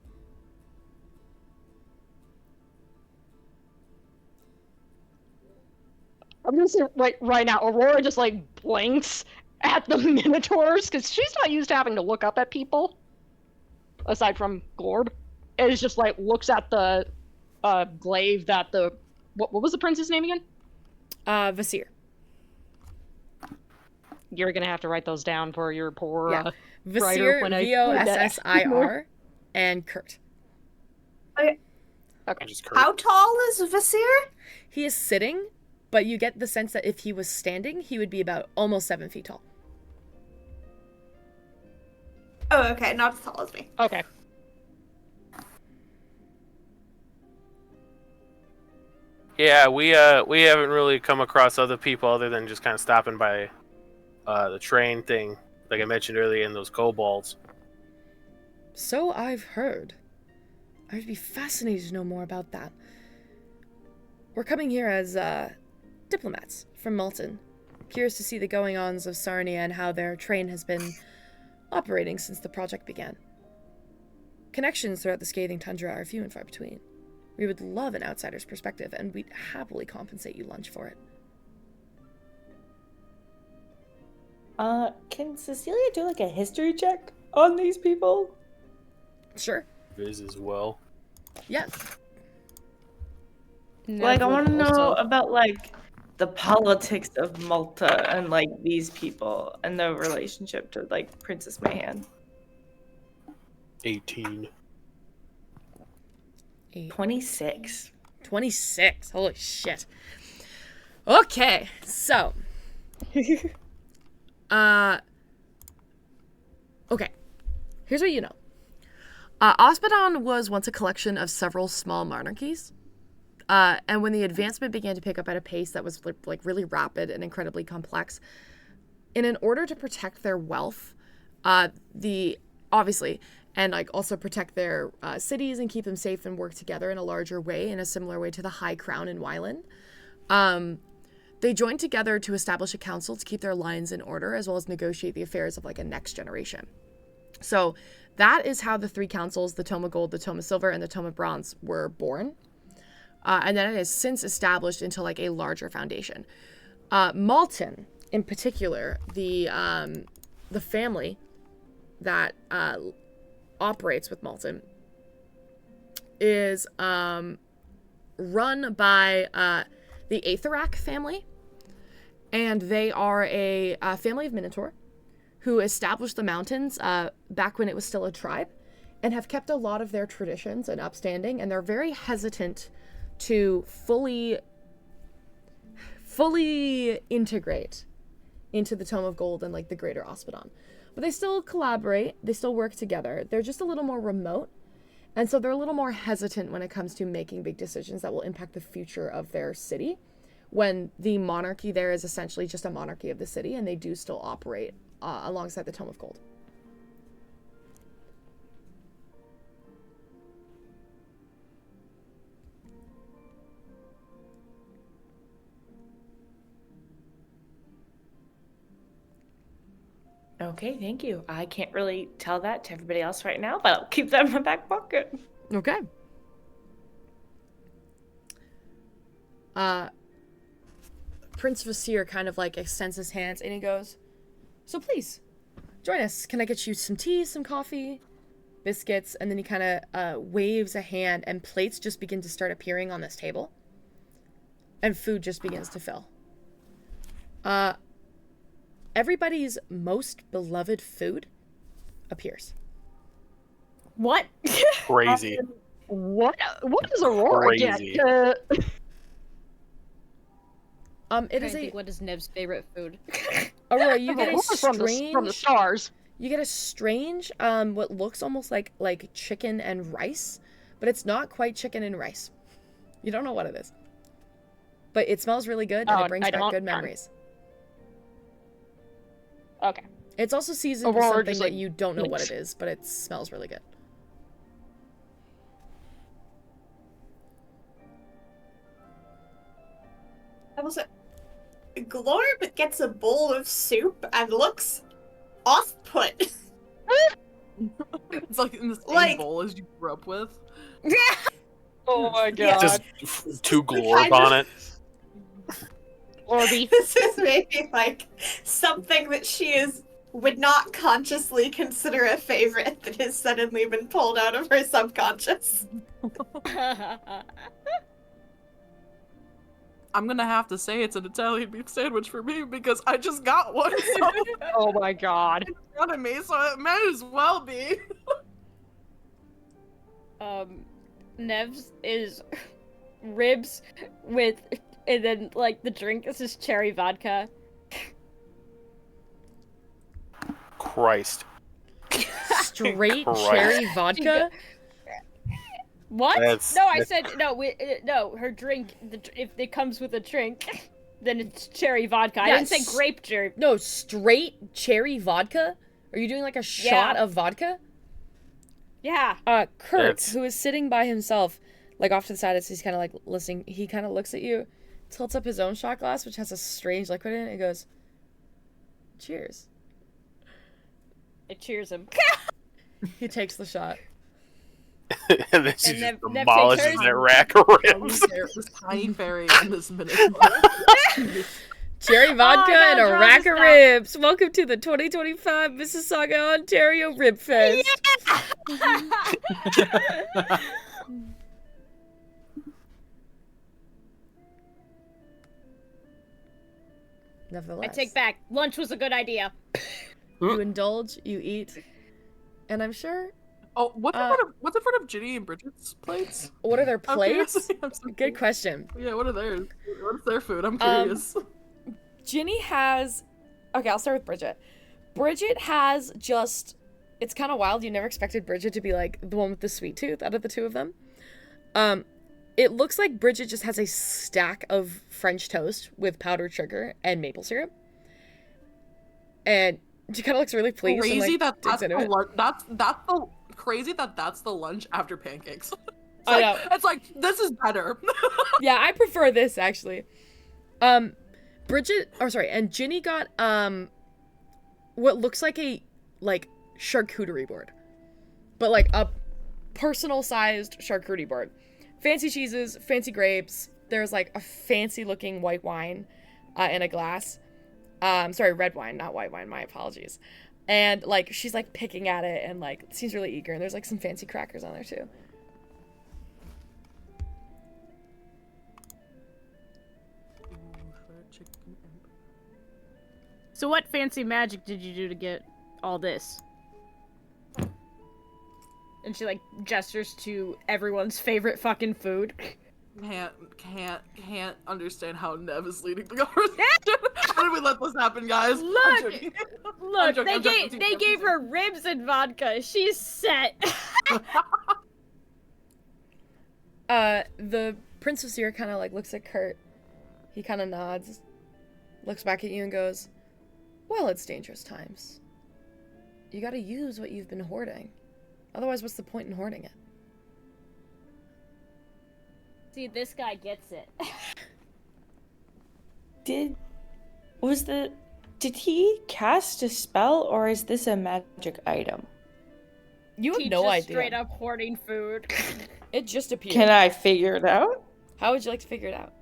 I'm gonna say right now, Aurora just like blinks at the Minotaurs because she's not used to having to look up at people, aside from Glorb. And it's just like looks at the glaive that the what was the prince's name again?
Vasir.
You're gonna have to write those down for your poor
Yeah.
writer
Vasir,
when I
Vossir, and Kurt.
Okay.
Just Kurt.
How tall is Vasir?
He is sitting, but you get the sense that if he was standing, he would be about almost 7 feet tall.
Oh, okay, not as tall as me.
Okay.
Yeah, we haven't really come across other people other than just kind of stopping by the train thing, like I mentioned earlier, in those kobolds.
So I've heard. I'd be fascinated to know more about that. We're coming here as diplomats from Malton. Curious to see the going-ons of Sarnia and how their train has been operating since the project began. Connections throughout the scathing tundra are few and far between. We would love an outsider's perspective, and we'd happily compensate you lunch for it.
Can Cecilia do like a history check on these people?
Sure.
Viz as well.
Yeah.
Like, I want to know about like the politics of Malta and like these people and the relationship to like Princess Mayhan.
18.
26.
26. Holy shit. Okay, so. Okay. Here's what you know. Ospedon was once a collection of several small monarchies. And when the advancement began to pick up at a pace that was like really rapid and incredibly complex, in an order to protect their wealth, obviously, and like also protect their cities and keep them safe and work together in a larger way, in a similar way to the High Crown in Wyland, they joined together to establish a council to keep their lines in order, as well as negotiate the affairs of like a next generation. So that is how the 3 councils, the Tome of Gold, the Tome of Silver, and the Tome of Bronze, were born. And then it has since established into like a larger foundation. Malton, in particular, the family that operates with Malton, is run by the Aetherak family, and they are a family of Minotaur who established the mountains back when it was still a tribe, and have kept a lot of their traditions and upstanding, and they're very hesitant to fully integrate into the Tome of Gold and like the greater Ospedon. But they still collaborate, they still work together. They're just a little more remote, and so they're a little more hesitant when it comes to making big decisions that will impact the future of their city, when the monarchy there is essentially just a monarchy of the city, and they do still operate alongside the Tome of Gold.
Okay, thank you. I can't really tell that to everybody else right now, but I'll keep that in my back pocket.
Okay. Prince Vasir kind of like extends his hands and he goes, "So please, join us. Can I get you some tea, some coffee, biscuits?" And then he kind of waves a hand, and plates just begin to start appearing on this table. And food just begins to fill. Everybody's most beloved food appears.
What?
Crazy.
What does Aurora
Crazy.
get?
It is a
What is Nev's favorite food?
Aurora. You get a
Aurora's
strange
from the stars.
You get a strange, what looks almost like chicken and rice, but it's not quite chicken and rice. You don't know what it is. But it smells really good, and
Oh,
it brings
I
back
don't-
good memories.
Okay.
It's also seasoned with
Aurora
something
just,
that
like,
you don't know what it
blinks.
is, but it smells really good.
I was Glorb gets a bowl of soup and looks off-put.
It's like in the same
Like-
bowl as you grew up with.
Oh my
Yeah.
god.
Just two glorb
kind
on
of-
it.
Orby.
This is maybe like something that would not consciously consider a favorite that has suddenly been pulled out of her subconscious.
I'm gonna have to say it's an Italian beef sandwich for me because I just got one so
Oh my god.
in front of me, so it may as well be.
Nev's is ribs with, and then like the drink is just cherry vodka.
Christ.
Straight
Christ.
cherry vodka?
What?
That's-
no, I
that's-
said no. No, her drink. If it comes with a drink, then it's cherry vodka. I didn't say
Yes.
grape cherry.
No, straight cherry vodka? Are you doing like a shot of vodka?
Yeah.
Kurt,
That's-
who is sitting by himself, like off to the side as he's kind of like listening, he kind of looks at you, tilts up his own shot glass, which has a strange liquid in it, and goes, cheers.
It cheers him.
He takes the shot.
And then she
And
just
Nev
demolishes
takes hers.
that rack of ribs.
This tiny fairy in this minute.
Cherry vodka
no,
and a
draw
rack
this
of
down.
ribs. Welcome to the 2025 Mississauga, Ontario Rib Fest. Nevertheless,
I take back. Lunch was a good idea.
you indulge, you eat, and I'm sure.
Oh, what's in front of Ginny and Bridget's plates?
What are their
I'm
plates?
curious. I'm so
Good
curious.
question.
Yeah, what are theirs? What's their food? I'm curious.
Ginny has. Okay, I'll start with Bridget. Bridget has just. It's kind of wild. You never expected Bridget to be like the one with the sweet tooth out of the two of them. It looks like Bridget just has a stack of French toast with powdered sugar and maple syrup, and she kind of looks really pleased.
Crazy
and, like,
that
digs
that's
into
the
it.
lunch. That's the crazy that that's the lunch after pancakes.
I know.
It's like this is better.
Yeah, I prefer this actually. Bridget, and Ginny got what looks like a charcuterie board, but like a personal sized charcuterie board. Fancy cheeses, fancy grapes. There's like a fancy looking white wine in a glass. Sorry, red wine, not white wine. My apologies. And like she's like picking at it and like seems really eager. And there's like some fancy crackers on there too.
So what fancy magic did you do to get all this? And she like gestures to everyone's favorite fucking food.
Can't understand how Nev is leading the conversation. How did we let this happen, guys? I'm
Look!
joking.
Look,
I'm joking.
they gave her ribs and vodka. She's set.
The Prince of Seer kind of like looks at Kurt. He kind of nods, looks back at you and goes, well, it's dangerous times. You gotta use what you've been hoarding. Otherwise, what's the point in hoarding it?
See, this guy gets it.
Did he cast a spell, or is this a magic item?
You have
He
no
just
idea.
straight up hoarding food.
It just appeared.
Can I figure it out
How would you like to figure it out?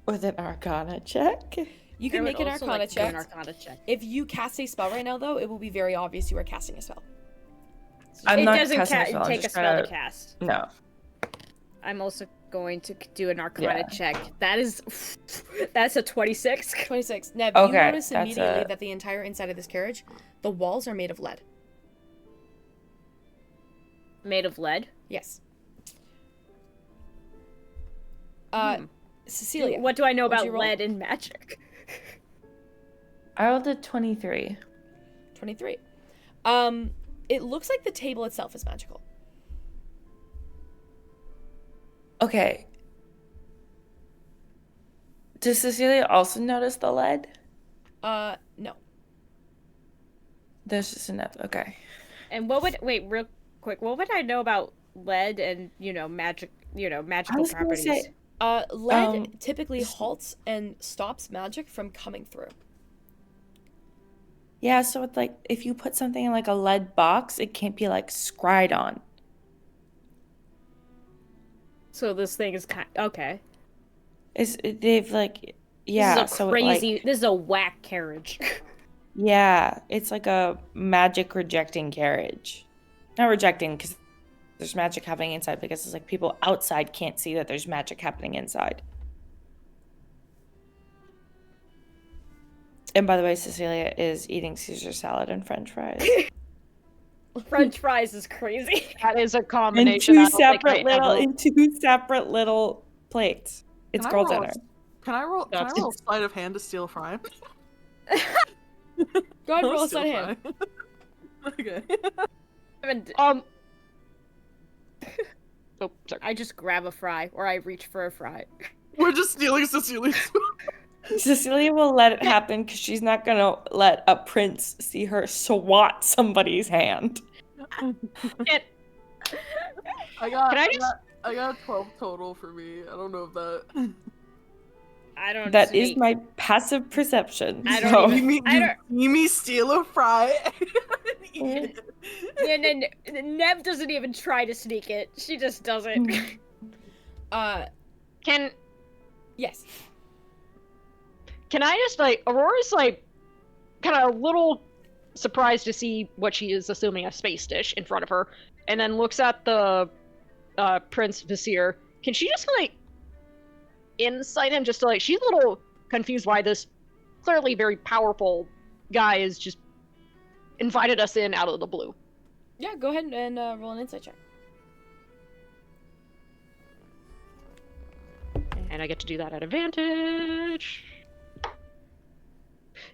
with an Arcana check?
You can
I
make
would
an
also
Arcana
like to do
check.
an Arcana check.
If you cast a spell right now, though, it will be very obvious you are casting a spell.
I'm
it
not
doesn't
casting a spell, I'm
take a
just
spell to
gonna-
cast.
No.
I'm also going to do an Arcana
Yeah.
check. That's a 26.
26. Neb, you
Okay,
notice
that's
immediately
a-
that the entire inside of this carriage, the walls are made of lead.
Made of lead.
Yes.
Hmm.
Cecilia.
What do I know
what'd
about
you roll?
lead and magic?
I rolled a 23.
23. It looks like the table itself is magical.
Okay. Does Cecilia also notice the lead?
No.
There's just enough. Okay.
And real quick, what would I know about lead and, magical
was gonna
properties?
say-
Lead typically halts and stops magic from coming through.
Yeah, so it's like if you put something in like a lead box, it can't be like scryed on.
So this thing is okay.
They've like yeah,
This is a
so
crazy.
It, like,
this is a whack carriage.
yeah, it's like a magic rejecting carriage. Not rejecting because there's magic happening inside, because it's like people outside can't see that there's magic happening inside. And by the way, Cecilia is eating Caesar salad and French fries.
French fries is crazy.
That is a
in
combination.
two
I don't think I
separate little plates. It's
Can I
girl
roll a-
dinner.
Can I roll? Can I roll sleight of hand to steal a fry?
Go ahead, roll a
Steal
sleight of hand.
fry. Okay.
Oh, sorry.
I just grab a fry, or I reach for a fry.
We're just stealing Cecilia's.
Cecilia will let it happen because she's not gonna let a prince see her swat somebody's hand.
I got.
Can I just-
I got 12 total for me. I don't know if that.
I don't.
That is
sneak.
my passive perception.
I
so-
don't
You
even-
mean
I
you
don't-
see me steal a fry? Eat it.
Yeah, Nev doesn't even try to sneak it. She just does it.
Can
Yes.
Can I just Aurora's kind of a little surprised to see what she is assuming a space dish in front of her, and then looks at the Prince Vizier. Can she just insight him just to she's a little confused why this clearly very powerful guy is just invited us in out of the blue.
Yeah, go ahead and roll an insight check.
And I get to do that at advantage.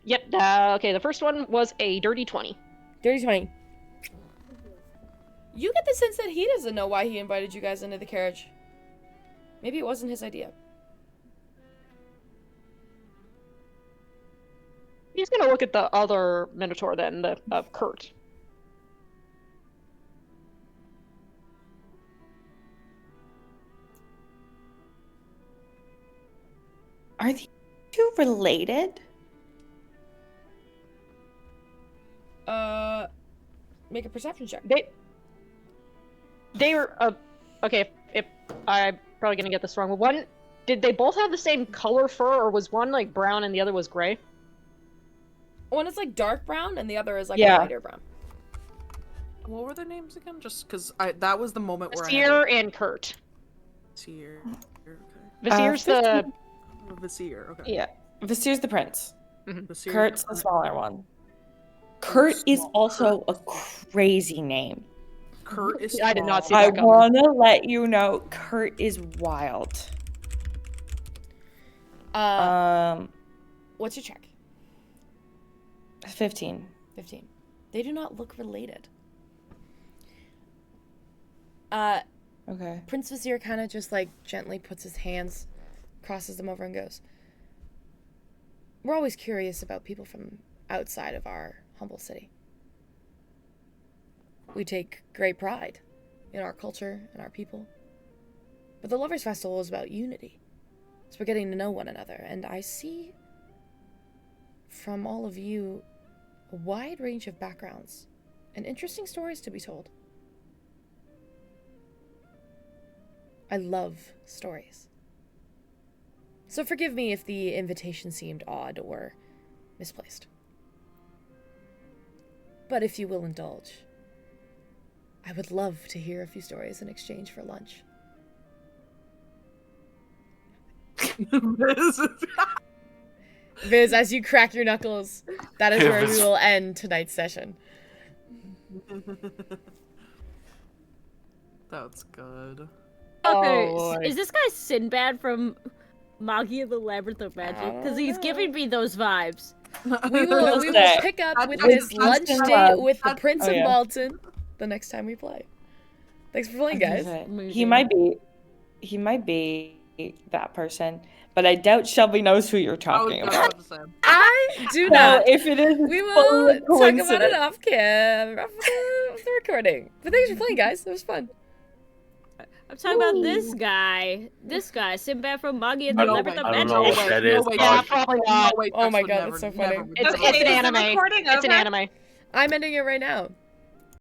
Yep, okay, the first one was a dirty 20.
Dirty 20. You get the sense that he doesn't know why he invited you guys into the carriage. Maybe it wasn't his idea.
He's gonna look at the other Minotaur then, the Kurt.
Are the two related?
Make a perception check.
They were okay. If I'm probably gonna get this wrong, but did they both have the same color fur, or was one brown and the other was gray?
One is dark brown and the other is a
Yeah.
lighter brown.
What were their names again? Just because that was the moment where
Vizier and Kurt.
Vizier. Okay.
Vizier's the
Vizier. Okay.
Yeah. Vizier's the prince.
Vizier.
Kurt's the smaller one. Kurt is also a crazy name.
Kurt is.
I did not see
small.
I
that coming.
want to let you know Kurt is wild.
What's your check?
15.
15. They do not look related.
Okay.
Prince Vizier kind of just gently puts his hands, crosses them over and goes, "We're always curious about people from outside of our humble city. We take great pride in our culture and our people. But the Lovers' Festival is about unity. It's about getting to know one another. And I see from all of you a wide range of backgrounds and interesting stories to be told. I love stories. So forgive me if the invitation seemed odd or misplaced. But if you will indulge, I would love to hear a few stories in exchange for lunch." Viz, as you crack your knuckles, that is where we
Viz.
will end tonight's session.
That's good.
Okay,
Oh,
is this guy Sinbad from Magi of the Labyrinth of Magic? Because he's giving me those vibes.
We will
say,
pick up with
with
this lunch
constant
date
love.
with the Prince
Oh,
of
yeah.
Malton the next time we play. Thanks for playing, guys.
He might be that person, but I doubt Shelby knows who you're
I was
talking
just
about.
about to say.
I do
So
not.
if it is,
We
it's
will
fully a
talk about it
coincidence.
off cam, off the recording. But thanks for playing, guys. It was fun.
I'm talking about this guy. This guy, Sinbad from Muggy and the
I don't-
Labyrinth of
I don't
Magic.
know what that is.
Yeah, probably not.
No, wait,
Oh my
Dexter,
God,
never,
that's so
never,
funny.
It's
never.
Okay,
an
is the
anime.
recording
It's an
over?
anime.
I'm ending it right now.